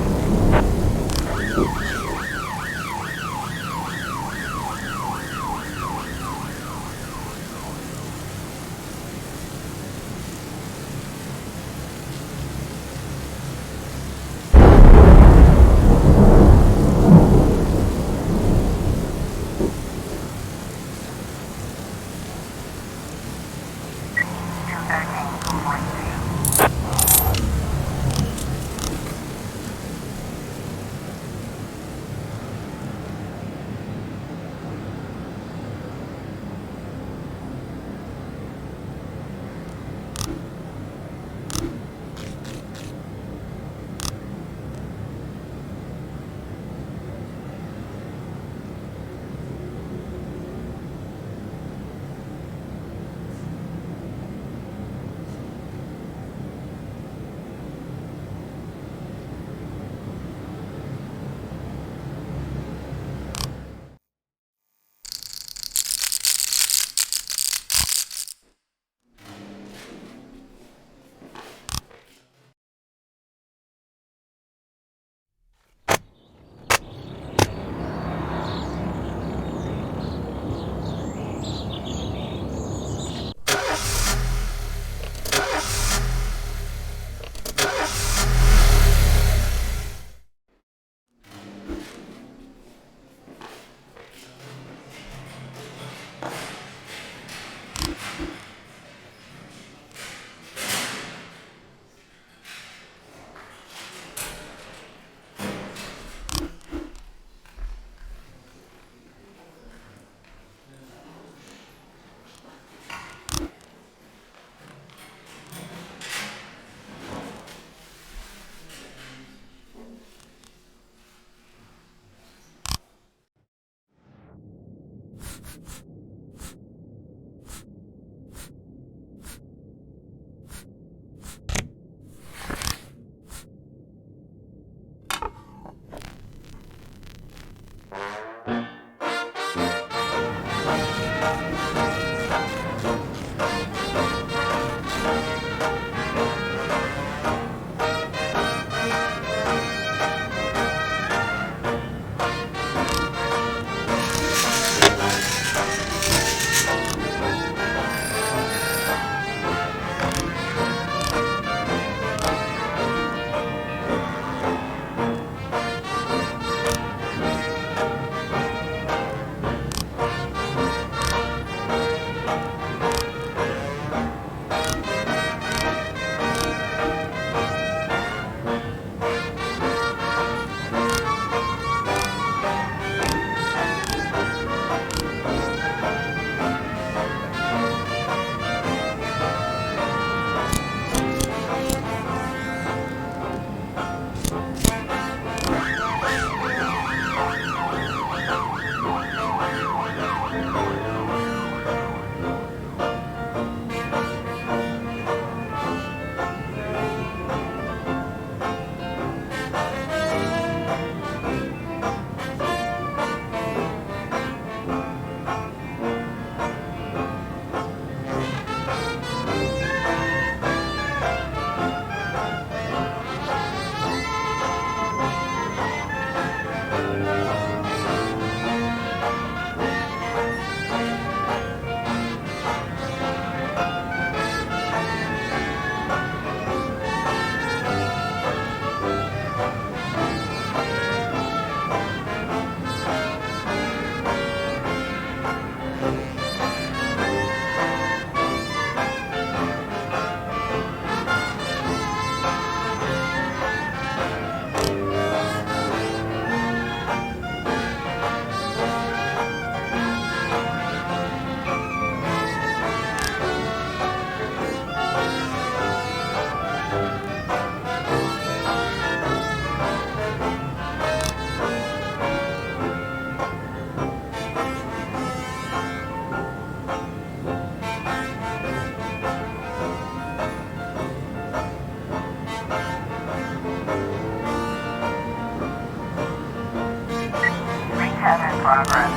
Recap in progress.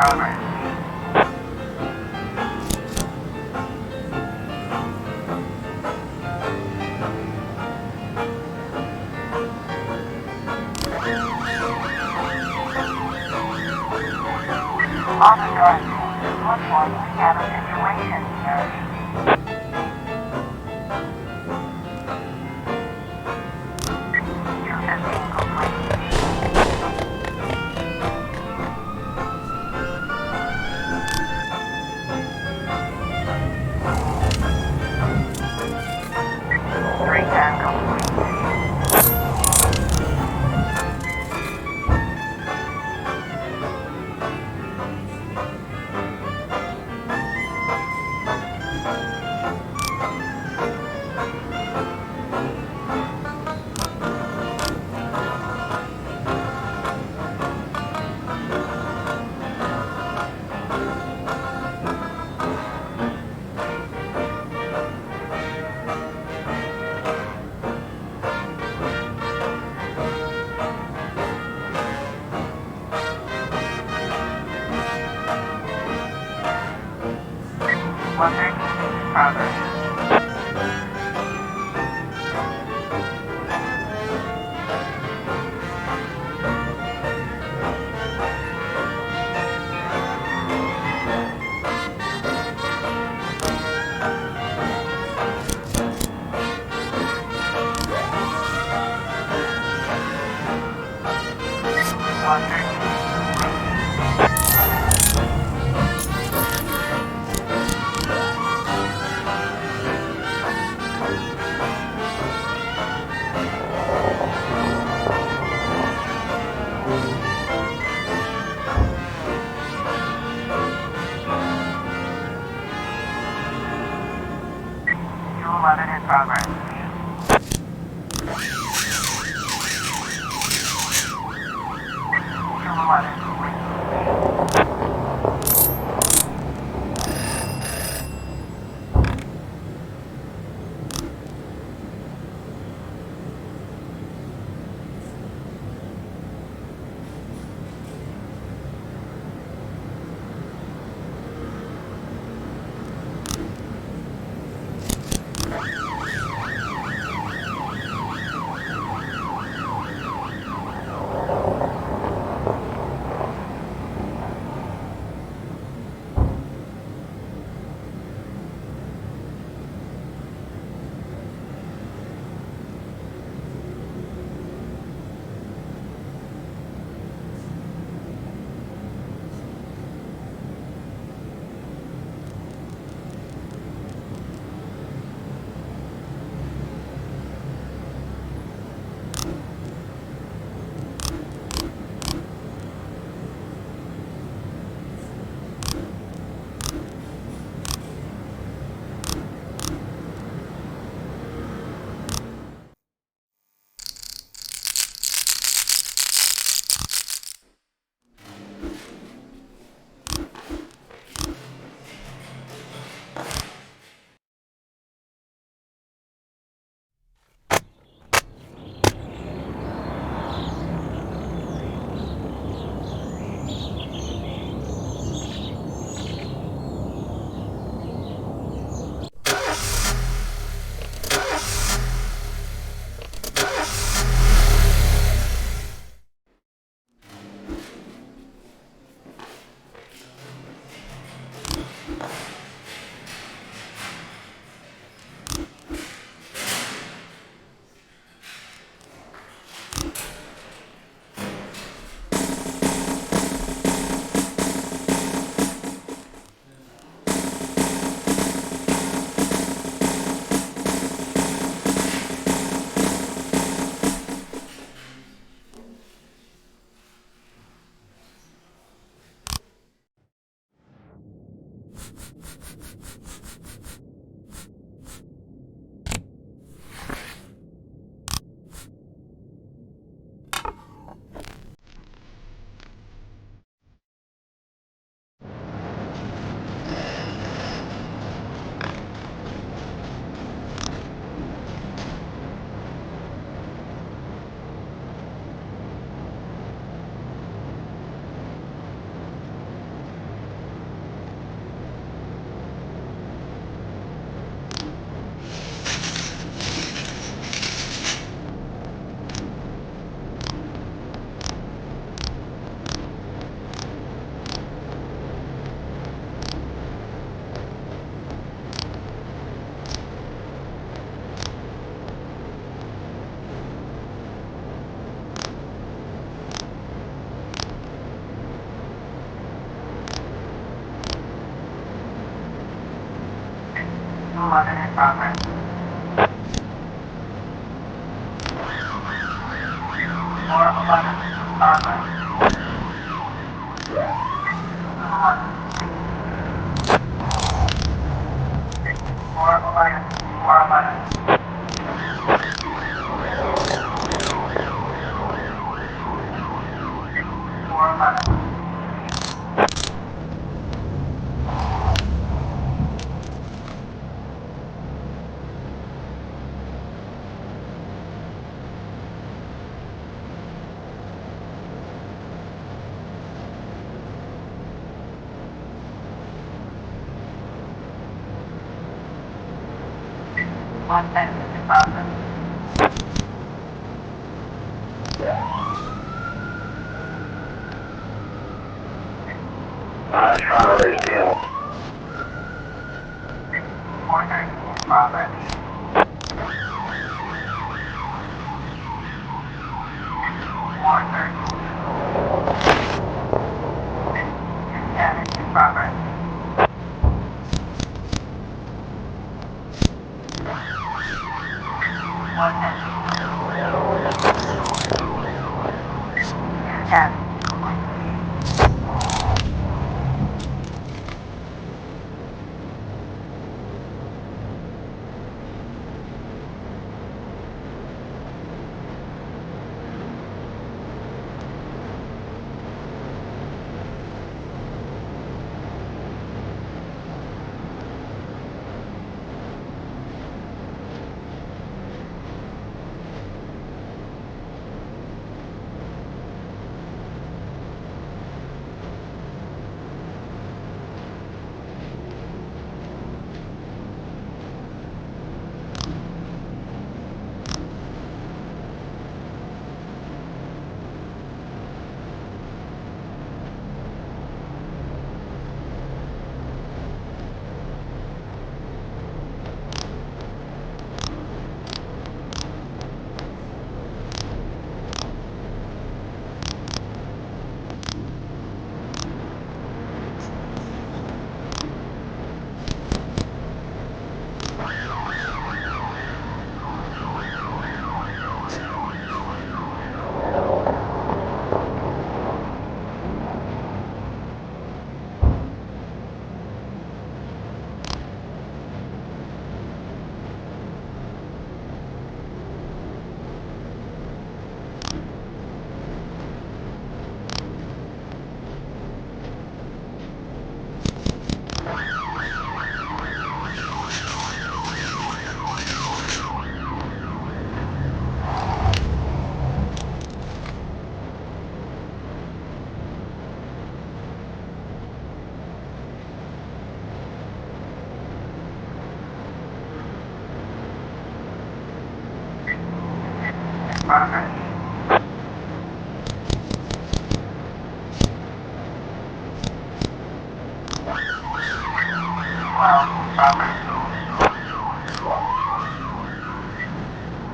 progress. Officer on scene. Looks like we have a situation here. 11 in progress. 411 progress. 411. 411. 411. One sentence in progress. Trying to raise 10. 430 in progress. 430. 10 in progress. 10. Progress. 12 progress.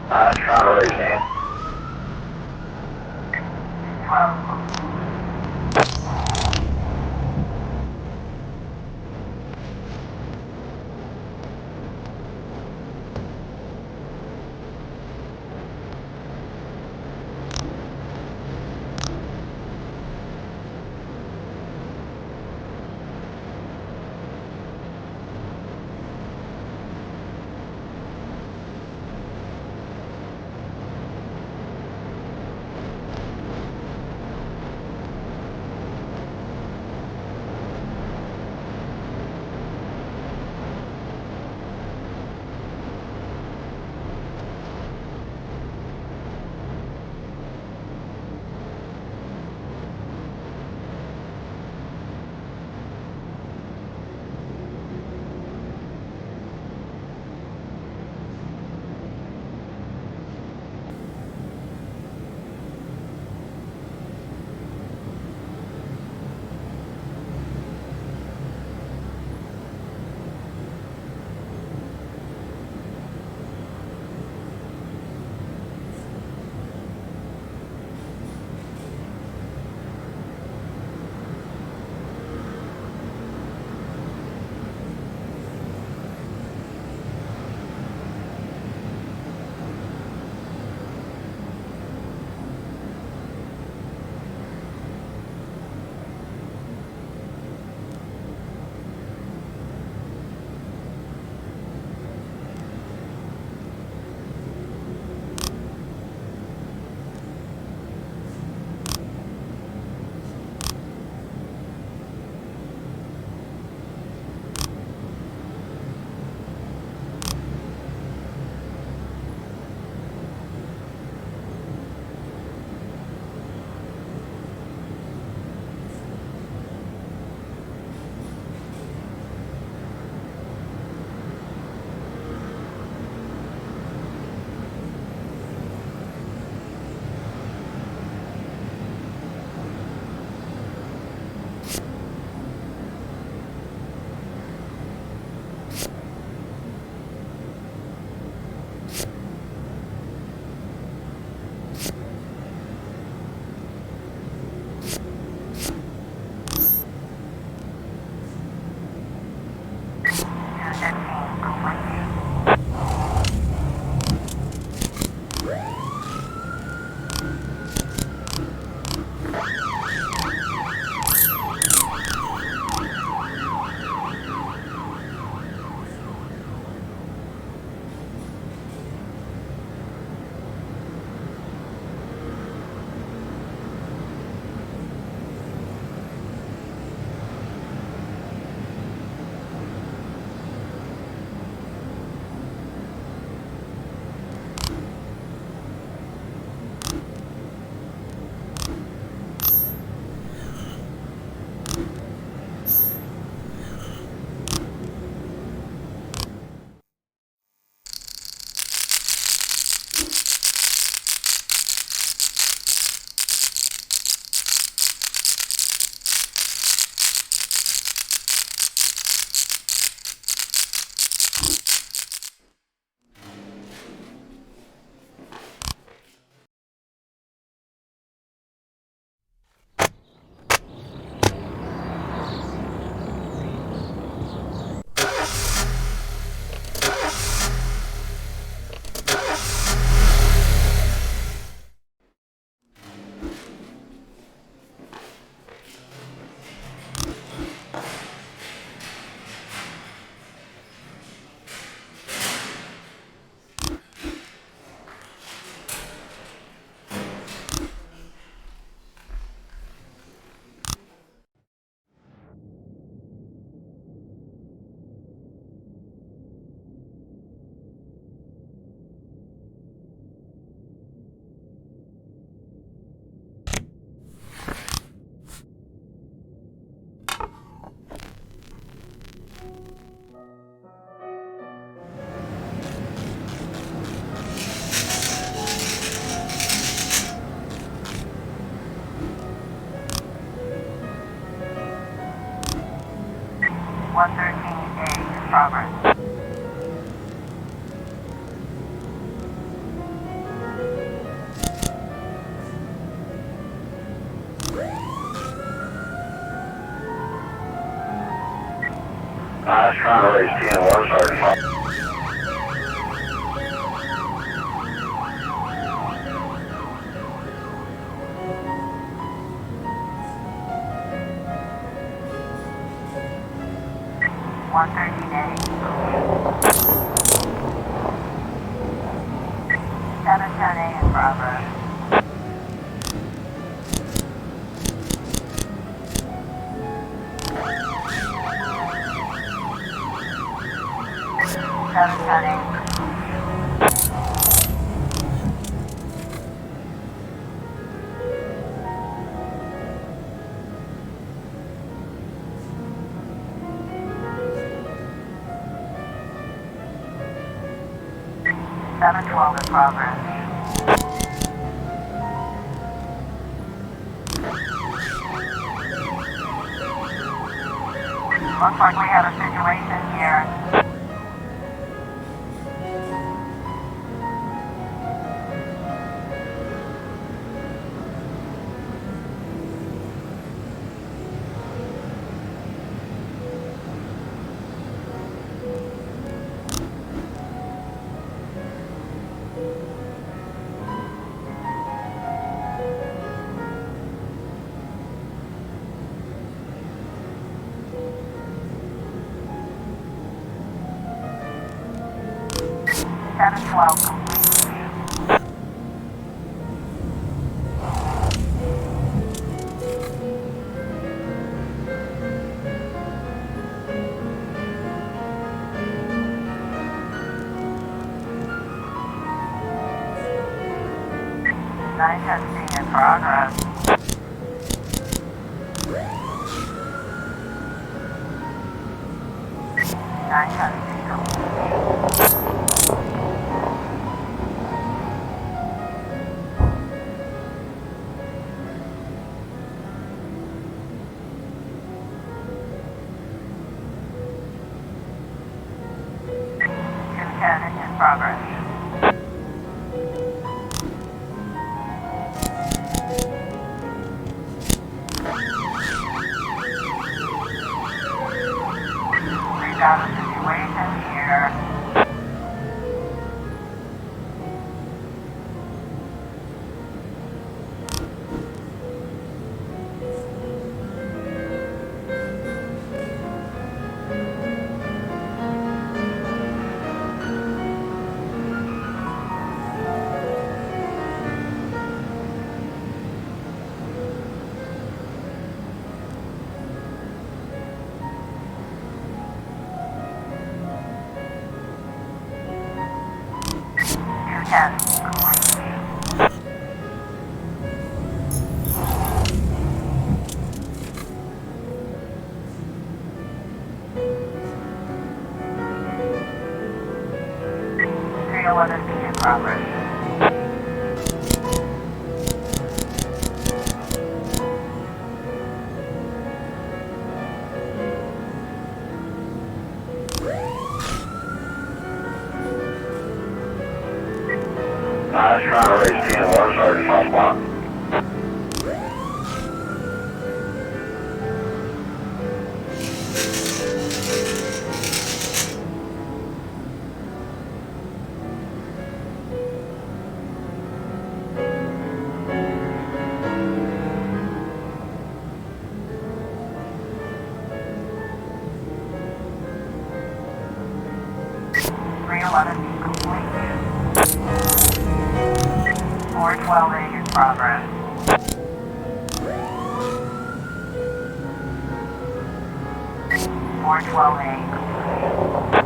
Trying to raise 10. 12. 113A in progress. I was trying to raise 10 1, Sergeant. Seven 12 in progress. Looks like we have a situation here. Seven 12 complete. Nine testing in progress. Nine testing complete. In progress. We got a situation here. In progress. I was trying to raise 10 1, Sergeant. Top block. Complete. 412A in progress. 412A complete.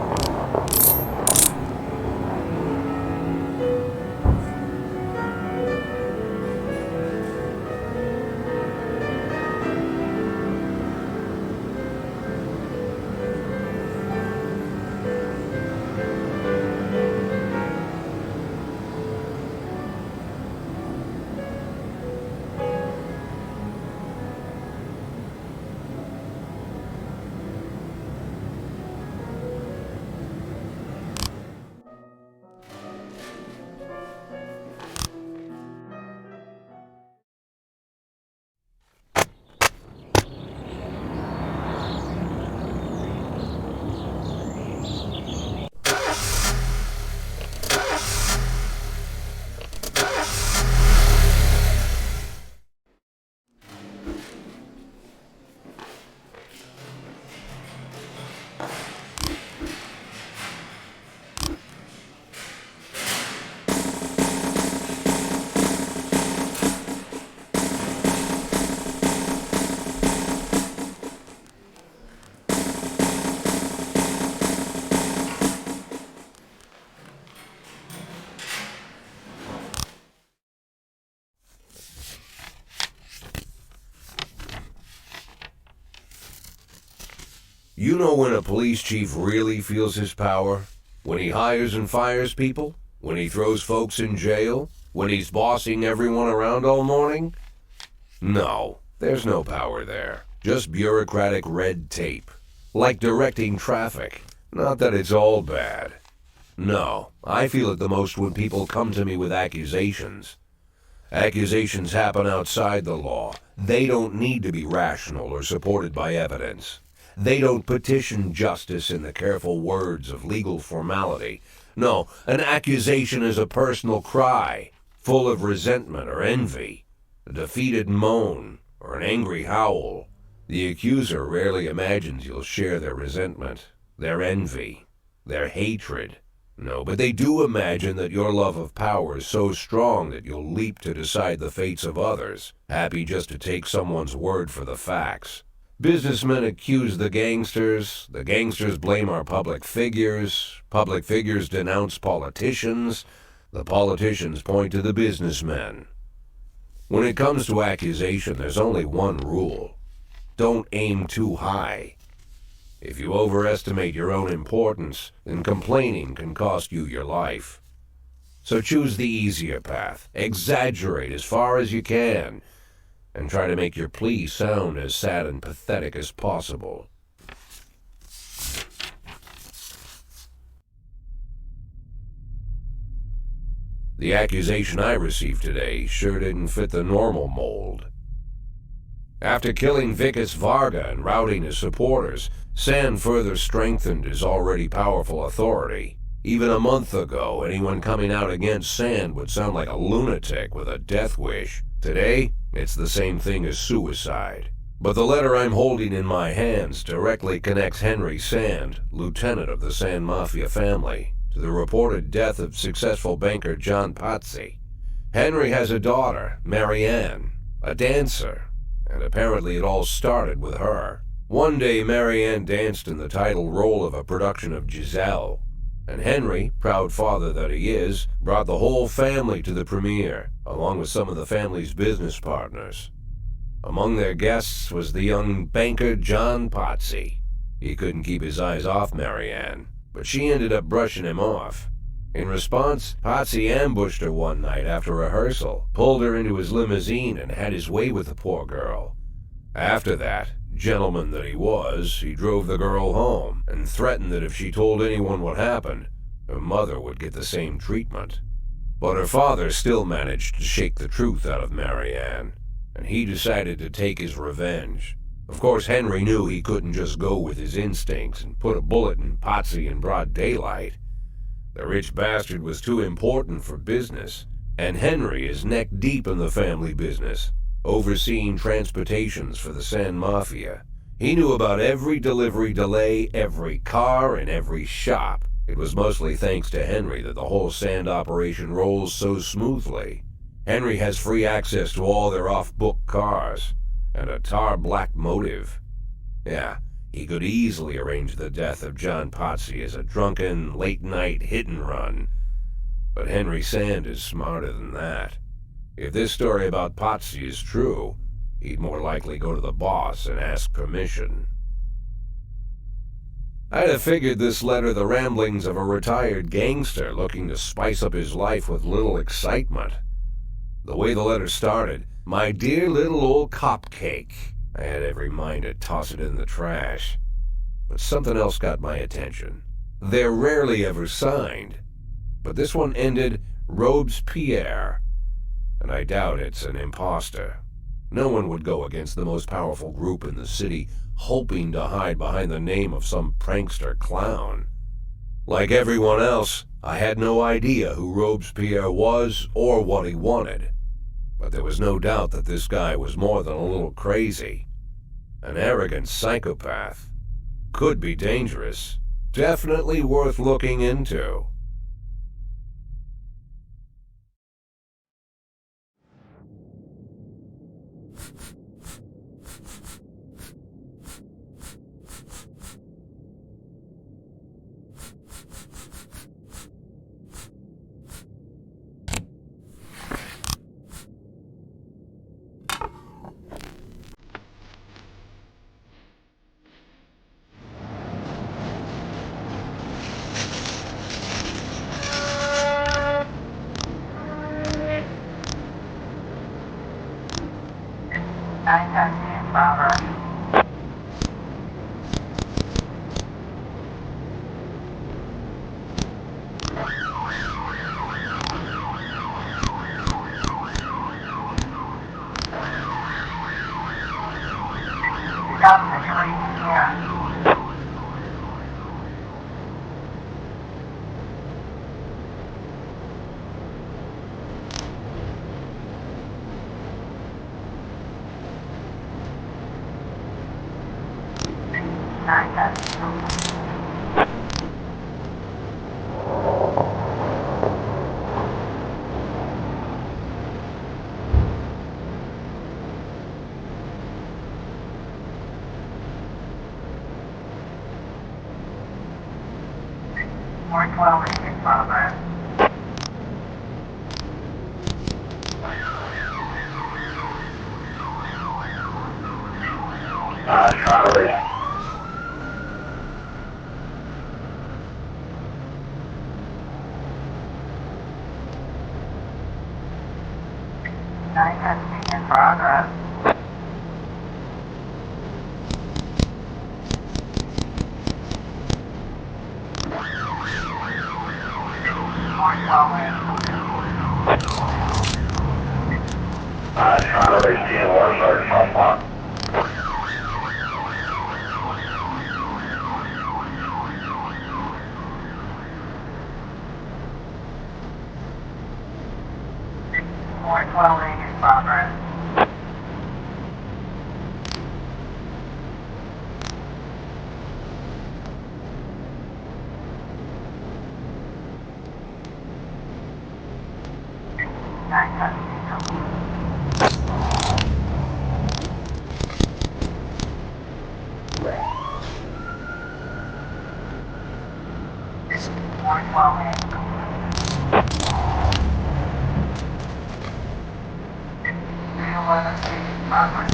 You know when a police chief really feels his power? When he hires and fires people? When he throws folks in jail? When he's bossing everyone around all morning? No, there's no power there. Just bureaucratic red tape. Like directing traffic. Not that it's all bad. No, I feel it the most when people come to me with accusations. Accusations happen outside the law. They don't need to be rational or supported by evidence. They don't petition justice in the careful words of legal formality. No, an accusation is a personal cry, full of resentment or envy, a defeated moan, or an angry howl. The accuser rarely imagines you'll share their resentment, their envy, their hatred. No, but they do imagine that your love of power is so strong that you'll leap to decide the fates of others, happy just to take someone's word for the facts. Businessmen accuse the gangsters blame our public figures denounce politicians, the politicians point to the businessmen. When it comes to accusation, there's only one rule. Don't aim too high. If you overestimate your own importance, then complaining can cost you your life. So choose the easier path, exaggerate as far as you can, and try to make your plea sound as sad and pathetic as possible. The accusation I received today sure didn't fit the normal mold. After killing Vikas Varga and routing his supporters, Sand further strengthened his already powerful authority. Even a month ago, anyone coming out against Sand would sound like a lunatic with a death wish. Today, it's the same thing as suicide. But the letter I'm holding in my hands directly connects Henry Sand, lieutenant of the Sand Mafia family, to the reported death of successful banker John Pazzi. Henry has a daughter, Marianne, a dancer, and apparently it all started with her. One day, Marianne danced in the title role of a production of Giselle, and Henry, proud father that he is, brought the whole family to the premiere, along with some of the family's business partners. Among their guests was the young banker John Pazzi. He couldn't keep his eyes off Marianne, but she ended up brushing him off. In response, Pazzi ambushed her one night after rehearsal, pulled her into his limousine, and had his way with the poor girl. After that, gentleman that he drove the girl home and threatened that if she told anyone what happened, her mother would get the same treatment. But her father still managed to shake the truth out of Marianne, and he decided to take his revenge. Of course, Henry knew he couldn't just go with his instincts and put a bullet in Pazzi in broad daylight. The rich bastard was too important for business, and Henry is neck deep in the family business, overseeing transportations for the Sand Mafia. He knew about every delivery delay, every car, and every shop. It was mostly thanks to Henry that the whole Sand operation rolls so smoothly. Henry has free access to all their off-book cars, and a tar-black motive. Yeah, he could easily arrange the death of John Pazzi as a drunken, late-night hit-and-run. But Henry Sand is smarter than that. If this story about Pazzi is true, he'd more likely go to the boss and ask permission. I'd have figured this letter the ramblings of a retired gangster looking to spice up his life with little excitement. The way the letter started, "My dear little old cupcake," I had every mind to toss it in the trash. But something else got my attention. They're rarely ever signed, but this one ended Robespierre, and I doubt it's an imposter. No one would go against the most powerful group in the city, hoping to hide behind the name of some prankster clown. Like everyone else, I had no idea who Robespierre was or what he wanted. But there was no doubt that this guy was more than a little crazy. An arrogant psychopath. Could be dangerous. Definitely worth looking into. progress. Stop situation here. More 12 in progress. Trying to raise. Nine testing in progress. More 12 in. Trying to raise TN1, Sergeant Southbound. More 12 in progress. Nine testing. More 12 in. Progress.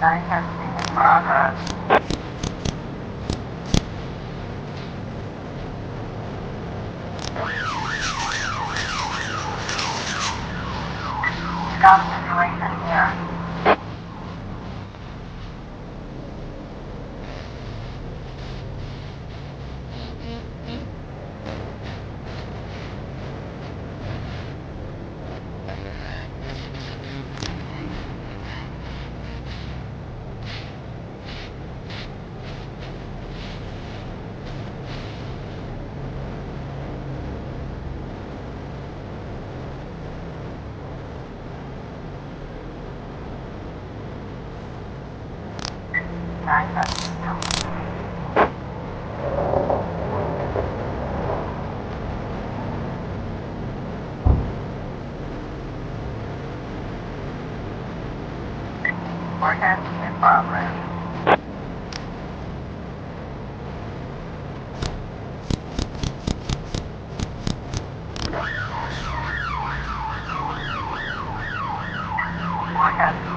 Nine testing in progress. Stop situation here. Nine testing. More testing in progress. More testing.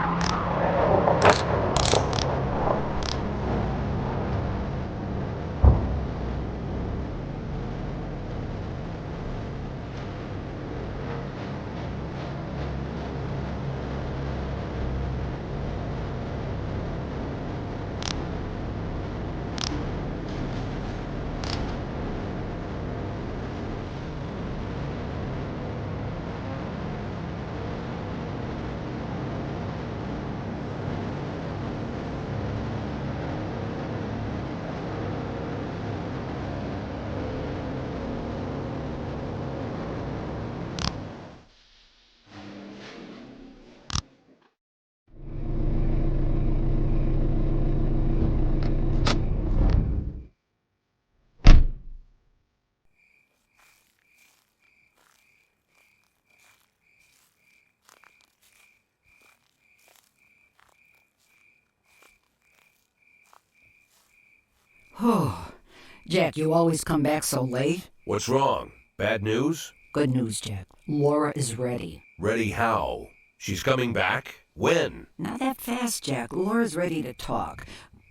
Oh, Jack, you always come back so late. What's wrong? Bad news? Good news, Jack. Laura is ready. Ready how? She's coming back? When? Not that fast, Jack. Laura's ready to talk.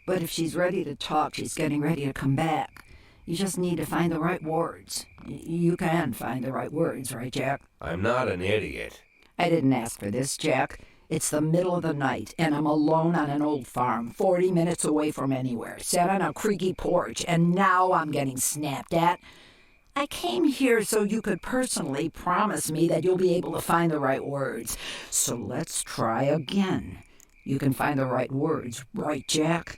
But if she's ready to talk, she's getting ready to come back. You just need to find the right words. You can find the right words, right, Jack? I'm not an idiot. I didn't ask for this, Jack. It's the middle of the night, and I'm alone on an old farm, 40 minutes away from anywhere, sat on a creaky porch, and now I'm getting snapped at. I came here so you could personally promise me that you'll be able to find the right words. So let's try again. You can find the right words, right, Jack?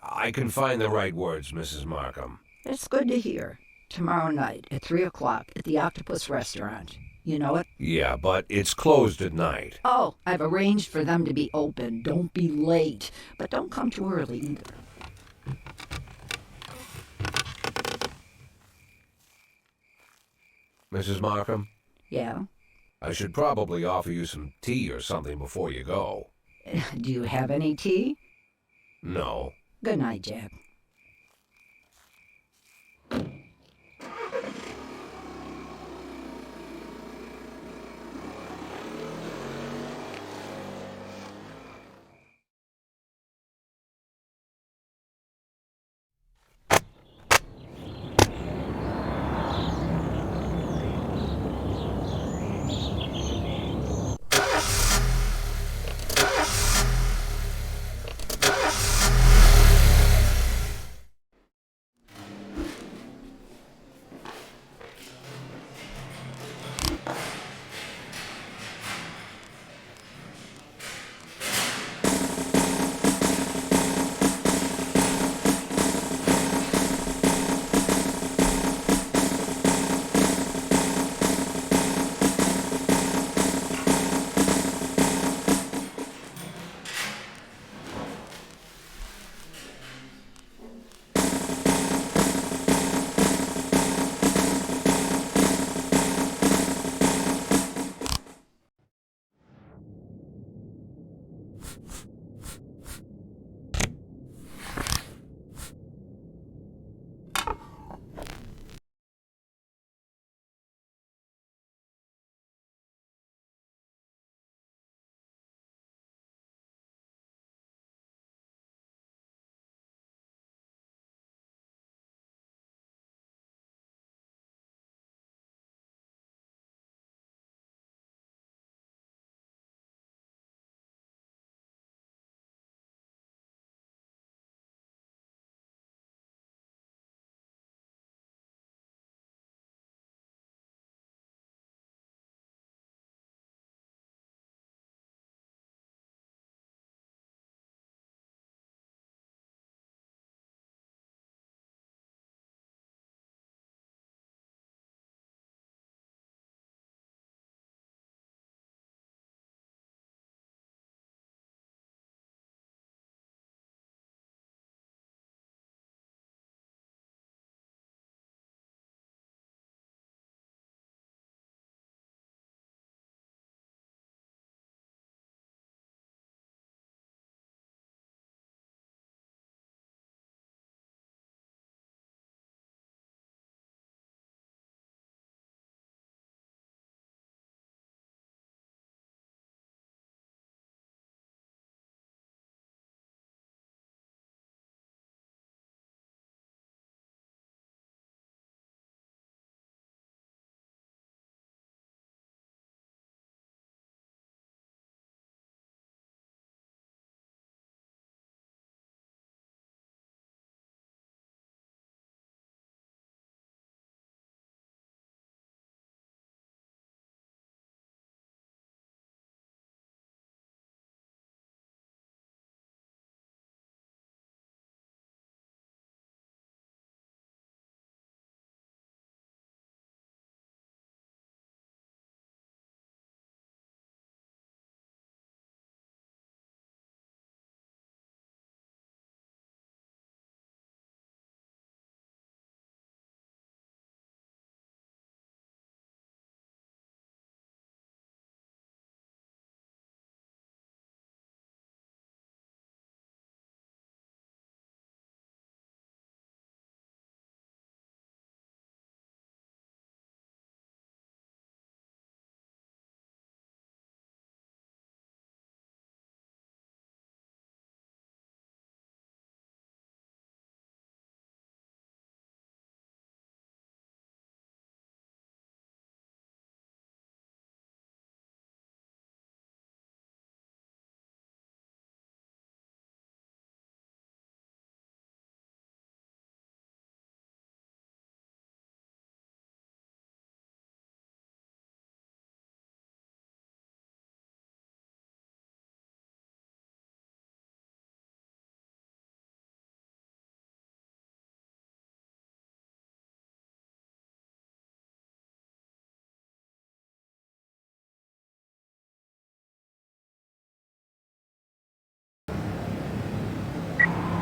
I can find the right words, Mrs. Markham. It's good to hear. Tomorrow night at 3 o'clock at the Octopus Restaurant. You know it? Yeah, but it's closed at night. Oh, I've arranged for them to be open. Don't be late. But don't come too early either. Mrs. Markham? Yeah? I should probably offer you some tea or something before you go. Do you have any tea? No. Good night, Jack.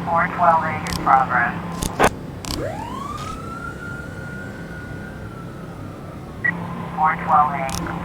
412A in progress. 412A complete.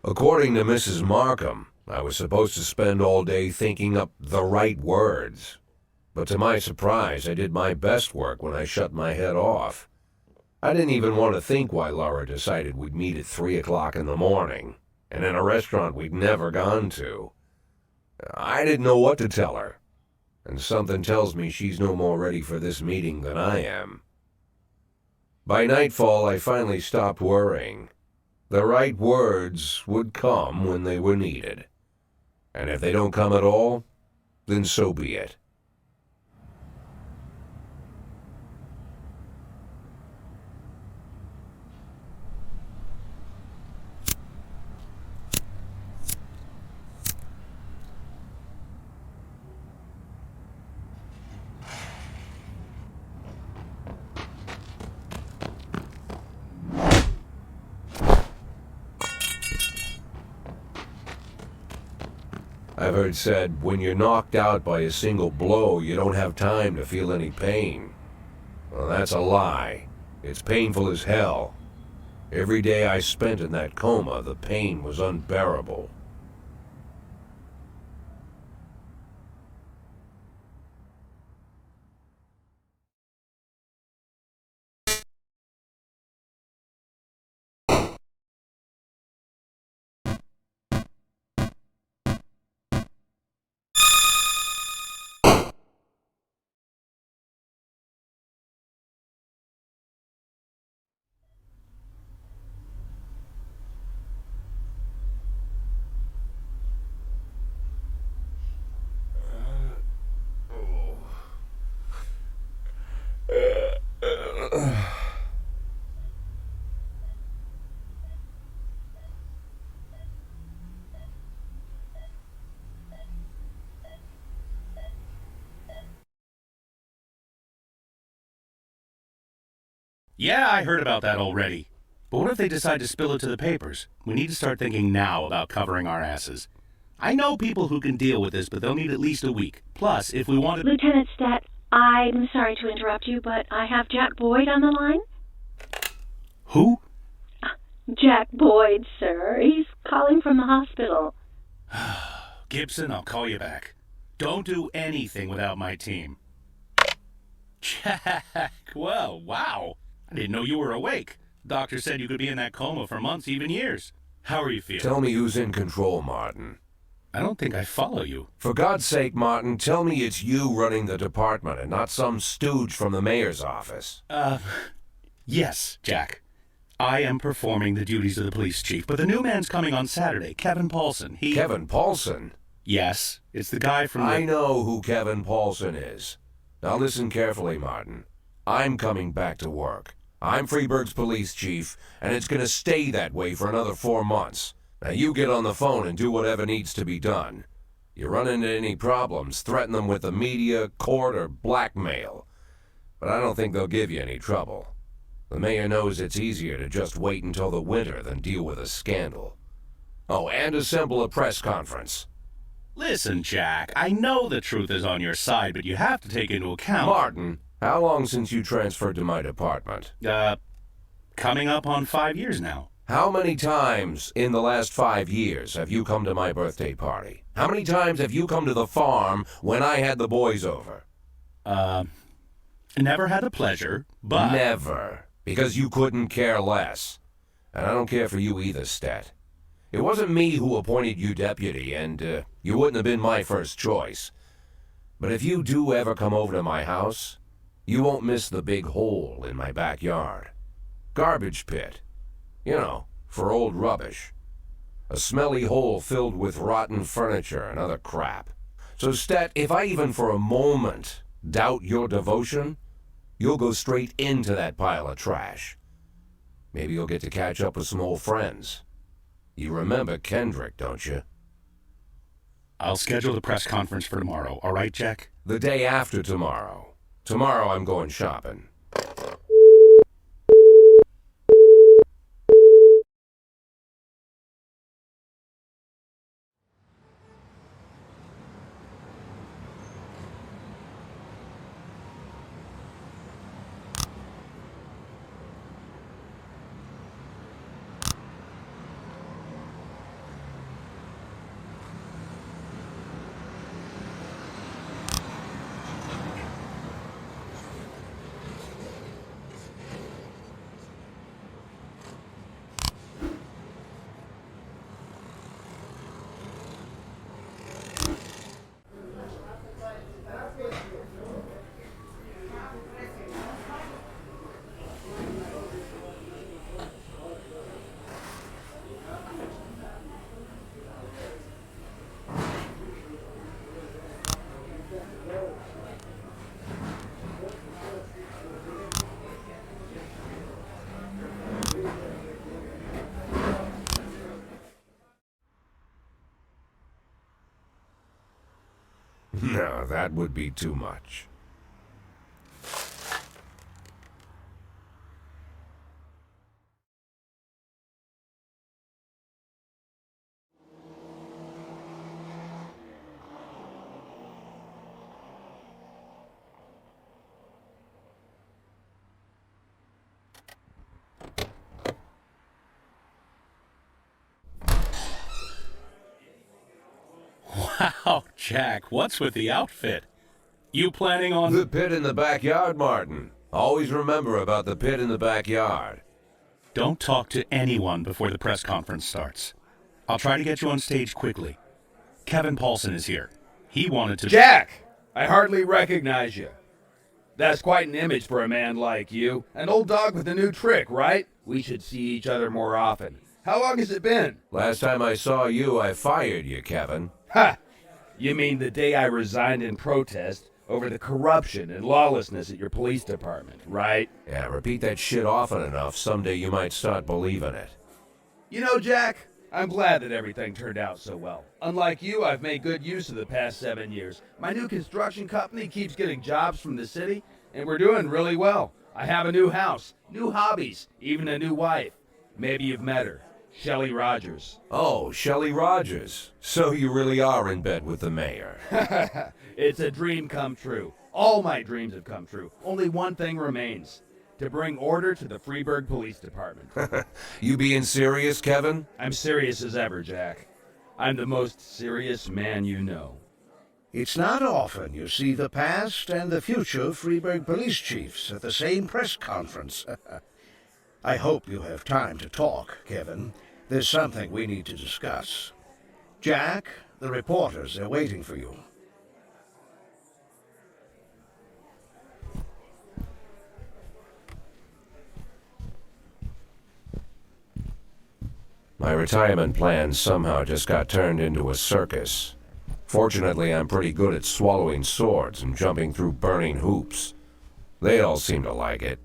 According to Mrs. Markham, I was supposed to spend all day thinking up the right words. But to my surprise, I did my best work when I shut my head off. I didn't even want to think why Laura decided we'd meet at 3 o'clock in the morning, and in a restaurant we'd never gone to. I didn't know what to tell her, and something tells me she's no more ready for this meeting than I am. By nightfall, I finally stopped worrying. The right words would come when they were needed. And if they don't come at all, then so be it. I've heard said, when you're knocked out by a single blow, you don't have time to feel any pain. Well, that's a lie. It's painful as hell. Every day I spent in that coma, the pain was unbearable. Yeah, I heard about that already. But what if they decide to spill it to the papers? We need to start thinking now about covering our asses. I know people who can deal with this, but they'll need at least a week. Plus, if we want to... Lieutenant Stat, I'm sorry to interrupt you, but I have Jack Boyd on the line. Who? Jack Boyd, sir. He's calling from the hospital. Gibson, I'll call you back. Don't do anything without my team. Jack, well, wow. I didn't know you were awake. Doctor said you could be in that coma for months, even years. How are you feeling? Tell me who's in control, Martin. I don't think I follow you. For God's sake, Martin, tell me it's you running the department and not some stooge from the mayor's office. Yes, Jack. I am performing the duties of the police chief, but the new man's coming on Saturday, Kevin Paulson. Kevin Paulson? Yes, it's the guy from I know who Kevin Paulson is. Now listen carefully, Martin. I'm coming back to work. I'm Freeburg's police chief, and it's going to stay that way for another 4 months. Now you get on the phone and do whatever needs to be done. You run into any problems, threaten them with the media, court, or blackmail. But I don't think they'll give you any trouble. The mayor knows it's easier to just wait until the winter than deal with a scandal. Oh, and assemble a press conference. Listen, Jack, I know the truth is on your side, but you have to take into account... Martin, how long since you transferred to my department? Coming up on 5 years now. How many times in the last 5 years have you come to my birthday party? How many times have you come to the farm when I had the boys over? Never had the pleasure, but... Never. Because you couldn't care less. And I don't care for you either, Stat. It wasn't me who appointed you deputy, and you wouldn't have been my first choice. But if you do ever come over to my house, you won't miss the big hole in my backyard. Garbage pit. You know, for old rubbish. A smelly hole filled with rotten furniture and other crap. So, Stet, if I even for a moment doubt your devotion, you'll go straight into that pile of trash. Maybe you'll get to catch up with some old friends. You remember Kendrick, don't you? I'll schedule the press conference for tomorrow, all right, Jack? The day after tomorrow. Tomorrow I'm going shopping. No, that would be too much. Wow, Jack, what's with the outfit? You planning on... The pit in the backyard, Martin. Always remember about the pit in the backyard. Don't talk to anyone before the press conference starts. I'll try to get you on stage quickly. Kevin Paulson is here. He wanted to... Jack! I hardly recognize you. That's quite an image for a man like you. An old dog with a new trick, right? We should see each other more often. How long has it been? Last time I saw you, I fired you, Kevin. Ha! You mean the day I resigned in protest over the corruption and lawlessness at your police department, right? Yeah, repeat that shit often enough, someday you might start believing it. You know, Jack, I'm glad that everything turned out so well. Unlike you, I've made good use of the past 7 years. My new construction company keeps getting jobs from the city, and we're doing really well. I have a new house, new hobbies, even a new wife. Maybe you've met her. Shelley Rogers. Oh, Shelley Rogers. So you really are in bed with the mayor. It's a dream come true. All my dreams have come true. Only one thing remains. To bring order to the Freeburg Police Department. You being serious, Kevin? I'm serious as ever, Jack. I'm the most serious man you know. It's not often you see the past and the future Freeburg police chiefs at the same press conference. I hope you have time to talk, Kevin. There's something we need to discuss. Jack, the reporters are waiting for you. My retirement plans somehow just got turned into a circus. Fortunately, I'm pretty good at swallowing swords and jumping through burning hoops. They all seem to like it.